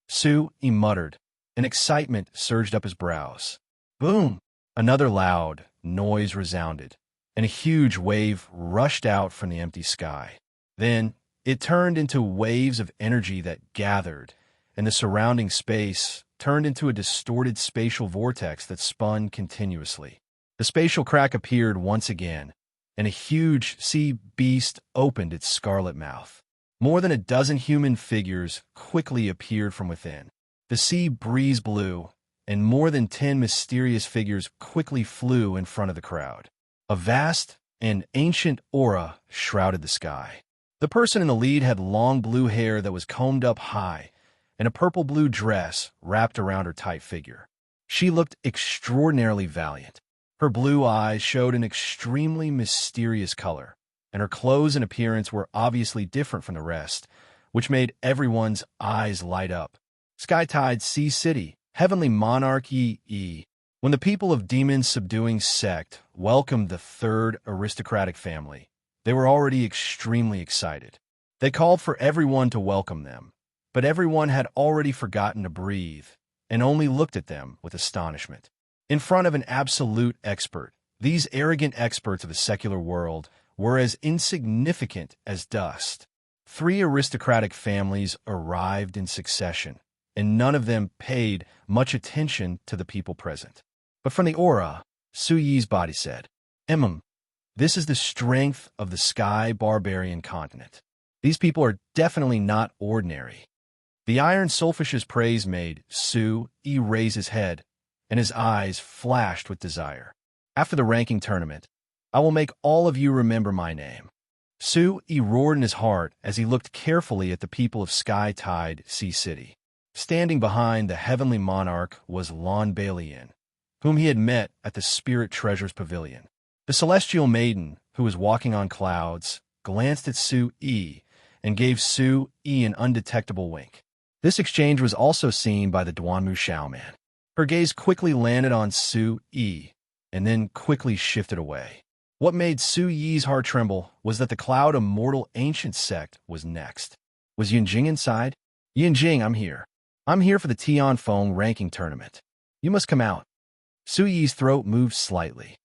Su Yi muttered, and excitement surged up his brows. Boom! Another loud noise resounded, and a huge wave rushed out from the empty sky. Then it turned into waves of energy that gathered, and the surrounding space turned into a distorted spatial vortex that spun continuously. The spatial crack appeared once again, and a huge sea beast opened its scarlet mouth. More than a dozen human figures quickly appeared from within. The sea breeze blew, and more than 10 mysterious figures quickly flew in front of the crowd. A vast and ancient aura shrouded the sky. The person in the lead had long blue hair that was combed up high, and a purple-blue dress wrapped around her tight figure. She looked extraordinarily valiant. Her blue eyes showed an extremely mysterious color, and her clothes and appearance were obviously different from the rest, which made everyone's eyes light up. Skytide Sea City, Heavenly Monarch Yi. When the people of Demon Subduing Sect welcomed the third aristocratic family, they were already extremely excited. They called for everyone to welcome them, but everyone had already forgotten to breathe and only looked at them with astonishment. In front of an absolute expert, these arrogant experts of the secular world were as insignificant as dust. 3 aristocratic families arrived in succession, and none of them paid much attention to the people present. But from the aura, Su Yi's body said, this is the strength of the Sky Barbarian continent. These people are definitely not ordinary. The Iron Soulfish's praise made Su Yi raise his head, and his eyes flashed with desire. After the ranking tournament, I will make all of you remember my name. Su Yi roared in his heart as he looked carefully at the people of Sky Tide Sea City. Standing behind the Heavenly Monarch was Lon Bailey, whom he had met at the Spirit Treasures Pavilion. The Celestial Maiden, who was walking on clouds, glanced at Su Yi and gave Su Yi an undetectable wink. This exchange was also seen by the Duanmu Xiaoman. Her gaze quickly landed on Su Yi and then quickly shifted away. What made Su Yi's heart tremble was that the Cloud Immortal Ancient Sect was next. Was Yunjing inside? Yunjing, I'm here. I'm here for the Tian Feng ranking tournament. You must come out. Su Yi's throat moved slightly.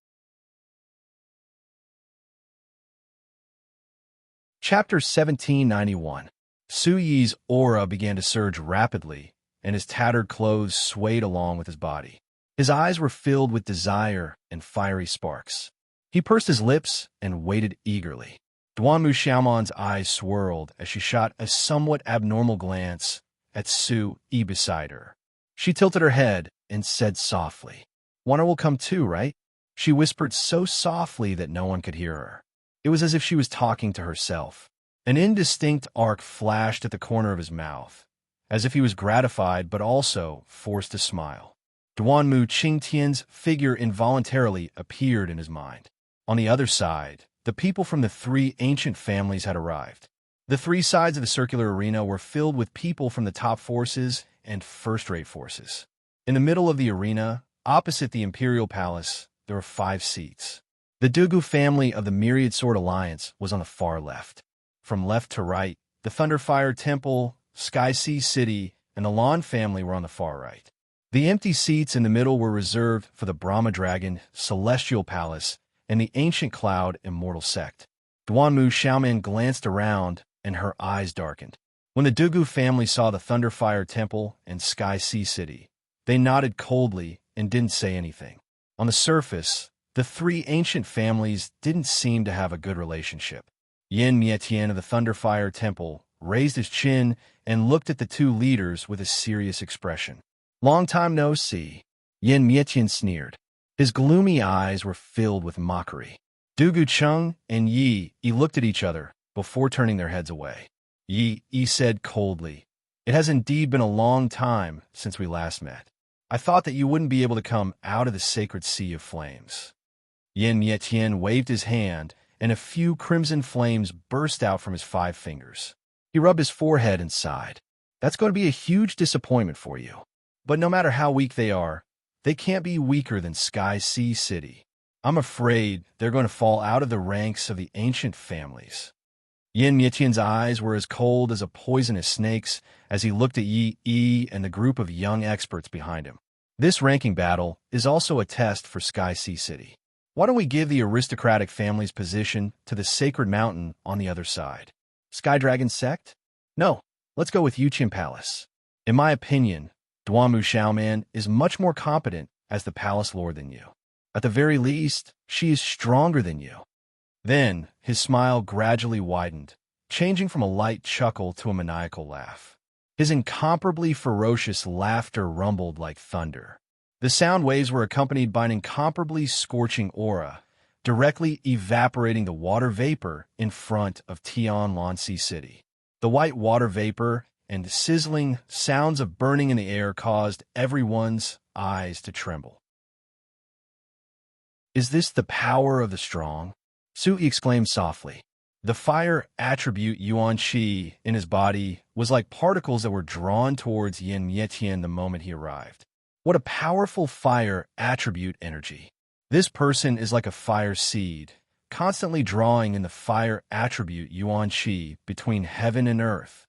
Chapter 1791. Su Yi's aura began to surge rapidly, and his tattered clothes swayed along with his body. His eyes were filled with desire and fiery sparks. He pursed his lips and waited eagerly. Duanmu Xiaoman's eyes swirled as she shot a somewhat abnormal glance at Su Yi beside her. She tilted her head and said softly, "One will come too, right?" She whispered so softly that no one could hear her. It was as if she was talking to herself. An indistinct arc flashed at the corner of his mouth, as if he was gratified but also forced to smile. Duanmu Qingtian's figure involuntarily appeared in his mind. On the other side, the people from the 3 ancient families had arrived. The 3 sides of the circular arena were filled with people from the top forces and first-rate forces. In the middle of the arena, opposite the Imperial Palace, there were 5 seats. The Dugu family of the Myriad Sword Alliance was on the far left. From left to right, the Thunderfire Temple, Sky Sea City, and the Lan family were on the far right. The empty seats in the middle were reserved for the Brahma Dragon, Celestial Palace, and the Ancient Cloud Immortal Sect. Duanmu Xiaoman glanced around, and her eyes darkened. When the Dugu family saw the Thunderfire Temple and Sky Sea City, they nodded coldly and didn't say anything. On the surface, the 3 ancient families didn't seem to have a good relationship. Yin Mietian of the Thunderfire Temple raised his chin and looked at the 2 leaders with a serious expression. "Long time no see," Yin Mietian sneered. His gloomy eyes were filled with mockery. Dugu Cheng and Yi looked at each other before turning their heads away. Yi said coldly, "It has indeed been a long time since we last met. I thought that you wouldn't be able to come out of the sacred sea of flames." Yin Mietian waved his hand, and a few crimson flames burst out from his 5 fingers. He rubbed his forehead and sighed. "That's going to be a huge disappointment for you. But no matter how weak they are, they can't be weaker than Sky Sea City. I'm afraid they're going to fall out of the ranks of the ancient families." Yin Mietian's eyes were as cold as a poisonous snake's as he looked at Yi and the group of young experts behind him. This ranking battle is also a test for Sky Sea City. Why don't we give the aristocratic family's position to the sacred mountain on the other side? Sky Dragon Sect? No, let's go with Yuqian Palace. In my opinion, Duanmu Xiaoman is much more competent as the palace lord than you. At the very least, she is stronger than you. Then, his smile gradually widened, changing from a light chuckle to a maniacal laugh. His incomparably ferocious laughter rumbled like thunder. The sound waves were accompanied by an incomparably scorching aura, directly evaporating the water vapor in front of Tianlansi City. The white water vapor and sizzling sounds of burning in the air caused everyone's eyes to tremble. Is this the power of the strong? Sui exclaimed softly. The fire attribute Yuan Qi in his body was like particles that were drawn towards Yin Mietian the moment he arrived. What a powerful fire attribute energy. This person is like a fire seed, constantly drawing in the fire attribute Yuan Qi between heaven and earth.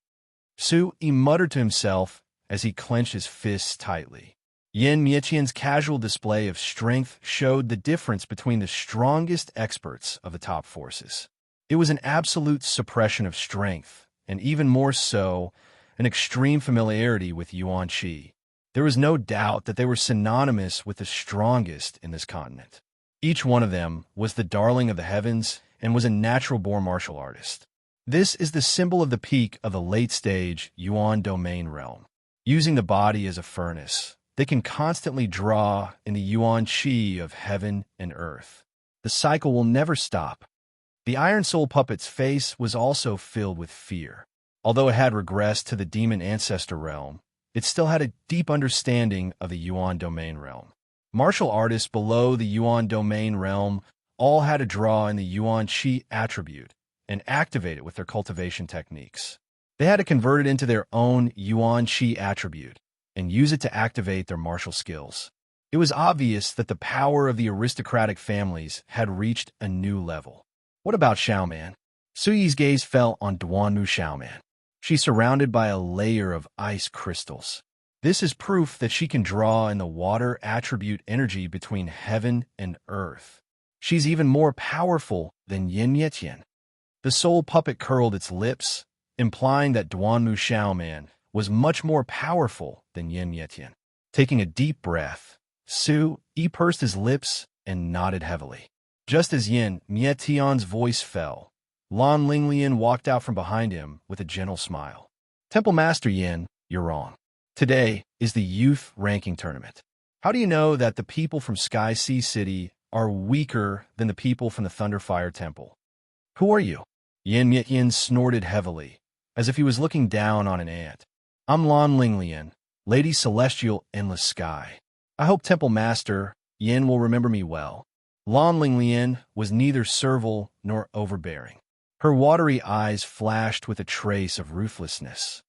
Sui muttered to himself as he clenched his fists tightly. Yin Mietian's casual display of strength showed the difference between the strongest experts of the top forces. It was an absolute suppression of strength, and even more so, an extreme familiarity with Yuan Qi. There was no doubt that they were synonymous with the strongest in this continent. Each one of them was the darling of the heavens and was a natural-born martial artist. This is the symbol of the peak of the late-stage Yuan domain realm. Using the body as a furnace, they can constantly draw in the Yuan Qi of heaven and earth. The cycle will never stop. The Iron Soul puppet's face was also filled with fear. Although it had regressed to the demon ancestor realm, it still had a deep understanding of the Yuan domain realm. Martial artists below the Yuan domain realm all had to draw in the Yuan Qi attribute and activate it with their cultivation techniques. They had to convert it into their own Yuan Qi attribute and use it to activate their martial skills. It was obvious that the power of the aristocratic families had reached a new level. What about Xiaoman? Suyi's gaze fell on Duanmu Xiaoman. She's surrounded by a layer of ice crystals. This is proof that she can draw in the water attribute energy between heaven and earth. She's even more powerful than Yin Mietian. The soul puppet curled its lips, implying that Duanmu Xiaoman was much more powerful than Yin Mietian. Taking a deep breath, Sui pursed his lips and nodded heavily. Just as Yin Mietian's voice fell, Lan Linglian walked out from behind him with a gentle smile. Temple Master Yin, you're wrong. Today is the youth ranking tournament. How do you know that the people from Sky Sea City are weaker than the people from the Thunderfire Temple? Who are you? Yin Mietian snorted heavily, as if he was looking down on an ant. I'm Lan Linglian, Lady Celestial Endless Sky. I hope Temple Master Yin will remember me well. Lan Linglian was neither servile nor overbearing. Her watery eyes flashed with a trace of ruthlessness.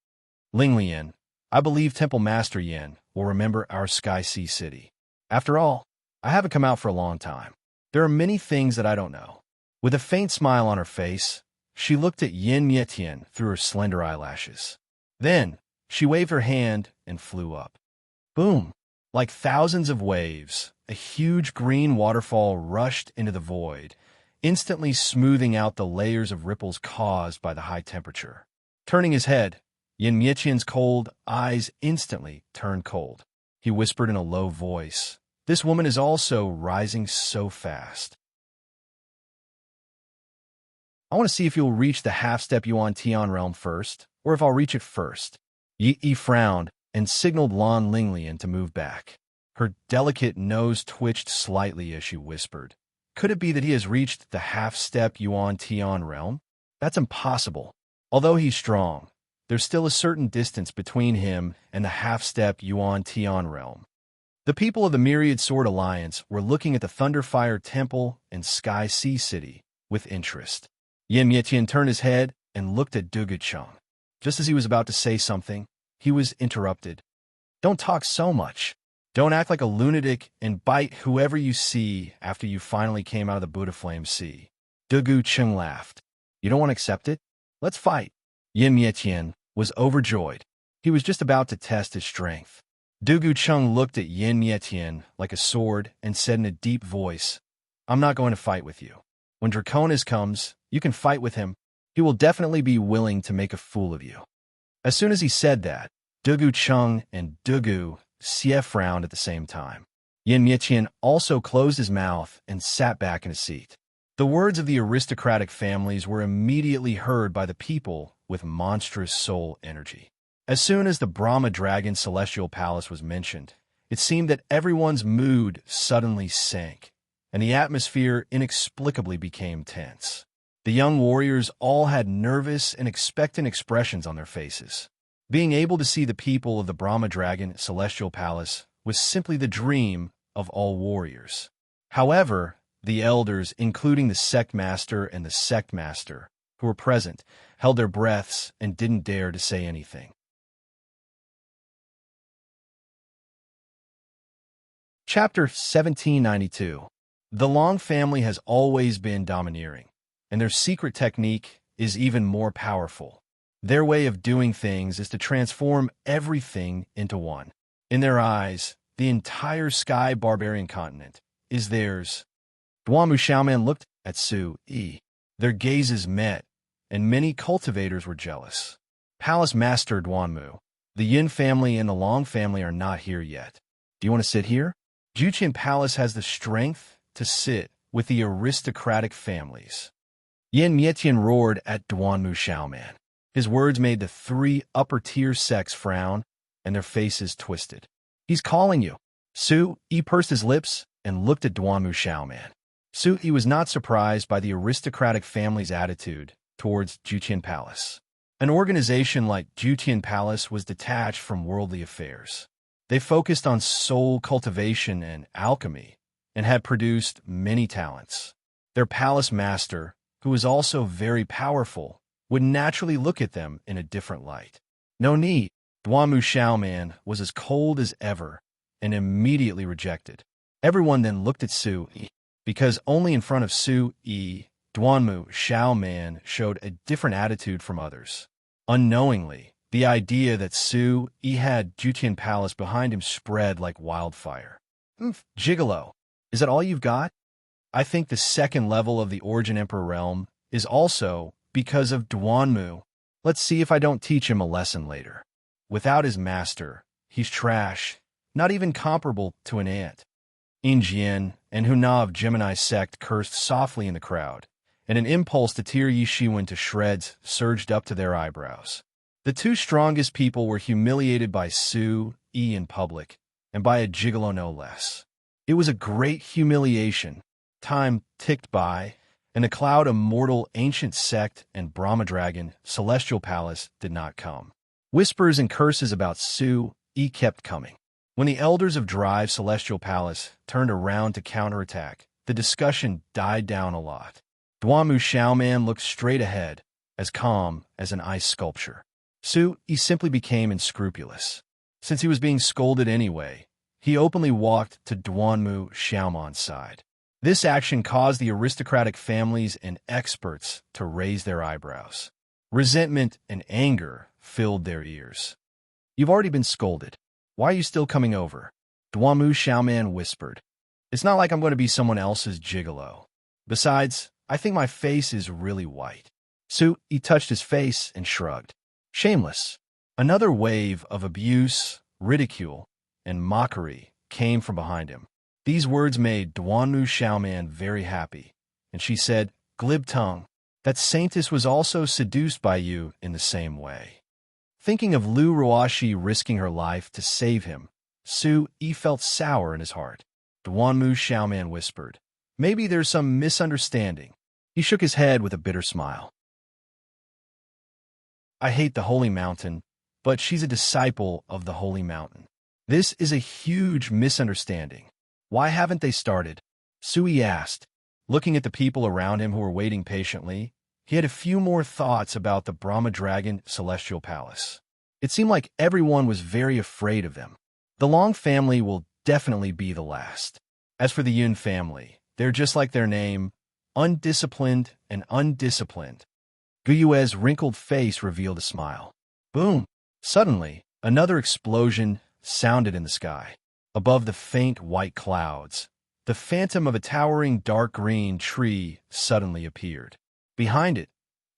Linglian, I believe Temple Master Yin will remember our Sky Sea City. After all, I haven't come out for a long time. There are many things that I don't know. With a faint smile on her face, she looked at Yin Mietian through her slender eyelashes. Then, she waved her hand and flew up. Boom! Like thousands of waves, a huge green waterfall rushed into the void, instantly smoothing out the layers of ripples caused by the high temperature. Turning his head, Yin Mietian's cold eyes instantly turned cold. He whispered in a low voice, "This woman is also rising so fast. I want to see if you'll reach the half-step Yuan Tian realm first, or if I'll reach it first." Yi frowned and signaled Lan Linglian to move back. Her delicate nose twitched slightly as she whispered, "Could it be that he has reached the half-step Yuan Tian realm? That's impossible. Although he's strong, there's still a certain distance between him and the half-step Yuan Tian realm." The people of the Myriad Sword Alliance were looking at the Thunderfire Temple and Sky Sea City with interest. Yin Mietian turned his head and looked at Dugucheng. Just as he was about to say something, he was interrupted. "Don't talk so much. Don't act like a lunatic and bite whoever you see after you finally came out of the Buddha Flame Sea." Dugucheng laughed. "You don't want to accept it? Let's fight. Yin Mietian was overjoyed. He was just about to test his strength. Dugu Chung looked at Yin Mietian like a sword and said in a deep voice, I'm not going to fight with you. When Draconis comes, you can fight with him. He will definitely be willing to make a fool of you. As soon as he said that, Dugu Chung and Dugu Xie frowned at the same time. Yin Mietian also closed his mouth and sat back in his seat. The words of the aristocratic families were immediately heard by the people with monstrous soul energy. As soon as the Brahma Dragon Celestial Palace was mentioned, it seemed that everyone's mood suddenly sank, and the atmosphere inexplicably became tense. The young warriors all had nervous and expectant expressions on their faces. Being able to see the people of the Brahma Dragon Celestial Palace was simply the dream of all warriors. However, the elders, including the sect master and the sect master, who were present, held their breaths and didn't dare to say anything. Chapter 1792. The Long family has always been domineering, and their secret technique is even more powerful. Their way of doing things is to transform everything into one. In their eyes, the entire Sky Barbarian continent is theirs. Duanmu Xiaoman looked at Su Yi. Their gazes met, and many cultivators were jealous. Palace Master Duanmu, the Yin family and the Long family are not here yet. Do you want to sit here? Juqian Palace has the strength to sit with the aristocratic families. Yin Mietian roared at Duanmu Xiaoman. His words made the three upper-tier sects frown, and their faces twisted. He's calling you. Su Yi pursed his lips and looked at Duanmu Xiaoman. Su Yi was not surprised by the aristocratic family's attitude towards Juqian Palace. An organization like Juqian Palace was detached from worldly affairs. They focused on soul cultivation and alchemy, and had produced many talents. Their palace master, who was also very powerful, would naturally look at them in a different light. No need. Duanmu Xiaoman was as cold as ever and immediately rejected. Everyone then looked at Su Yi, because only in front of Su Yi, Duanmu Xiaoman showed a different attitude from others. Unknowingly, the idea that Su Yi had Juqian Palace behind him spread like wildfire. Gigolo, is that all you've got? I think the second level of the Origin Emperor realm is also because of Duanmu. Let's see if I don't teach him a lesson later. Without his master, he's trash, not even comparable to an ant. Injian and Huna of Gemini's sect cursed softly in the crowd, and an impulse to tear Yi Shiwen to shreds surged up to their eyebrows. The two strongest people were humiliated by Su Yi in public, and by a gigolo no less. It was a great humiliation. Time ticked by, and the cloud of mortal ancient sect and Brahma Dragon Celestial Palace did not come. Whispers and curses about Su Yi kept coming. When the elders of Drive Celestial Palace turned around to counterattack, the discussion died down a lot. Duanmu Xiaoman looked straight ahead, as calm as an ice sculpture. Su Yi simply became unscrupulous. Since he was being scolded anyway, he openly walked to Duanmu Xiaoman's side. This action caused the aristocratic families and experts to raise their eyebrows. Resentment and anger filled their ears. You've already been scolded. Why are you still coming over? Duanmu Xiaoman whispered. It's not like I'm going to be someone else's gigolo. Besides, I think my face is really white. Su Yi touched his face and shrugged. Shameless. Another wave of abuse, ridicule, and mockery came from behind him. These words made Duanmu Xiaoman very happy, and she said, glib tongue, that Saintess was also seduced by you in the same way. Thinking of Lu Ruashi risking her life to save him, Su Yi felt sour in his heart. Duanmu Xiaoman whispered, maybe there's some misunderstanding. He shook his head with a bitter smile. I hate the Holy Mountain, but she's a disciple of the Holy Mountain. This is a huge misunderstanding. Why haven't they started? Su Yi asked. Looking at the people around him who were waiting patiently, he had a few more thoughts about the Brahma Dragon Celestial Palace. It seemed like everyone was very afraid of them. The Long family will definitely be the last. As for the Yun family, they're just like their name, undisciplined and undisciplined. Guyue's wrinkled face revealed a smile. Boom! Suddenly, another explosion sounded in the sky. Above the faint white clouds, the phantom of a towering dark green tree suddenly appeared. Behind it,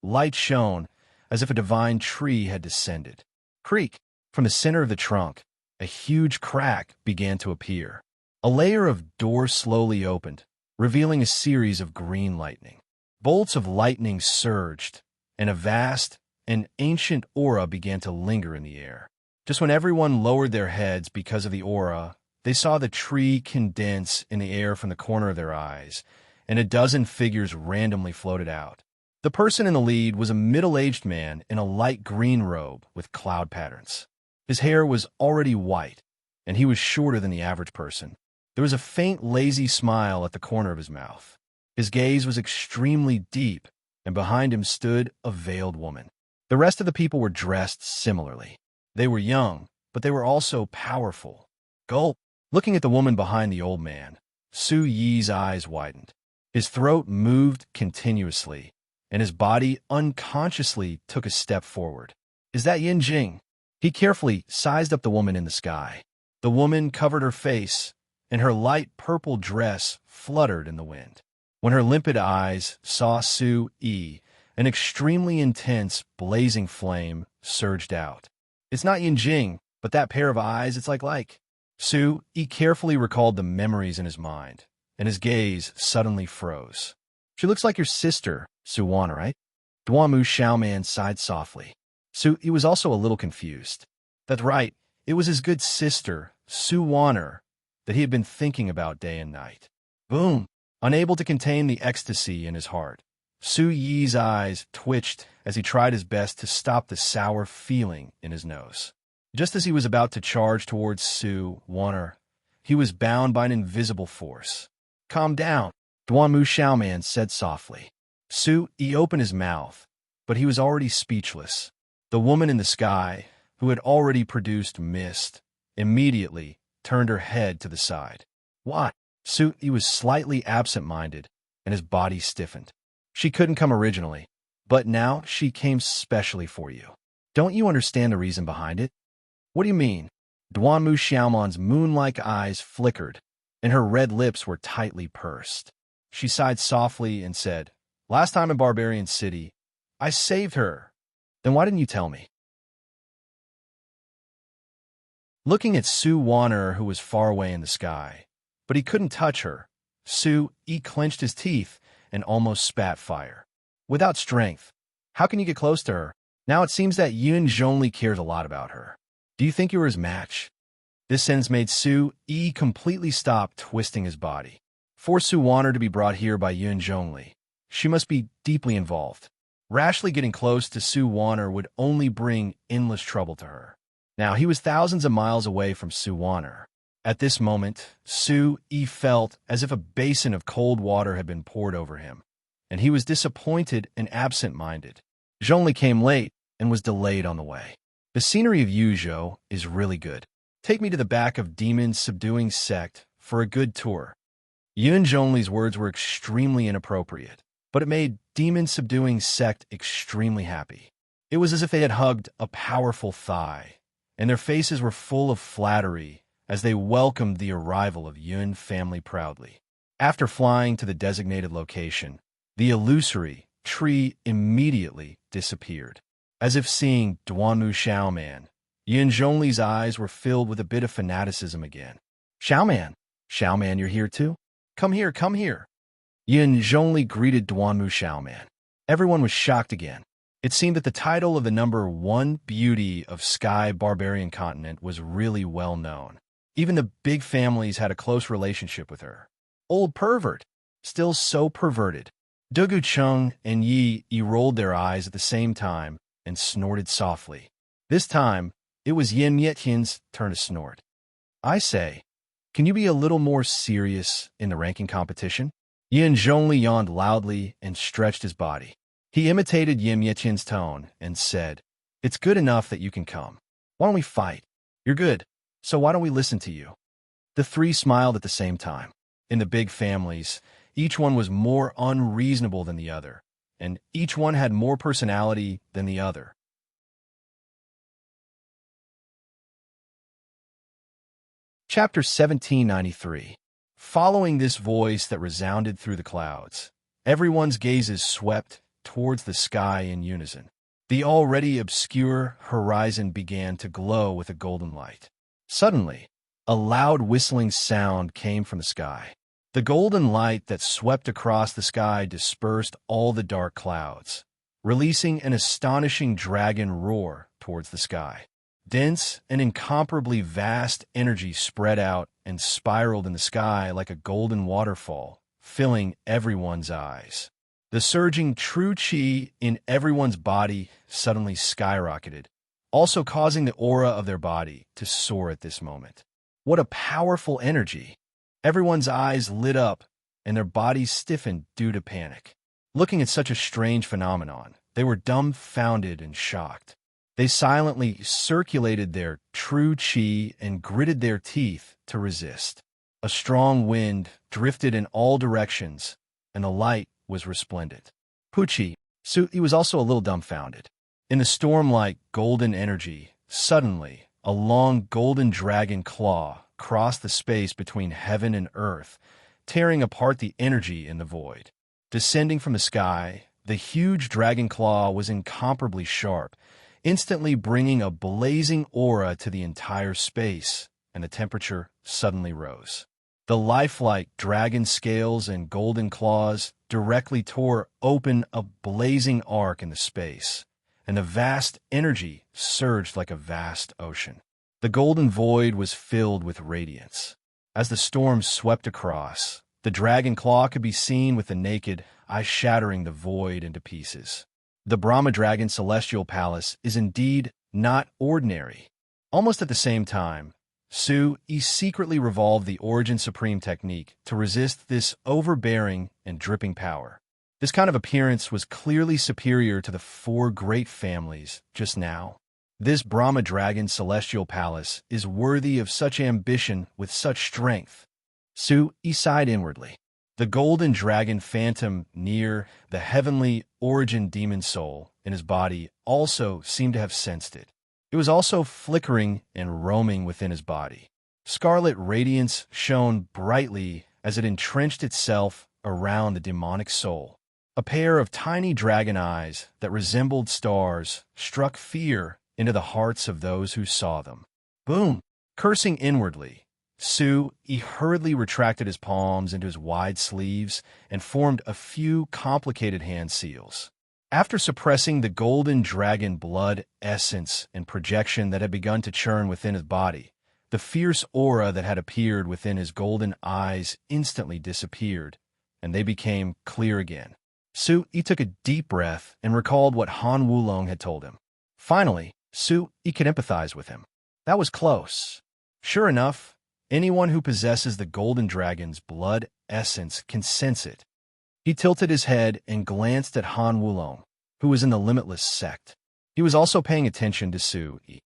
light shone as if a divine tree had descended. Creak! From the center of the trunk, a huge crack began to appear. A layer of door slowly opened, revealing a series of green lightning. Bolts of lightning surged, and a vast and ancient aura began to linger in the air. Just when everyone lowered their heads because of the aura, they saw the tree condense in the air from the corner of their eyes, and a dozen figures randomly floated out. The person in the lead was a middle-aged man in a light green robe with cloud patterns. His hair was already white, and he was shorter than the average person. There was a faint, lazy smile at the corner of his mouth. His gaze was extremely deep, and behind him stood a veiled woman. The rest of the people were dressed similarly. They were young, but they were also powerful. Gulp! Looking at the woman behind the old man, Su Yi's eyes widened. His throat moved continuously, and his body unconsciously took a step forward. Is that Yin Jing? He carefully sized up the woman in the sky. The woman covered her face, and her light purple dress fluttered in the wind. When her limpid eyes saw Su Yi, an extremely intense, blazing flame surged out. It's not Yin Jing, but that pair of eyes, it's like. Su Yi carefully recalled the memories in his mind, and his gaze suddenly froze. She looks like your sister, Su Wan, right? Duanmu Xiaoman sighed softly. Su Yi was also a little confused. That's right, it was his good sister, Su Wanner, that he had been thinking about day and night. Boom! Unable to contain the ecstasy in his heart, Su Yi's eyes twitched as he tried his best to stop the sour feeling in his nose. Just as he was about to charge towards Su Wanner, he was bound by an invisible force. Calm down, Duanmu Xiaoman said softly. Su Yi opened his mouth, but he was already speechless. The woman in the sky, who had already produced mist, immediately turned her head to the side. What? Su Yi was slightly absent-minded, and his body stiffened. She couldn't come originally, but now she came specially for you. Don't you understand the reason behind it? What do you mean? Duanmu Xiaoman's moon-like eyes flickered, and her red lips were tightly pursed. She sighed softly and said, Last time in Barbarian City, I saved her. Then why didn't you tell me? Looking at Su Wanner, who was far away in the sky, but he couldn't touch her, Su Yi clenched his teeth and almost spat fire. Without strength, how can you get close to her? Now it seems that Yun Zhongli cares a lot about her. Do you think you were his match? This sentence made Su Yi completely stop twisting his body. For Su Wanner to be brought here by Yun Zhongli, she must be deeply involved. Rashly getting close to Su Wanner would only bring endless trouble to her. Now, he was thousands of miles away from Su Wanner. At this moment, Su Yi felt as if a basin of cold water had been poured over him, and he was disappointed and absent-minded. Zhongli came late and was delayed on the way. The scenery of Yuzhou is really good. Take me to the back of Demon's subduing sect for a good tour. Yun Zhongli's words were extremely inappropriate, but it made Demon's subduing sect extremely happy. It was as if they had hugged a powerful thigh, and their faces were full of flattery as they welcomed the arrival of Yun family proudly. After flying to the designated location, the illusory tree immediately disappeared. As if seeing Duanmu Xiaoman, Yun Zhongli's eyes were filled with a bit of fanaticism again. Xiaoman, you're here too? Come here, come here. Yun Zhongli greeted Duanmu Xiaoman. Everyone was shocked again. It seemed that the title of the #1 beauty of Sky Barbarian Continent was really well known. Even the big families had a close relationship with her. Old pervert, still so perverted. Dugu Cheng and Yi rolled their eyes at the same time and snorted softly. This time, it was Yin Mietian's turn to snort. I say, can you be a little more serious in the ranking competition? Yin Zhongli yawned loudly and stretched his body. He imitated Yin Mietian's tone and said, It's good enough that you can come. Why don't we fight? You're good, so why don't we listen to you? The three smiled at the same time. In the big families, each one was more unreasonable than the other, and each one had more personality than the other. Chapter 1793. Following this voice that resounded through the clouds, everyone's gazes swept towards the sky in unison. The already obscure horizon began to glow with a golden light. Suddenly, a loud whistling sound came from the sky. The golden light that swept across the sky dispersed all the dark clouds, releasing an astonishing dragon roar towards the sky. Dense and incomparably vast energy spread out and spiraled in the sky like a golden waterfall, filling everyone's eyes. The surging true chi in everyone's body suddenly skyrocketed, also causing the aura of their body to soar at this moment. What a powerful energy! Everyone's eyes lit up and their bodies stiffened due to panic. Looking at such a strange phenomenon, they were dumbfounded and shocked. They silently circulated their true chi and gritted their teeth to resist. A strong wind drifted in all directions, and the light was resplendent. Pucci, he was also a little dumbfounded. In the storm-like golden energy, suddenly, a long golden dragon claw crossed the space between heaven and earth, tearing apart the energy in the void. Descending from the sky, the huge dragon claw was incomparably sharp, instantly bringing a blazing aura to the entire space, and the temperature suddenly rose. The lifelike dragon scales and golden claws directly tore open a blazing arc in the space, and the vast energy surged like a vast ocean. The golden void was filled with radiance. As the storm swept across, the dragon claw could be seen with the naked eye, shattering the void into pieces. The Brahma Dragon Celestial Palace is indeed not ordinary. Almost at the same time, Su-Yi secretly revolved the Origin Supreme technique to resist this overbearing and dripping power. This kind of appearance was clearly superior to the four great families just now. This Brahma Dragon Celestial Palace is worthy of such ambition with such strength. Su-Yi sighed inwardly. The golden dragon phantom near the heavenly origin demon soul in his body also seemed to have sensed it. It was also flickering and roaming within his body. Scarlet radiance shone brightly as it entrenched itself around the demonic soul. A pair of tiny dragon eyes that resembled stars struck fear into the hearts of those who saw them. Boom! Cursing inwardly, Su-Yi hurriedly retracted his palms into his wide sleeves and formed a few complicated hand seals. After suppressing the golden dragon blood essence and projection that had begun to churn within his body, the fierce aura that had appeared within his golden eyes instantly disappeared, and they became clear again. Su-Yi took a deep breath and recalled what Han Wulong had told him. Finally, Su-Yi could empathize with him. That was close. Sure enough, anyone who possesses the golden dragon's blood essence can sense it. He tilted his head and glanced at Han Wulong, who was in the limitless sect. He was also paying attention to Su-Yi.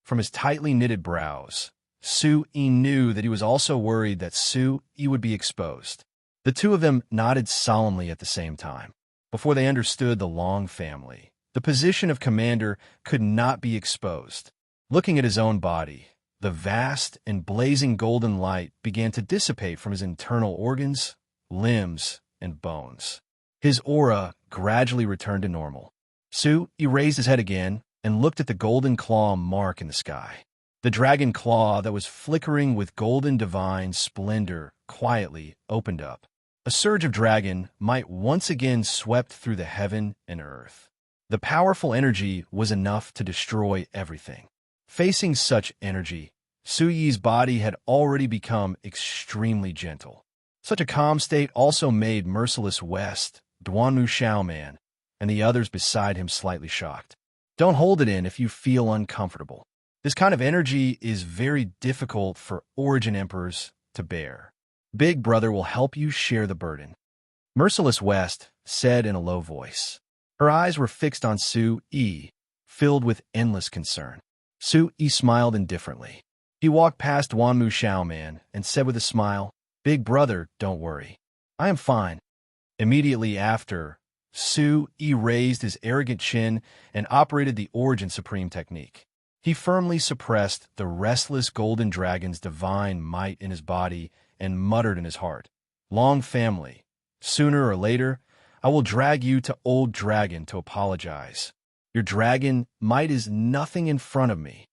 From his tightly knitted brows, Su-Yi knew that he was also worried that Su-Yi would be exposed. The two of them nodded solemnly at the same time. Before they understood the Long family, the position of commander could not be exposed. Looking at his own body, the vast and blazing golden light began to dissipate from his internal organs, limbs, and bones. His aura gradually returned to normal. Su-Yi raised his head again and looked at the golden claw mark in the sky. The dragon claw that was flickering with golden divine splendor quietly opened up. A surge of dragon might once again swept through the heaven and earth. The powerful energy was enough to destroy everything. Facing such energy, Su-Yi's body had already become extremely gentle. Such a calm state also made Merciless West, Duanmu Xiaoman, and the others beside him slightly shocked. Don't hold it in if you feel uncomfortable. This kind of energy is very difficult for Origin Emperors to bear. Big Brother will help you share the burden. Merciless West said in a low voice. Her eyes were fixed on Su-Yi, filled with endless concern. Su-Yi smiled indifferently. He walked past Duanmu Xiaoman and said with a smile, Big Brother, don't worry. I am fine. Immediately after, Su-yi raised his arrogant chin and operated the Origin Supreme technique. He firmly suppressed the restless golden dragon's divine might in his body and muttered in his heart, "Long family, sooner or later, I will drag you to Old Dragon to apologize. Your dragon might is nothing in front of me."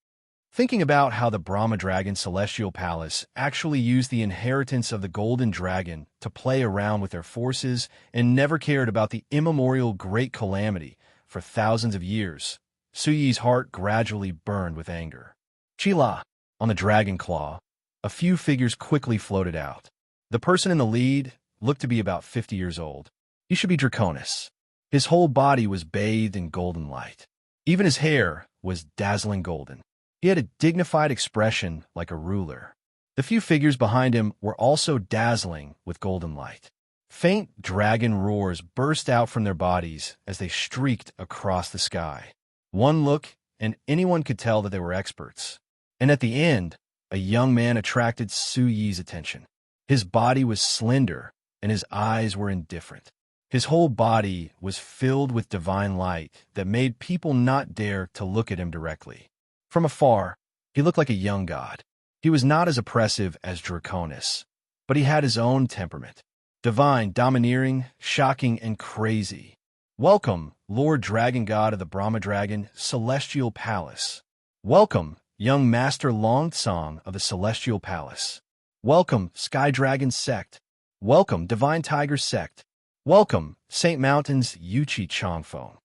Thinking about how the Brahma Dragon Celestial Palace actually used the inheritance of the Golden Dragon to play around with their forces and never cared about the immemorial Great Calamity for thousands of years, Su-yi's heart gradually burned with anger. Chila, on the dragon claw, a few figures quickly floated out. The person in the lead looked to be about 50 years old. He should be Draconis. His whole body was bathed in golden light. Even his hair was dazzling golden. He had a dignified expression like a ruler. The few figures behind him were also dazzling with golden light. Faint dragon roars burst out from their bodies as they streaked across the sky. One look, and anyone could tell that they were experts. And at the end, a young man attracted Su-yi's attention. His body was slender, and his eyes were indifferent. His whole body was filled with divine light that made people not dare to look at him directly. From afar, he looked like a young god. He was not as oppressive as Draconis, but he had his own temperament. Divine, domineering, shocking, and crazy. Welcome, Lord Dragon God of the Brahma Dragon Celestial Palace. Welcome, young Master Longsong of the Celestial Palace. Welcome, Sky Dragon Sect. Welcome, Divine Tiger Sect. Welcome, Saint Mountain's Yuchi Chongfeng.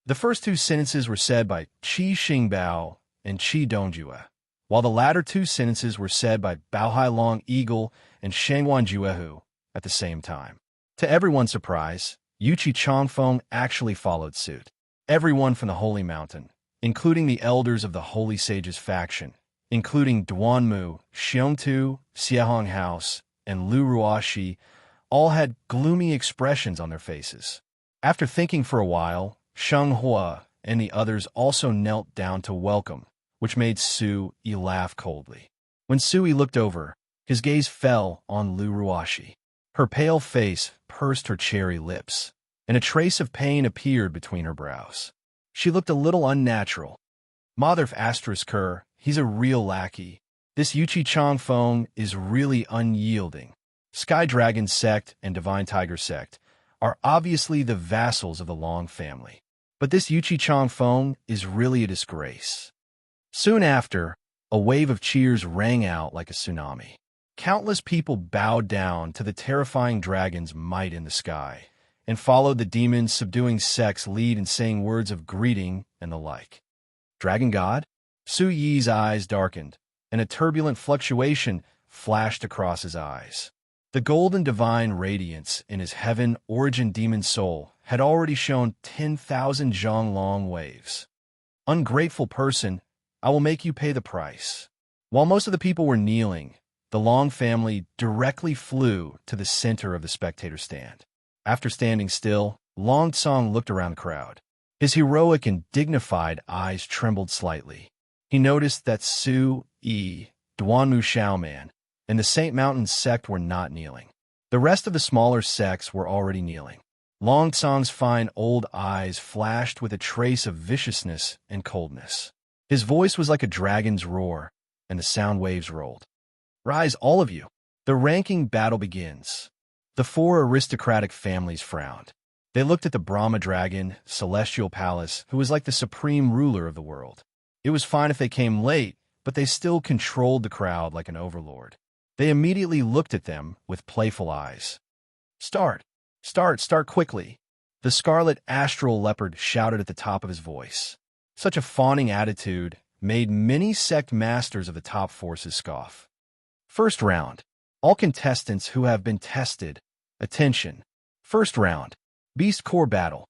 The first two sentences were said by Qi Xingbao and Qi Dongjue, while the latter two sentences were said by Baohai Long Eagle and Shangwan Juehu at the same time. To everyone's surprise, Yuchi Chongfeng actually followed suit. Everyone from the Holy Mountain, including the elders of the Holy Sages faction, including Duanmu, Xiongtu, Xiehong House, and Lu Ruoxi, all had gloomy expressions on their faces. After thinking for a while, Sheng Hua and the others also knelt down to welcome, which made Su-yi laugh coldly. When Su-yi looked over, his gaze fell on Lu Ruoxi. Her pale face pursed her cherry lips, and a trace of pain appeared between her brows. She looked a little unnatural. Motherf *, he's a real lackey. This Yuchi Chongfeng is really unyielding. Sky Dragon Sect and Divine Tiger Sect are obviously the vassals of the Long family. But this Yuchi Chongfeng is really a disgrace. Soon after, a wave of cheers rang out like a tsunami. Countless people bowed down to the terrifying dragon's might in the sky, and followed the demon's subduing sect's lead in saying words of greeting and the like. Dragon God? Su-yi's eyes darkened, and a turbulent fluctuation flashed across his eyes. The golden divine radiance in his heaven origin demon soul had already shown 10,000 Zhonglong waves. Ungrateful person, I will make you pay the price. While most of the people were kneeling, the Long family directly flew to the center of the spectator stand. After standing still, Long Song looked around the crowd. His heroic and dignified eyes trembled slightly. He noticed that Su-yi, Duanmu Xiaoman, and the Saint Mountain sect were not kneeling. The rest of the smaller sects were already kneeling. Long Song's fine old eyes flashed with a trace of viciousness and coldness. His voice was like a dragon's roar, and the sound waves rolled. Rise, all of you. The ranking battle begins. The four aristocratic families frowned. They looked at the Brahma Dragon Celestial Palace, who was like the supreme ruler of the world. It was fine if they came late, but they still controlled the crowd like an overlord. They immediately looked at them with playful eyes. Start quickly. The scarlet astral leopard shouted at the top of his voice. Such a fawning attitude made many sect masters of the top forces scoff. First round. All contestants who have been tested, attention. First round. Beast Core Battle.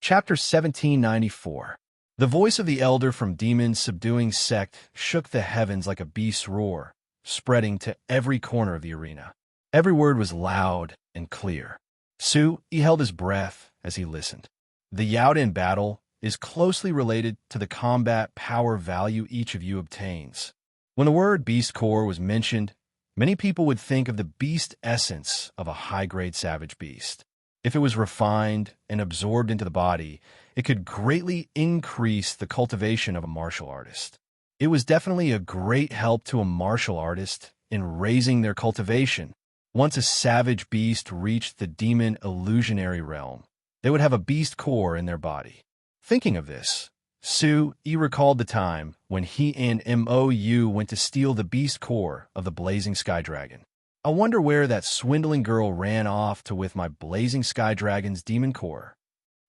Chapter 1794. The voice of the elder from Demon's subduing sect shook the heavens like a beast's roar, spreading to every corner of the arena. Every word was loud and clear. Su-yi held his breath as he listened. The Yaodin battle is closely related to the combat power value each of you obtains. When the word beast core was mentioned, many people would think of the beast essence of a high-grade savage beast. If it was refined and absorbed into the body, it could greatly increase the cultivation of a martial artist. It was definitely a great help to a martial artist in raising their cultivation. Once a savage beast reached the demon illusionary realm, they would have a beast core in their body. Thinking of this, Su-Yi recalled the time when he and Mou went to steal the beast core of the blazing sky dragon. I wonder where that swindling girl ran off to with my blazing sky dragon's demon core.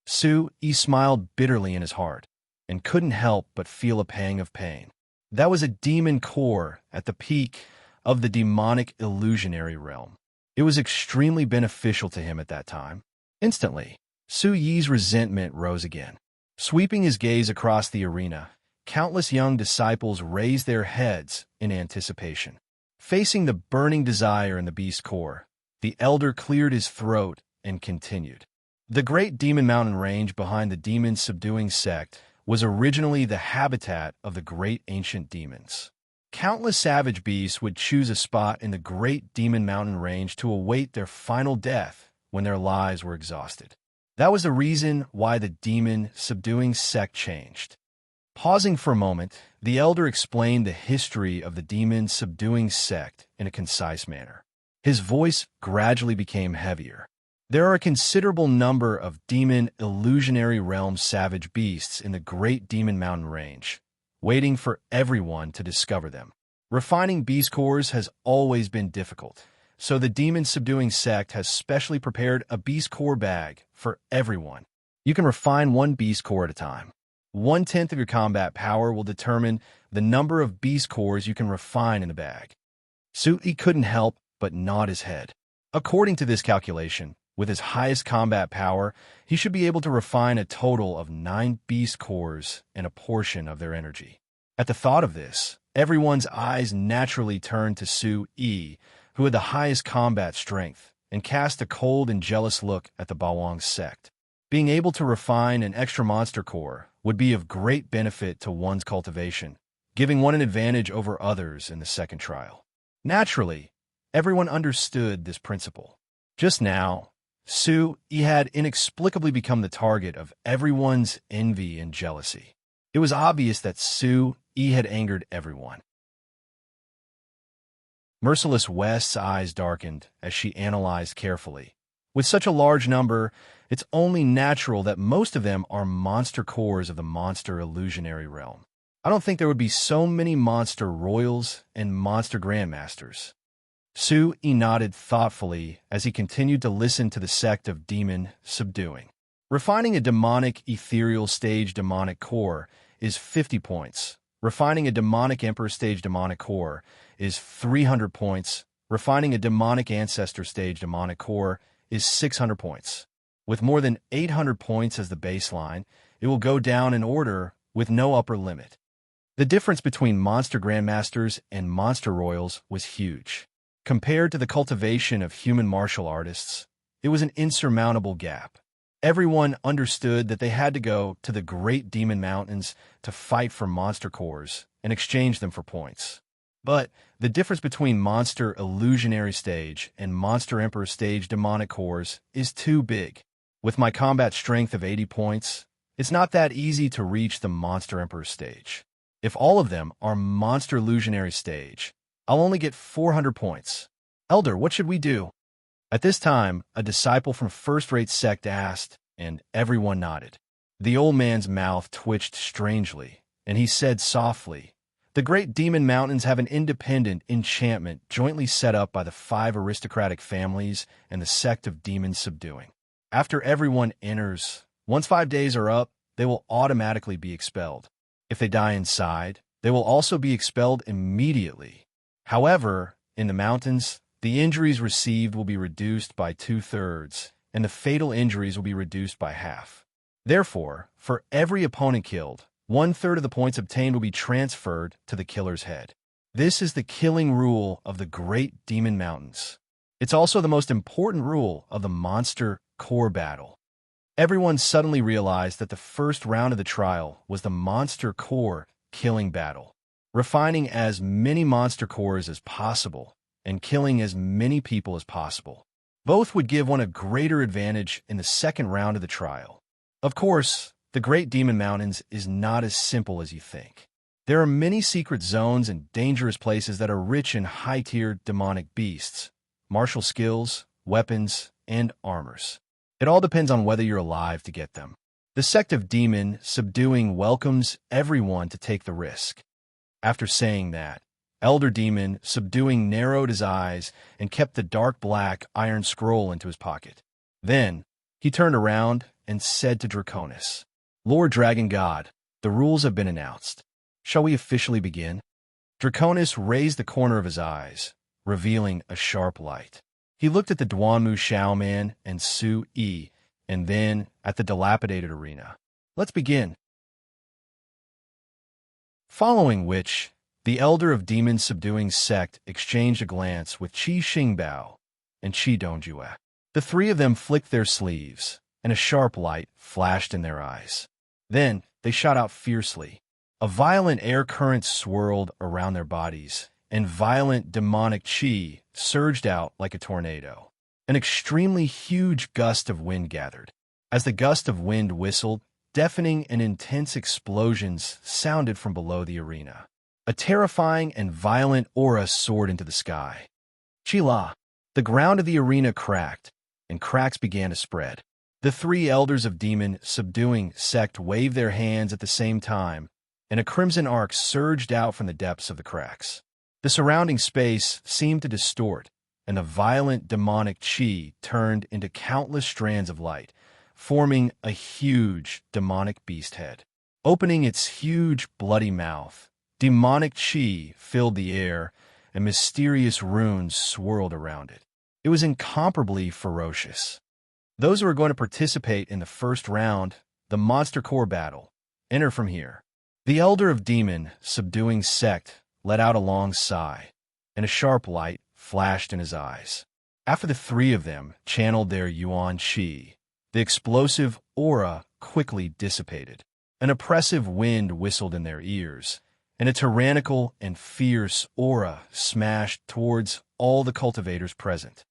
Su-Yi smiled bitterly in his heart and couldn't help but feel a pang of pain. That was a demon core at the peak of the demonic illusionary realm. It was extremely beneficial to him at that time. Instantly, Su-Yi's resentment rose again. Sweeping his gaze across the arena, countless young disciples raised their heads in anticipation. Facing the burning desire in the beast core, the elder cleared his throat and continued. The great demon mountain range behind the demon-subduing sect was originally the habitat of the great ancient demons. Countless savage beasts would choose a spot in the great demon mountain range to await their final death when their lives were exhausted. That was the reason why the demon-subduing sect changed. Pausing for a moment, the elder explained the history of the demon-subduing sect in a concise manner. His voice gradually became heavier. There are a considerable number of demon illusionary realm savage beasts in the great demon mountain range, waiting for everyone to discover them. Refining beast cores has always been difficult, so the demon-subduing sect has specially prepared a beast core bag for everyone. You can refine one beast core at a time. 1/10 of your combat power will determine the number of beast cores you can refine in the bag. Su-Yi couldn't help but nod his head. According to this calculation, with his highest combat power, he should be able to refine a total of 9 beast cores and a portion of their energy. At the thought of this, everyone's eyes naturally turned to Su-Yi, who had the highest combat strength, and cast a cold and jealous look at the Bawang sect. Being able to refine an extra monster core would be of great benefit to one's cultivation, giving one an advantage over others in the second trial. Naturally, everyone understood this principle. Just now, Su-Yi had inexplicably become the target of everyone's envy and jealousy. It was obvious that Su-Yi had angered everyone. Merciless West's eyes darkened as she analyzed carefully. With such a large number, it's only natural that most of them are monster cores of the monster illusionary realm. I don't think there would be so many monster royals and monster grandmasters. Su-Yi nodded thoughtfully as he continued to listen to the sect of demon subduing. Refining a demonic ethereal stage demonic core is 50 points. Refining a demonic emperor stage demonic core is 300 points. Refining a demonic ancestor stage demonic core is 600 points. With more than 800 points as the baseline, it will go down in order with no upper limit. The difference between monster grandmasters and monster royals was huge. Compared to the cultivation of human martial artists, it was an insurmountable gap. Everyone understood that they had to go to the Great Demon Mountains to fight for monster cores and exchange them for points. But the difference between Monster Illusionary Stage and Monster Emperor Stage Demonic Cores is too big. With my combat strength of 80 points, it's not that easy to reach the Monster Emperor Stage. If all of them are Monster Illusionary Stage, I'll only get 400 points. Elder, what should we do? At this time, a disciple from first-rate sect asked, and everyone nodded. The old man's mouth twitched strangely, and he said softly, "The Great Demon Mountains have an independent enchantment jointly set up by the 5 aristocratic families and the sect of demon subduing. After everyone enters, once 5 days are up, they will automatically be expelled. If they die inside, they will also be expelled immediately. However, in the mountains, the injuries received will be reduced by 2/3, and the fatal injuries will be reduced by half. Therefore, for every opponent killed, 1/3 of the points obtained will be transferred to the killer's head. This is the killing rule of the Great Demon Mountains. It's also the most important rule of the Monster Core Battle." Everyone suddenly realized that the first round of the trial was the Monster Core Killing Battle. refining as many monster cores as possible and killing as many people as possible. Both would give one a greater advantage in the second round of the trial. Of course, the Great Demon Mountains is not as simple as you think. There are many secret zones and dangerous places that are rich in high-tier demonic beasts, martial skills, weapons, and armors. It all depends on whether you're alive to get them. The sect of demon subduing welcomes everyone to take the risk. After saying that, Elder Demon subduing narrowed his eyes and kept the dark black iron scroll into his pocket. Then, he turned around and said to Draconis, "Lord Dragon God, the rules have been announced. Shall we officially begin?" Draconis raised the corner of his eyes, revealing a sharp light. He looked at the Duanmu Shaoman and Su Yi, and then at the dilapidated arena. "Let's begin." Following which, the Elder of Demon Subduing Sect exchanged a glance with Qi Xingbao and Qi Dongjue. The three of them flicked their sleeves, and a sharp light flashed in their eyes. Then they shot out fiercely. A violent air current swirled around their bodies, and violent demonic qi surged out like a tornado. An extremely huge gust of wind gathered. As the gust of wind whistled, deafening and intense explosions sounded from below the arena. A terrifying and violent aura soared into the sky. Chila! The ground of the arena cracked, and cracks began to spread. The three elders of demon subduing sect waved their hands at the same time, and a crimson arc surged out from the depths of the cracks. The surrounding space seemed to distort, and the violent demonic qi turned into countless strands of light, forming a huge demonic beast head. Opening its huge bloody mouth, demonic qi filled the air, and mysterious runes swirled around it. It was incomparably ferocious. Those who are going to participate in the first round, the Monster Core Battle, enter from here. The Elder of Demon Subduing Sect let out a long sigh, and a sharp light flashed in his eyes. After the three of them channeled their Yuan Qi, the explosive aura quickly dissipated. An oppressive wind whistled in their ears, and a tyrannical and fierce aura smashed towards all the cultivators present.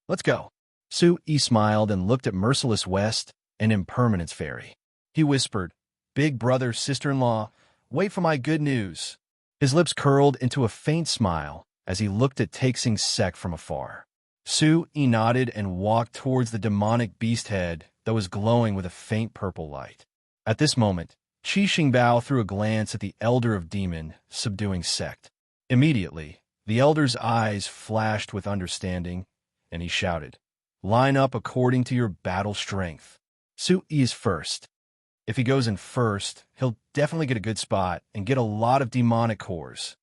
"Let's go." Su Yi smiled and looked at Merciless West and Impermanence Fairy. He whispered, "Big brother, sister-in-law, wait for my good news." His lips curled into a faint smile as he looked at Taixing's sect from afar. Su Yi nodded and walked towards the demonic beast head that was glowing with a faint purple light. At this moment, Qi Xingbao threw a glance at the Elder of Demon Subduing Sect. Immediately, the Elder's eyes flashed with understanding, and he shouted, "Line up according to your battle strength." Su Yi is first. If he goes in first, he'll definitely get a good spot and get a lot of demonic cores.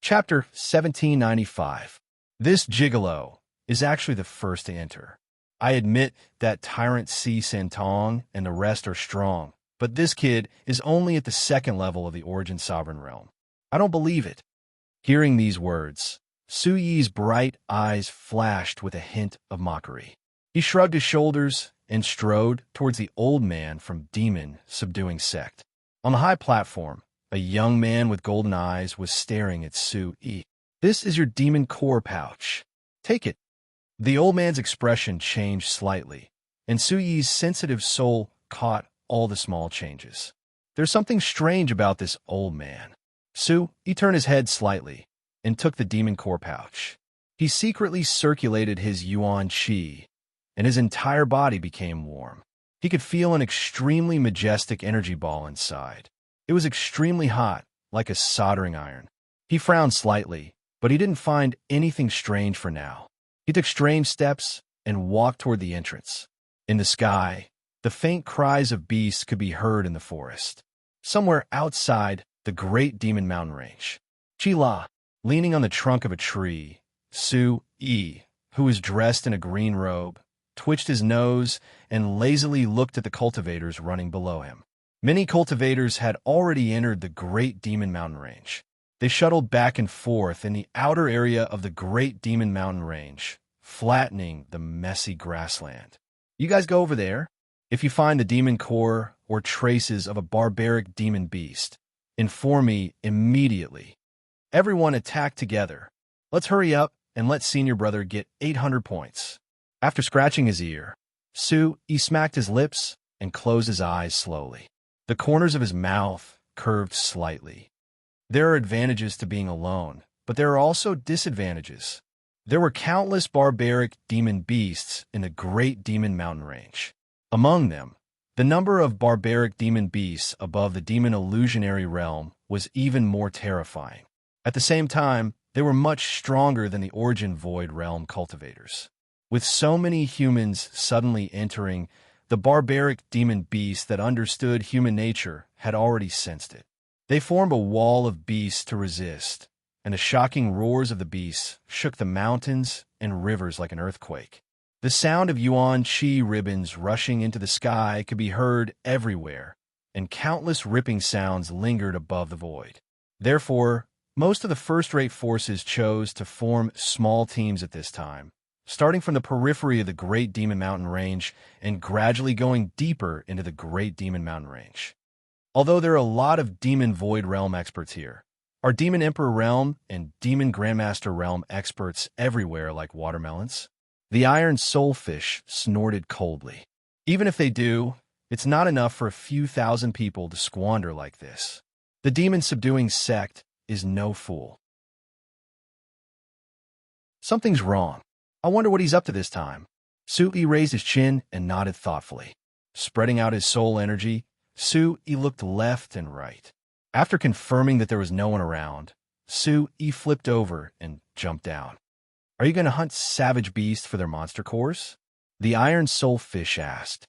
Chapter 1795. This gigolo is actually the first to enter. I admit that Tyrant C. Santong and the rest are strong, but this kid is only at the second level of the Origin Sovereign Realm. I don't believe it. Hearing these words, Su Yi's bright eyes flashed with a hint of mockery. He shrugged his shoulders and strode towards the old man from Demon Subduing Sect. On the high platform, a young man with golden eyes was staring at Su Yi. "This is your demon core pouch. Take it." The old man's expression changed slightly, and Su Yi's sensitive soul caught all the small changes. There's something strange about this old man. He turned his head slightly and took the demon core pouch. He secretly circulated his Yuan Qi, and his entire body became warm. He could feel an extremely majestic energy ball inside. It was extremely hot, like a soldering iron. He frowned slightly, but he didn't find anything strange for now. He took strange steps and walked toward the entrance. In the sky, the faint cries of beasts could be heard in the forest. Somewhere outside the great demon mountain range, Chila, leaning on the trunk of a tree, Su Yi, who was dressed in a green robe, twitched his nose and lazily looked at the cultivators running below him. Many cultivators had already entered the great demon mountain range. They shuttled back and forth in the outer area of the great demon mountain range, flattening the messy grassland. "You guys go over there. If you find the demon core or traces of a barbaric demon beast, inform me immediately. Everyone attack together. Let's hurry up and let senior brother get 800 points. After scratching his ear, he smacked his lips and closed his eyes slowly. The corners of his mouth curved slightly. There are advantages to being alone, but there are also disadvantages. There were countless barbaric demon beasts in the Great Demon Mountain Range. Among them, the number of barbaric demon beasts above the demon illusionary realm was even more terrifying. At the same time, they were much stronger than the Origin Void realm cultivators. With so many humans suddenly entering, the barbaric demon beasts that understood human nature had already sensed it. They formed a wall of beasts to resist, and the shocking roars of the beasts shook the mountains and rivers like an earthquake. The sound of yuan qi ribbons rushing into the sky could be heard everywhere, and countless ripping sounds lingered above the void. Therefore, most of the first-rate forces chose to form small teams at this time, starting from the periphery of the Great Demon Mountain Range and gradually going deeper into the Great Demon Mountain Range. Although there are a lot of Demon Void Realm experts here, are Demon Emperor Realm and Demon Grandmaster Realm experts everywhere like watermelons? The Iron Soulfish snorted coldly. Even if they do, it's not enough for a few thousand people to squander like this. The demon-subduing sect is no fool. Something's wrong. I wonder what he's up to this time. He raised his chin and nodded thoughtfully. Spreading out his soul energy, he looked left and right. After confirming that there was no one around, he flipped over and jumped down. Are you going to hunt savage beasts for their monster cores? The Iron Soulfish asked.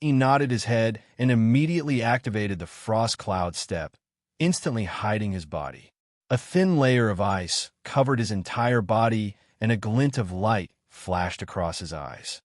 He nodded his head and immediately activated the Frost Cloud Step, instantly hiding his body. A thin layer of ice covered his entire body, and a glint of light flashed across his eyes.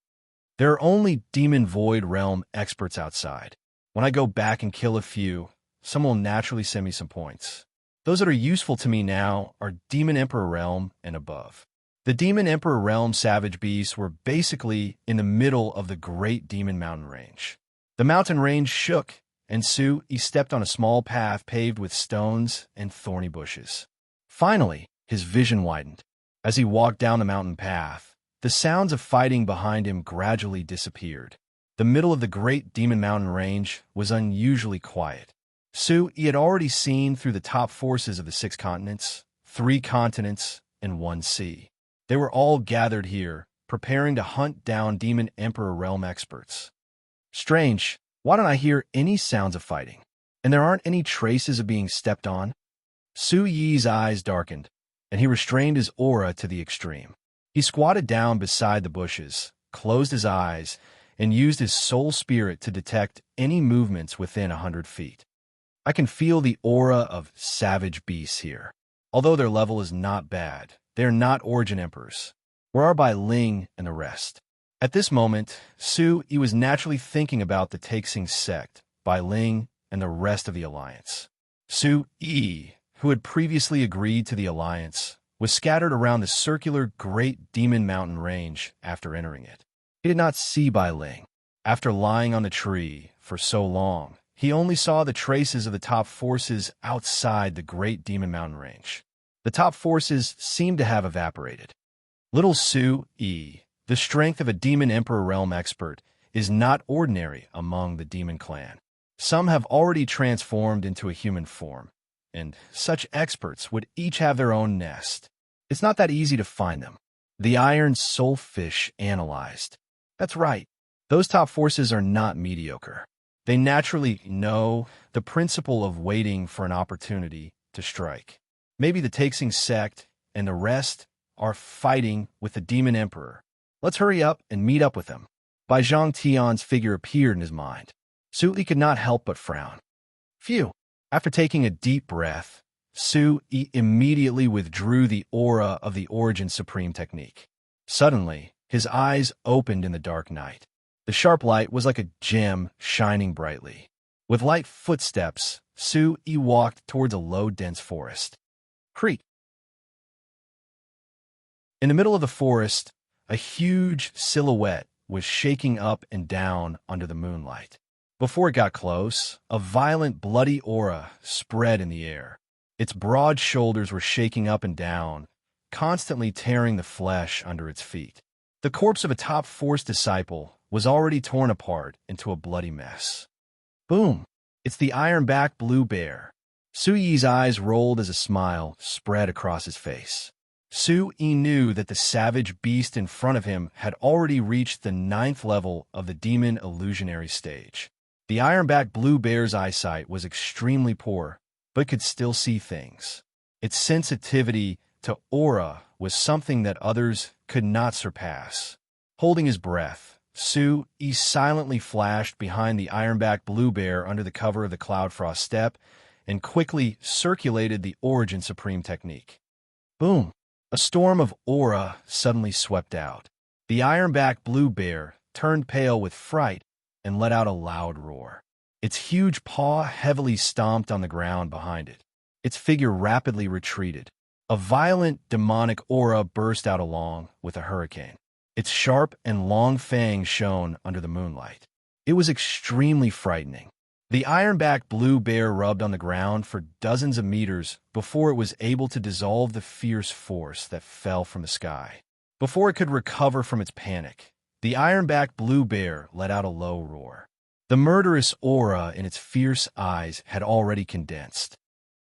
There are only Demon Void Realm experts outside. When I go back and kill a few, someone will naturally send me some points. Those that are useful to me now are Demon Emperor Realm and above. The Demon Emperor Realm savage beasts were basically in the middle of the Great Demon Mountain Range. The mountain range shook, and he stepped on a small path paved with stones and thorny bushes. Finally, his vision widened. As he walked down the mountain path, the sounds of fighting behind him gradually disappeared. The middle of the Great Demon Mountain Range was unusually quiet. He had already seen through the top forces of the 6 continents, 3 continents, and 1 sea. They were all gathered here, preparing to hunt down Demon Emperor Realm experts. Strange, why don't I hear any sounds of fighting? And there aren't any traces of being stepped on? Su Yi's eyes darkened, and he restrained his aura to the extreme. He squatted down beside the bushes, closed his eyes, and used his soul spirit to detect any movements within 100 feet. I can feel the aura of savage beasts here. Although their level is not bad, they are not Origin Emperors. Where are Bai Ling and the rest? At this moment, he was naturally thinking about the Taixing sect, Bai Ling, and the rest of the Alliance. Yi, who had previously agreed to the Alliance, was scattered around the circular Great Demon Mountain Range after entering it. He did not see Bai Ling. After lying on the tree for so long, he only saw the traces of the top forces outside the Great Demon Mountain Range. The top forces seemed to have evaporated. Little Yi, the strength of a Demon Emperor Realm expert, is not ordinary among the Demon Clan. Some have already transformed into a human form, and such experts would each have their own nest. It's not that easy to find them. The Iron Soulfish analyzed. That's right. Those top forces are not mediocre. They naturally know the principle of waiting for an opportunity to strike. Maybe the Taixing sect and the rest are fighting with the Demon Emperor. Let's hurry up and meet up with them. Bai Zhang Tian's figure appeared in his mind. Li could not help but frown. Phew. After taking a deep breath, Yi immediately withdrew the aura of the Origin Supreme technique. Suddenly, his eyes opened in the dark night. The sharp light was like a gem shining brightly. With light footsteps, Yi walked towards a low, dense forest. Creak. In the middle of the forest, a huge silhouette was shaking up and down under the moonlight. Before it got close, a violent, bloody aura spread in the air. Its broad shoulders were shaking up and down, constantly tearing the flesh under its feet. The corpse of a top Force disciple was already torn apart into a bloody mess. Boom! It's the ironback blue bear. Su Yi's eyes rolled as a smile spread across his face. Su Yi knew that the savage beast in front of him had already reached the 9th level of the demon illusionary stage. The ironback blue bear's eyesight was extremely poor, but could still see things. Its sensitivity to aura was something that others could not surpass. Holding his breath, Su Yi silently flashed behind the ironback blue bear under the cover of the Cloudfrost Steppe and quickly circulated the Origin Supreme technique. Boom! A storm of aura suddenly swept out. The ironback blue bear turned pale with fright and let out a loud roar. Its huge paw heavily stomped on the ground behind it. Its figure rapidly retreated. A violent demonic aura burst out along with a hurricane. Its sharp and long fangs shone under the moonlight. It was extremely frightening. The ironback blue bear rubbed on the ground for dozens of meters before it was able to dissolve the fierce force that fell from the sky. Before it could recover from its panic, the ironback blue bear let out a low roar. The murderous aura in its fierce eyes had already condensed.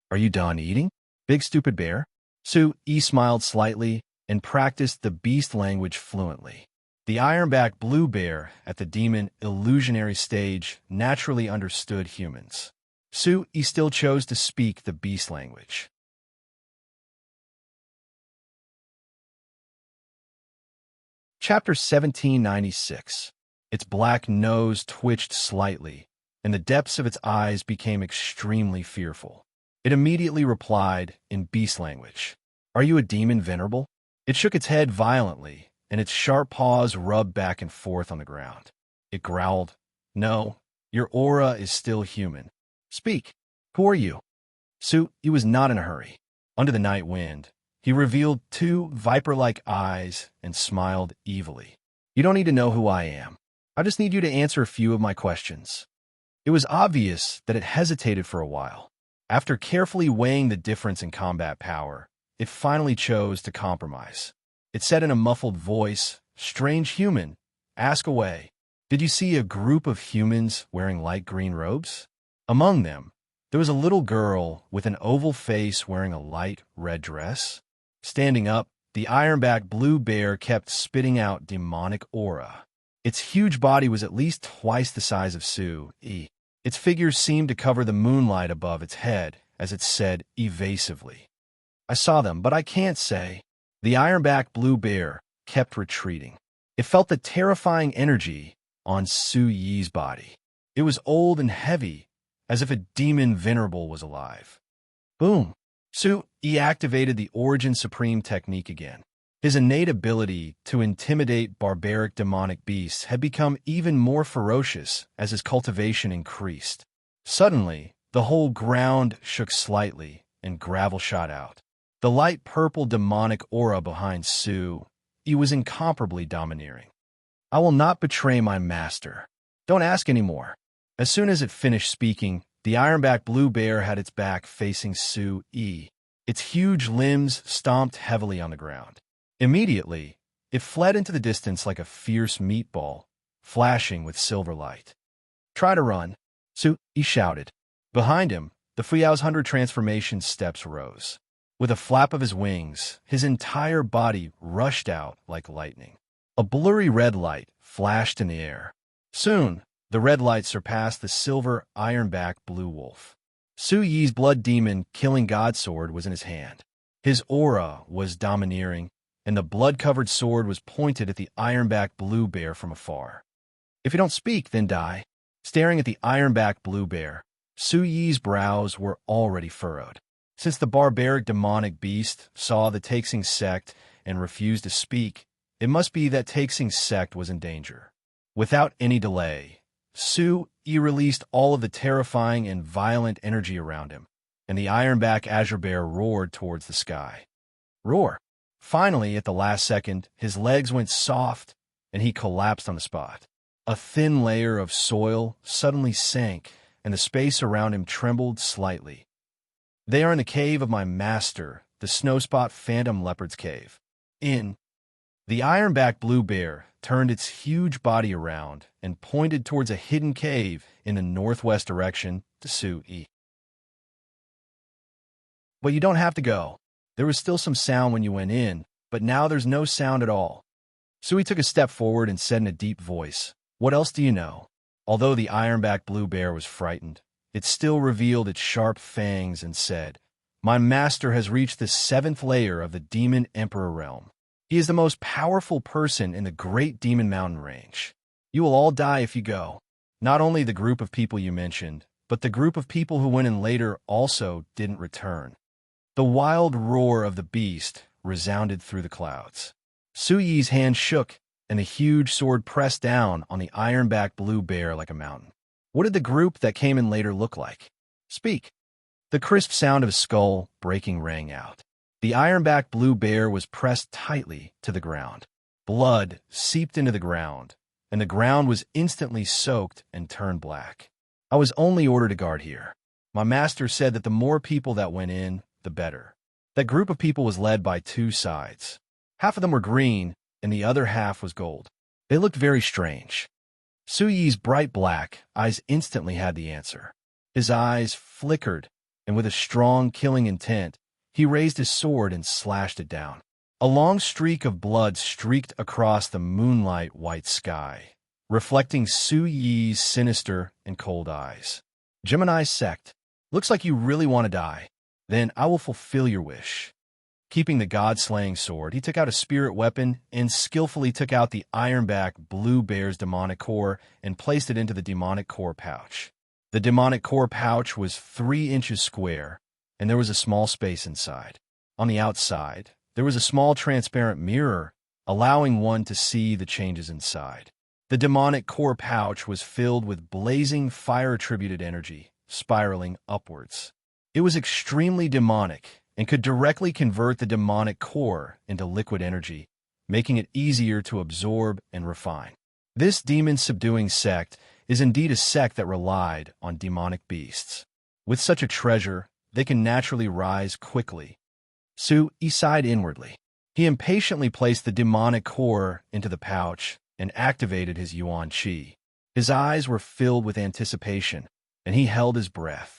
"Are you done eating, big stupid bear?" Su Yi smiled slightly and practiced the beast language fluently. The ironback blue bear at the demon illusionary stage naturally understood humans. Su Yi still chose to speak the beast language. Chapter 1796. Its black nose twitched slightly, and the depths of its eyes became extremely fearful. It immediately replied in beast language. "Are you a demon, Venerable?" It shook its head violently, and its sharp paws rubbed back and forth on the ground. It growled, "No, your aura is still human. Speak. Who are you?" Su Yi was not in a hurry. Under the night wind, he revealed 2 viper-like eyes and smiled evilly. "You don't need to know who I am. I just need you to answer a few of my questions." It was obvious that it hesitated for a while. After carefully weighing the difference in combat power, it finally chose to compromise. It said in a muffled voice, "Strange human, ask away. Did you see a group of humans wearing light green robes? Among them, there was a little girl with an oval face wearing a light red dress." Standing up, the ironback blue bear kept spitting out demonic aura. Its huge body was at least twice the size of Su Yi. Its figure seemed to cover the moonlight above its head as it said evasively, "I saw them, but I can't say." The ironback blue bear kept retreating. It felt the terrifying energy on Su Yi's body. It was old and heavy, as if a demon venerable was alive. Boom! Su Yi activated the Origin Supreme technique again. His innate ability to intimidate barbaric demonic beasts had become even more ferocious as his cultivation increased. Suddenly, the whole ground shook slightly and gravel shot out. The light purple demonic aura behind Su Yi was incomparably domineering. "I will not betray my master. Don't ask any more." As soon as it finished speaking, the ironback blue bear had its back facing Su Yi. Its huge limbs stomped heavily on the ground. Immediately, it fled into the distance like a fierce meatball, flashing with silver light. "Try to run," Su Yi shouted. Behind him, the Fuyao's 100 transformation steps rose. With a flap of his wings, his entire body rushed out like lightning. A blurry red light flashed in the air. Soon, the red light surpassed the silver ironback blue wolf. Su Yi's blood demon killing god sword was in his hand. His aura was domineering, and the blood-covered sword was pointed at the ironback blue bear from afar. "If you don't speak, then die." Staring at the ironback blue bear, Su Yi's brows were already furrowed. Since the barbaric demonic beast saw the Taixing sect and refused to speak, it must be that Taixing sect was in danger. Without any delay, Su Yi released all of the terrifying and violent energy around him, and the ironback azure bear roared towards the sky. Roar! Finally, at the last second, his legs went soft, and he collapsed on the spot. A thin layer of soil suddenly sank, and the space around him trembled slightly. They are in the cave of my master, the Snowspot Phantom Leopard's cave. In. The ironback blue bear turned its huge body around and pointed towards a hidden cave in the northwest direction to Sui. But you don't have to go. There was still some sound when you went in, but now there's no sound at all. Sui took a step forward and said in a deep voice, "What else do you know?" Although the ironback blue bear was frightened, it still revealed its sharp fangs and said, "My master has reached the 7th layer of the Demon Emperor realm. He is the most powerful person in the Great Demon Mountain Range. You will all die if you go." Not only the group of people you mentioned, but the group of people who went in later also didn't return. The wild roar of the beast resounded through the clouds. Suyi's hand shook, and the huge sword pressed down on the ironback blue bear like a mountain. What did the group that came in later look like? Speak. The crisp sound of a skull breaking rang out. The ironback blue bear was pressed tightly to the ground. Blood seeped into the ground, and the ground was instantly soaked and turned black. I was only ordered to guard here. My master said that the more people that went in, the better. That group of people was led by 2 sides. Half of them were green, and the other half was gold. They looked very strange. Suyi's bright black eyes instantly had the answer. His eyes flickered, and with a strong killing intent, he raised his sword and slashed it down. A long streak of blood streaked across the moonlight white sky, reflecting Suyi's sinister and cold eyes. "Gemini's sect. Looks like you really want to die. Then I will fulfill your wish." Keeping the god-slaying sword, he took out a spirit weapon and skillfully took out the ironback blue bear's demonic core and placed it into the demonic core pouch. The demonic core pouch was 3 inches square, and there was a small space inside. On the outside, there was a small transparent mirror, allowing one to see the changes inside. The demonic core pouch was filled with blazing fire-attributed energy, spiraling upwards. It was extremely demonic and could directly convert the demonic core into liquid energy, making it easier to absorb and refine. This demon-subduing sect is indeed a sect that relied on demonic beasts. With such a treasure, they can naturally rise quickly. Sui sighed inwardly. He impatiently placed the demonic core into the pouch and activated his Yuan Qi. His eyes were filled with anticipation, and he held his breath.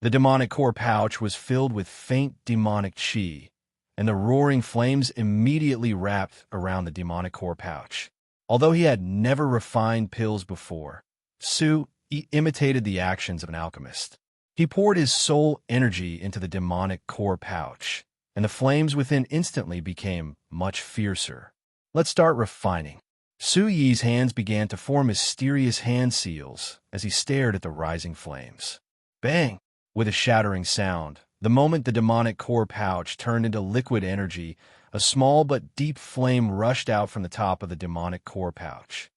The demonic core pouch was filled with faint demonic qi, and the roaring flames immediately wrapped around the demonic core pouch. Although he had never refined pills before, Sui imitated the actions of an alchemist. He poured his soul energy into the demonic core pouch, and the flames within instantly became much fiercer. "Let's start refining." Suyi's hands began to form mysterious hand seals as he stared at the rising flames. Bang! With a shattering sound, the moment the demonic core pouch turned into liquid energy, a small but deep flame rushed out from the top of the demonic core pouch.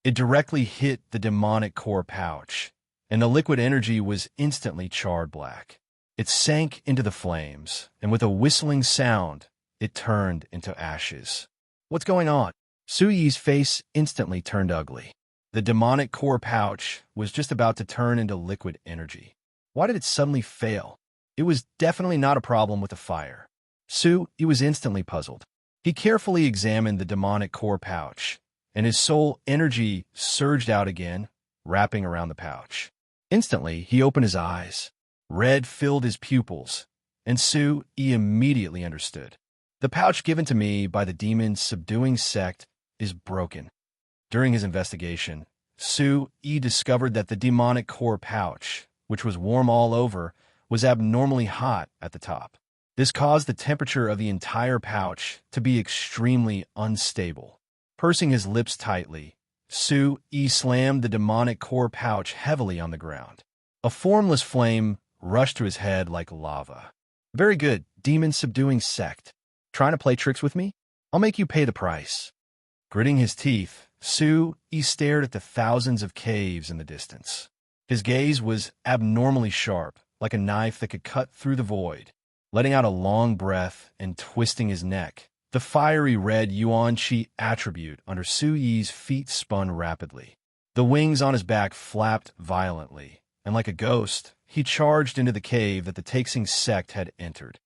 It directly hit the demonic core pouch, and the liquid energy was instantly charred black. It sank into the flames, and with a whistling sound, it turned into ashes. "What's going on?" Suyi's face instantly turned ugly. The demonic core pouch was just about to turn into liquid energy. Why did it suddenly fail? It was definitely not a problem with the fire. Sui was instantly puzzled. He carefully examined the demonic core pouch, and his soul energy surged out again, wrapping around the pouch. Instantly, he opened his eyes. Red filled his pupils, and Sui immediately understood. The pouch given to me by the demon-subduing sect is broken. During his investigation, Sui discovered that the demonic core pouch, which was warm all over, was abnormally hot at the top. This caused the temperature of the entire pouch to be extremely unstable. Pursing his lips tightly, Sui slammed the demonic core pouch heavily on the ground. A formless flame rushed to his head like lava. "Very good, demon-subduing sect. Trying to play tricks with me? I'll make you pay the price." Gritting his teeth, Sui stared at the thousands of caves in the distance. His gaze was abnormally sharp, like a knife that could cut through the void. Letting out a long breath and twisting his neck, The fiery red Yuan Qi attribute under Su Yi's feet spun rapidly. The wings on his back flapped violently, and like a ghost, he charged into the cave that the Taixing sect had entered.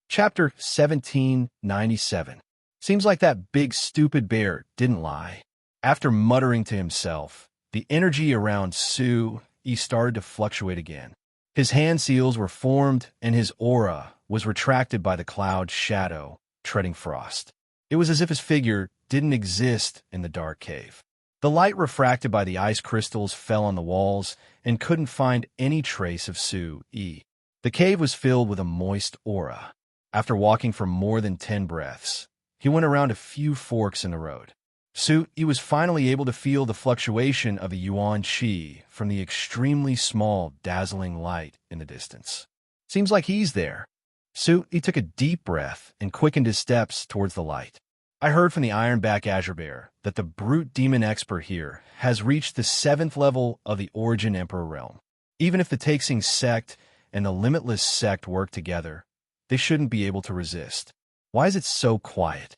Chapter 1797. Seems like that big stupid bear didn't lie. After muttering to himself, the energy around Su Yi started to fluctuate again. His hand seals were formed, and his aura was retracted by the cloud shadow, treading frost. It was as if his figure didn't exist in the dark cave. The light refracted by the ice crystals fell on the walls and couldn't find any trace of Su Yi. The cave was filled with a moist aura. After walking for more than 10 breaths, he went around a few forks in the road. Su Yi was finally able to feel the fluctuation of the Yuan Qi from the extremely small, dazzling light in the distance. Seems like he's there. Su Yi took a deep breath and quickened his steps towards the light. I heard from the Ironback Azure Bear that the brute demon expert here has reached the 7th level of the Origin Emperor realm. Even if the Taixing sect and the Limitless sect work together, they shouldn't be able to resist. Why is it so quiet?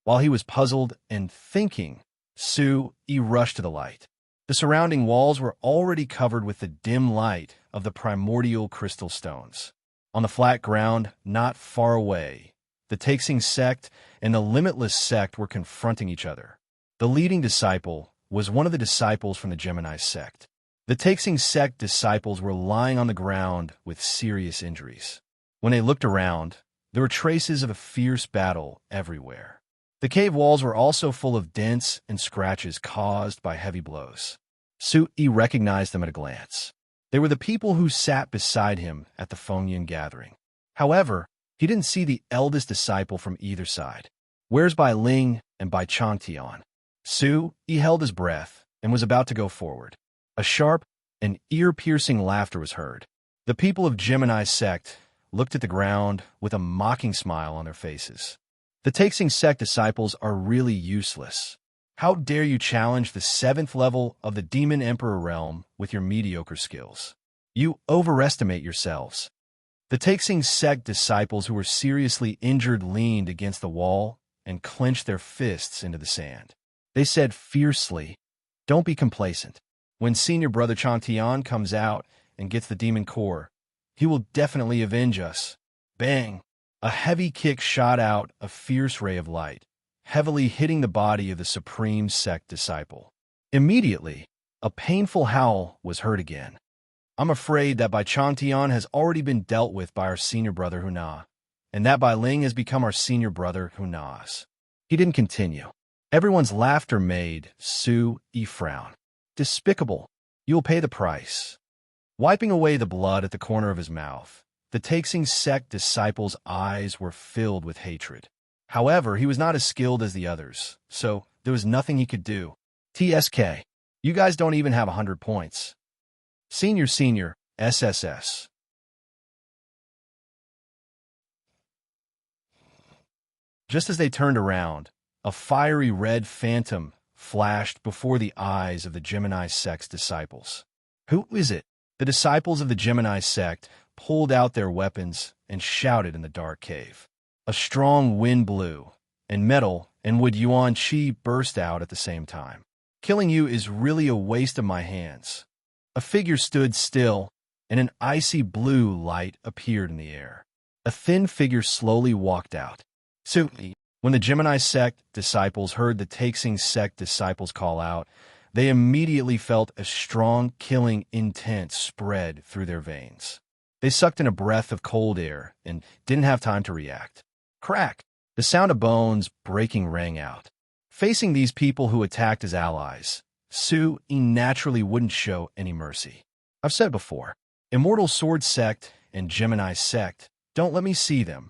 While he was puzzled and thinking, Su Yi rushed to the light. The surrounding walls were already covered with the dim light of the primordial crystal stones. On the flat ground, not far away, the Taixing sect and the Limitless sect were confronting each other. The leading disciple was one of the disciples from the Gemini sect. The Taixing sect disciples were lying on the ground with serious injuries. When they looked around, there were traces of a fierce battle everywhere. The cave walls were also full of dents and scratches caused by heavy blows. Su Yi recognized them at a glance. They were the people who sat beside him at the Fengyan gathering. However, he didn't see the eldest disciple from either side. Where's Bai Ling and Bai Changtian? Su Yi held his breath and was about to go forward. A sharp and ear-piercing laughter was heard. The people of Gemini sect looked at the ground with a mocking smile on their faces. The Taixing sect disciples are really useless. How dare you challenge the 7th level of the Demon Emperor realm with your mediocre skills? You overestimate yourselves. The Taixing sect disciples who were seriously injured leaned against the wall and clenched their fists into the sand. They said fiercely, "Don't be complacent. When senior brother Changtian comes out and gets the demon core, he will definitely avenge us." Bang! A heavy kick shot out a fierce ray of light, heavily hitting the body of the Supreme Sect disciple. Immediately, a painful howl was heard again. I'm afraid that Bai Changtian has already been dealt with by our senior brother Huna, and that Bai Ling has become our senior brother Huna's. He didn't continue. Everyone's laughter made Su Yi frown. Despicable. You will pay the price. Wiping away the blood at the corner of his mouth, the Taixing sect disciple's eyes were filled with hatred. However, he was not as skilled as the others, so there was nothing he could do. TSK, you guys don't even have 100 points. Senior, SSS. Just as they turned around, a fiery red phantom flashed before the eyes of the Gemini sect's disciples. Who is it? The disciples of the Gemini sect pulled out their weapons and shouted in the dark cave. A strong wind blew, and metal and wood Yuan Qi burst out at the same time. Killing you is really a waste of my hands. A figure stood still, and an icy blue light appeared in the air. A thin figure slowly walked out. Soon, when the Gemini sect disciples heard the Taixing sect disciples call out, they immediately felt a strong, killing intent spread through their veins. They sucked in a breath of cold air and didn't have time to react. Crack! The sound of bones breaking rang out. Facing these people who attacked his allies, Su Yi naturally wouldn't show any mercy. I've said before, Immortal Sword Sect and Gemini Sect, don't let me see them.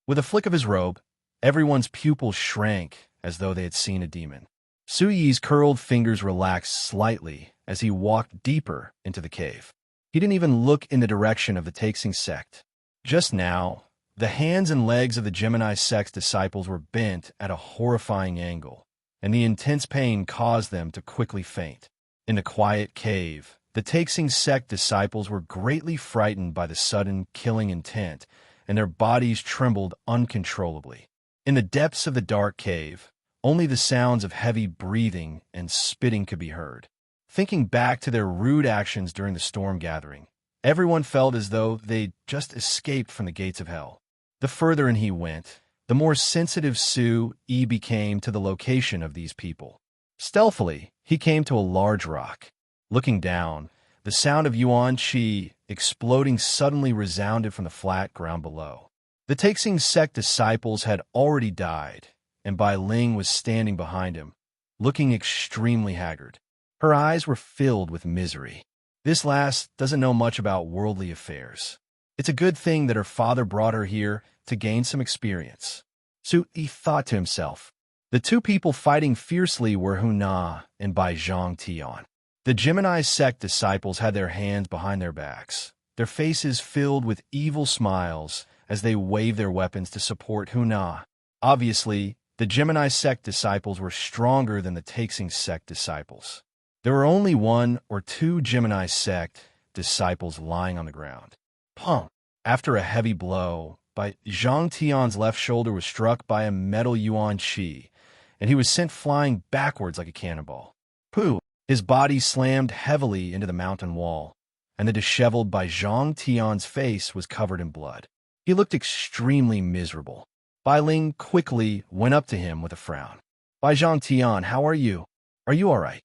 With a flick of his robe, everyone's pupils shrank as though they had seen a demon. Su Yi's curled fingers relaxed slightly as he walked deeper into the cave. He didn't even look in the direction of the Taixing sect. Just now, the hands and legs of the Gemini sect's disciples were bent at a horrifying angle, and the intense pain caused them to quickly faint. In the quiet cave, The Taixing sect disciples were greatly frightened by the sudden killing intent, and their bodies trembled uncontrollably. In the depths of the dark cave, only the sounds of heavy breathing and spitting could be heard. Thinking back to their rude actions during the storm gathering, everyone felt as though they'd just escaped from the gates of hell. The further in he went, the more sensitive Su-Yi became to the location of these people. Stealthily, he came to a large rock. Looking down, the sound of Yuan Qi exploding suddenly resounded from the flat ground below. The Taixing sect disciples had already died, and Bai Ling was standing behind him, looking extremely haggard. Her eyes were filled with misery. This lass doesn't know much about worldly affairs. It's a good thing that her father brought her here to gain some experience. Su-Yi thought to himself. The two people fighting fiercely were Huna and Bai Zhang-Tian. The Gemini sect disciples had their hands behind their backs, their faces filled with evil smiles as they waved their weapons to support Huna. Obviously, the Gemini sect disciples were stronger than the Taixing sect disciples. There were only 1 or 2 Gemini sect disciples lying on the ground. Pum! After a heavy blow, Bai Zhang-Tian's left shoulder was struck by a metal Yuan Qi, and he was sent flying backwards like a cannonball. Pooh! His body slammed heavily into the mountain wall, and the disheveled Bai Zhang-Tian's face was covered in blood. He looked extremely miserable. Bai Ling quickly went up to him with a frown. Bai Zhang-Tian, how are you? Are you all right?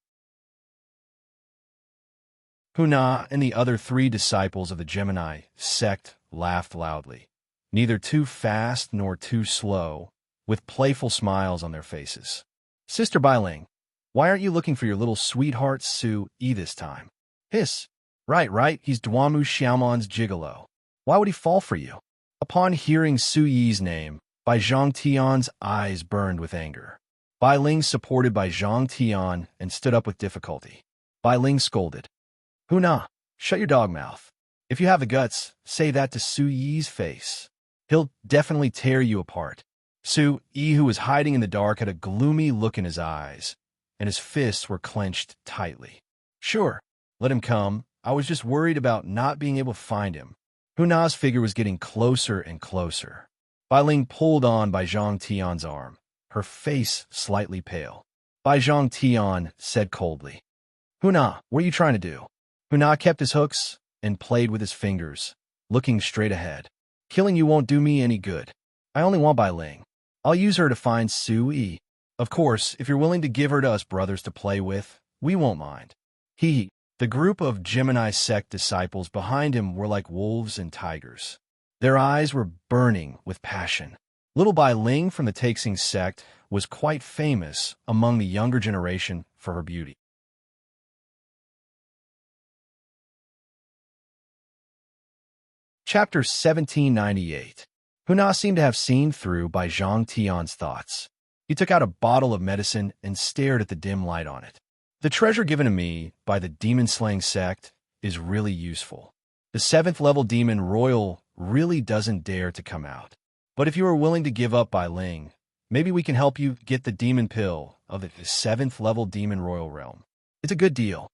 Huna and the other 3 disciples of the Gemini sect laughed loudly, neither too fast nor too slow, with playful smiles on their faces. Sister Bai Ling, why aren't you looking for your little sweetheart Su-Yi this time? Hiss. Right, he's Duamu Xiaoman's gigolo. Why would he fall for you? Upon hearing Su-Yi's name, Bai Zhang-Tian's eyes burned with anger. Bai Ling supported Bai Zhang-Tian and stood up with difficulty. Bai Ling scolded. Huna, shut your dog mouth. If you have the guts, say that to Su-Yi's face. He'll definitely tear you apart. Su-Yi, who was hiding in the dark, had a gloomy look in his eyes, and his fists were clenched tightly. Sure, let him come. I was just worried about not being able to find him. Huna's figure was getting closer and closer. Bai Ling pulled on Bai Zhang-Tian's arm, her face slightly pale. Bai Zhang-Tian said coldly, Huna, what are you trying to do? Huna kept his hooks and played with his fingers, looking straight ahead. Killing you won't do me any good. I only want Bai Ling. I'll use her to find Su-Yi. Of course, if you're willing to give her to us brothers to play with, we won't mind. He. The group of Gemini sect disciples behind him were like wolves and tigers. Their eyes were burning with passion. Little Bai Ling from the Taixing sect was quite famous among the younger generation for her beauty. Chapter 1798. Huna seemed to have seen through Bai Zhang-Tian's thoughts. He took out a bottle of medicine and stared at the dim light on it. The treasure given to me by the demon-slaying sect is really useful. The 7th level demon royal really doesn't dare to come out. But if you are willing to give up Bai Ling, maybe we can help you get the demon pill of the 7th level demon royal realm. It's a good deal.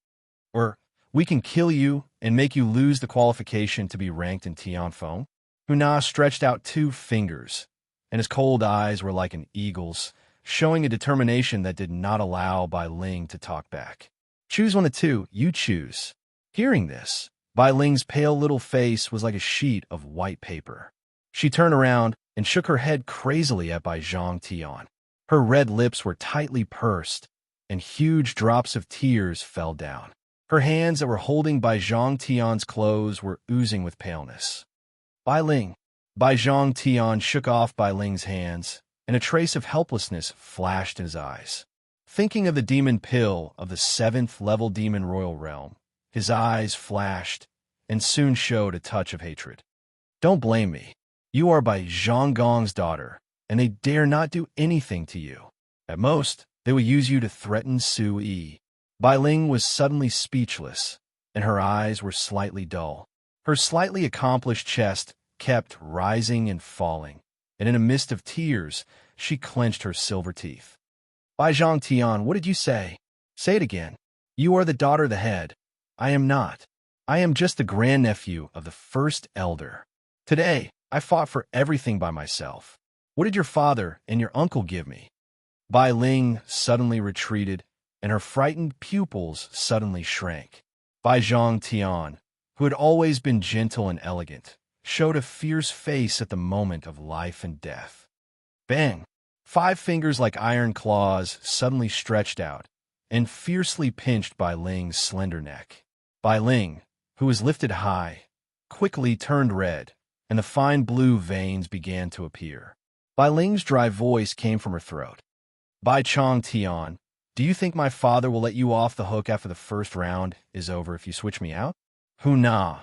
Or we can kill you and make you lose the qualification to be ranked in Tianfeng. Huna stretched out 2 fingers, and his cold eyes were like an eagle's, showing a determination that did not allow Bai Ling to talk back. Choose one of 2, you choose. Hearing this, Bai Ling's pale little face was like a sheet of white paper. She turned around and shook her head crazily at Bai Zhang-Tian. Her red lips were tightly pursed, and huge drops of tears fell down. Her hands that were holding Bai Zhang-Tian's clothes were oozing with paleness. Bai Ling. Bai Zhang-Tian shook off Bai Ling's hands, and a trace of helplessness flashed in his eyes. Thinking of the demon pill of the 7th level demon royal realm, his eyes flashed and soon showed a touch of hatred. Don't blame me. You are Bai Zhonggong's daughter, and they dare not do anything to you. At most, they will use you to threaten Su-Yi. Bai Ling was suddenly speechless, and her eyes were slightly dull. Her slightly accomplished chest kept rising and falling, and in a mist of tears, she clenched her silver teeth. Bai Zhang-Tian, what did you say? Say it again. You are the daughter of the head. I am not. I am just the grandnephew of the first elder. Today, I fought for everything by myself. What did your father and your uncle give me? Bai Ling suddenly retreated, and her frightened pupils suddenly shrank. Bai Zhang Tian, who had always been gentle and elegant, showed a fierce face at the moment of life and death. Bang! 5 fingers like iron claws suddenly stretched out and fiercely pinched Bai Ling's slender neck. Bai Ling, who was lifted high, quickly turned red, and the fine blue veins began to appear. Bai Ling's dry voice came from her throat. Bai Chong Tian, do you think my father will let you off the hook after the first round is over if you switch me out? Hu Na,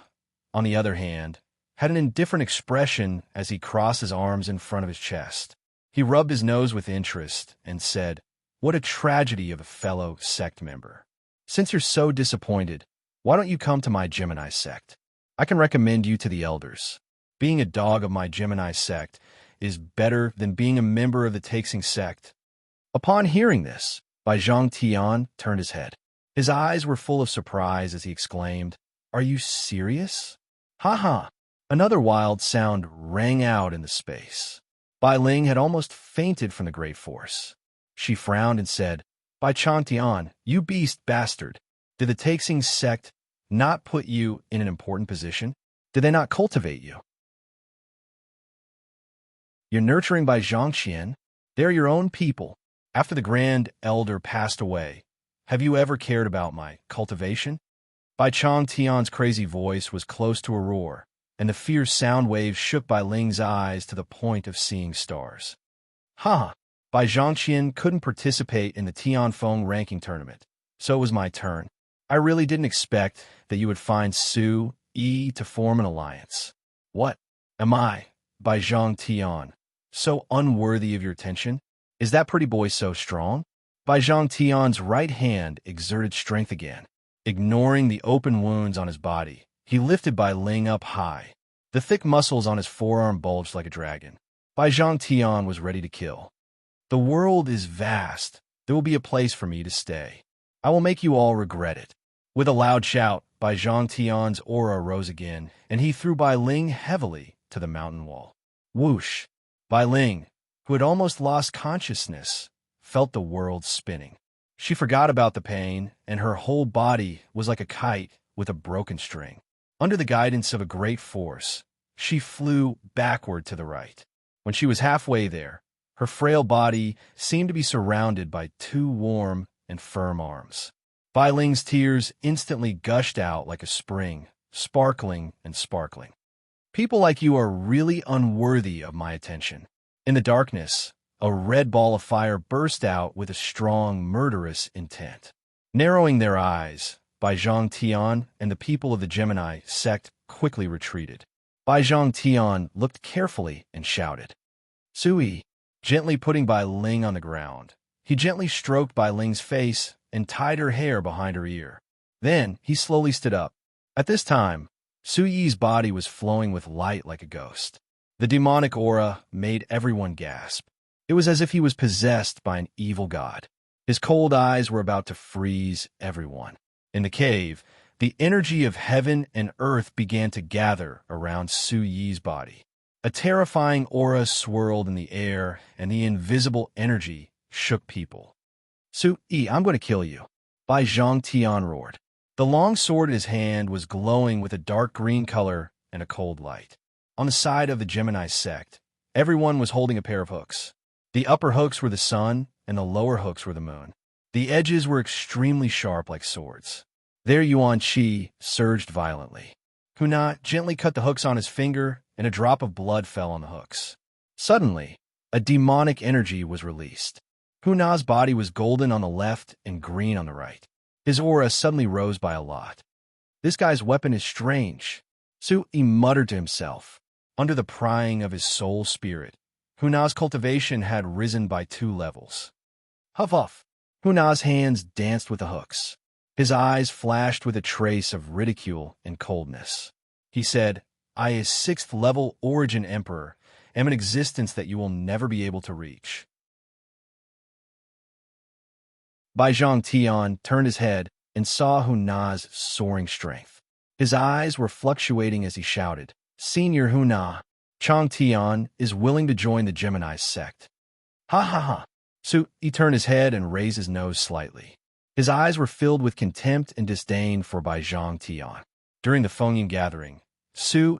on the other hand, had an indifferent expression as he crossed his arms in front of his chest. He rubbed his nose with interest and said, "What a tragedy of a fellow sect member. Since you're so disappointed, why don't you come to my Gemini sect? I can recommend you to the elders. Being a dog of my Gemini sect is better than being a member of the Taxing sect." Upon hearing this, Bai Zhang Tian turned his head. His eyes were full of surprise as he exclaimed, "Are you serious?" "Ha ha!" Another wild sound rang out in the space. Bai Ling had almost fainted from the great force. She frowned and said, "Bai Chang Tian, you beast bastard, did the Taxing sect not put you in an important position? Did they not cultivate you? You're nurturing Bai Zhangqian. They're your own people. After the grand elder passed away, have you ever cared about my cultivation?" Bai Chang Tian's crazy voice was close to a roar, and the fierce sound waves shook Bai Ling's eyes to the point of seeing stars. "Ha! Bai Zhangqian couldn't participate in the Tianfeng ranking tournament, so it was my turn. I really didn't expect that you would find Su Yi to form an alliance. What? Am I, Bai Zhang Tian, so unworthy of your attention? Is that pretty boy so strong?" Bai Zhang Tian's right hand exerted strength again. Ignoring the open wounds on his body, he lifted Bai Ling up high. The thick muscles on his forearm bulged like a dragon. Bai Zhang Tian was ready to kill. "The world is vast. There will be a place for me to stay. I will make you all regret it." With a loud shout, Bai Zhang Tian's aura rose again, and he threw Bai Ling heavily to the mountain wall. Whoosh! Bai Ling, who had almost lost consciousness, felt the world spinning. She forgot about the pain, and her whole body was like a kite with a broken string. Under the guidance of a great force, she flew backward to the right. When she was halfway there, her frail body seemed to be surrounded by 2 warm and firm arms. Bai Ling's tears instantly gushed out like a spring, sparkling and sparkling. "People like you are really unworthy of my attention." In the darkness, a red ball of fire burst out with a strong, murderous intent. Narrowing their eyes, Bai Zhang Tian and the people of the Gemini sect quickly retreated. Bai Zhang Tian looked carefully and shouted, "Sui!" Gently putting Bai Ling on the ground, he gently stroked Bai Ling's face and tied her hair behind her ear. Then he slowly stood up. At this time, Su Yi's body was flowing with light like a ghost. The demonic aura made everyone gasp. It was as if he was possessed by an evil god. His cold eyes were about to freeze everyone. In the cave, the energy of heaven and earth began to gather around Su Yi's body. A terrifying aura swirled in the air, and the invisible energy shook people. "Su Yi, I'm going to kill you," Bai Zhang Tian roared. The long sword in his hand was glowing with a dark green color and a cold light. On the side of the Gemini sect, everyone was holding a pair of hooks. The upper hooks were the sun, and the lower hooks were the moon. The edges were extremely sharp like swords. Their Yuan Qi surged violently. Huna gently cut the hooks on his finger, and a drop of blood fell on the hooks. Suddenly, a demonic energy was released. Huna's body was golden on the left and green on the right. His aura suddenly rose by a lot. "This guy's weapon is strange," Su Yi muttered to himself. Under the prying of his soul spirit, Huna's cultivation had risen by 2 levels. Huff huff! Huna's hands danced with the hooks. His eyes flashed with a trace of ridicule and coldness. He said, "I, a 6th-level origin emperor, am an existence that you will never be able to reach." Bai Zhang Tian turned his head and saw Huna's soaring strength. His eyes were fluctuating as he shouted, "Senior Huna, Chang Tian is willing to join the Gemini sect." Ha ha ha. He turned his head and raised his nose slightly. His eyes were filled with contempt and disdain for Bai Zhang Tian. During the Fengyin gathering,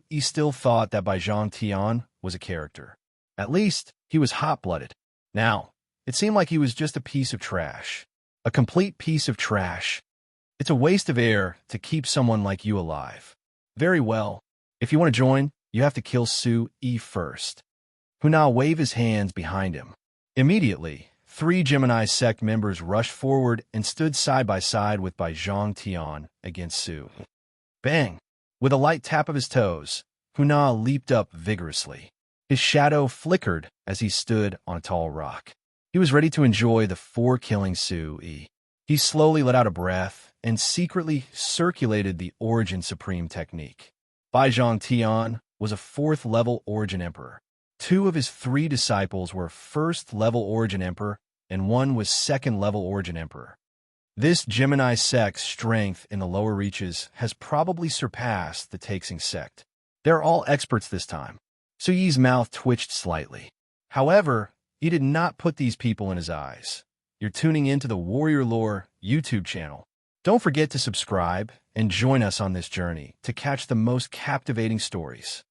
He still thought that Bai Zhang Tian was a character. At least, he was hot-blooded. Now, it seemed like he was just a piece of trash. A complete piece of trash. It's a waste of air to keep someone like you alive. Very well. If you want to join, you have to kill Yi first. Huna waved his hands behind him. Immediately, 3 Gemini sect members rushed forward and stood side by side with Bai Zhang Tian against Su. Bang! With a light tap of his toes, Huna leaped up vigorously. His shadow flickered as he stood on a tall rock. He was ready to enjoy the 4-killing Yi. He slowly let out a breath and secretly circulated the Origin Supreme technique. Bai Zhang Tian was a 4th-level Origin Emperor. 2 of his 3 disciples were 1st-level Origin Emperor, and 1 was 2nd-level Origin Emperor. This Gemini sect's strength in the lower reaches has probably surpassed the Taixing sect. They're all experts this time. Yi's mouth twitched slightly. However, he did not put these people in his eyes. You're tuning into the Warrior Lore YouTube channel. Don't forget to subscribe and join us on this journey to catch the most captivating stories.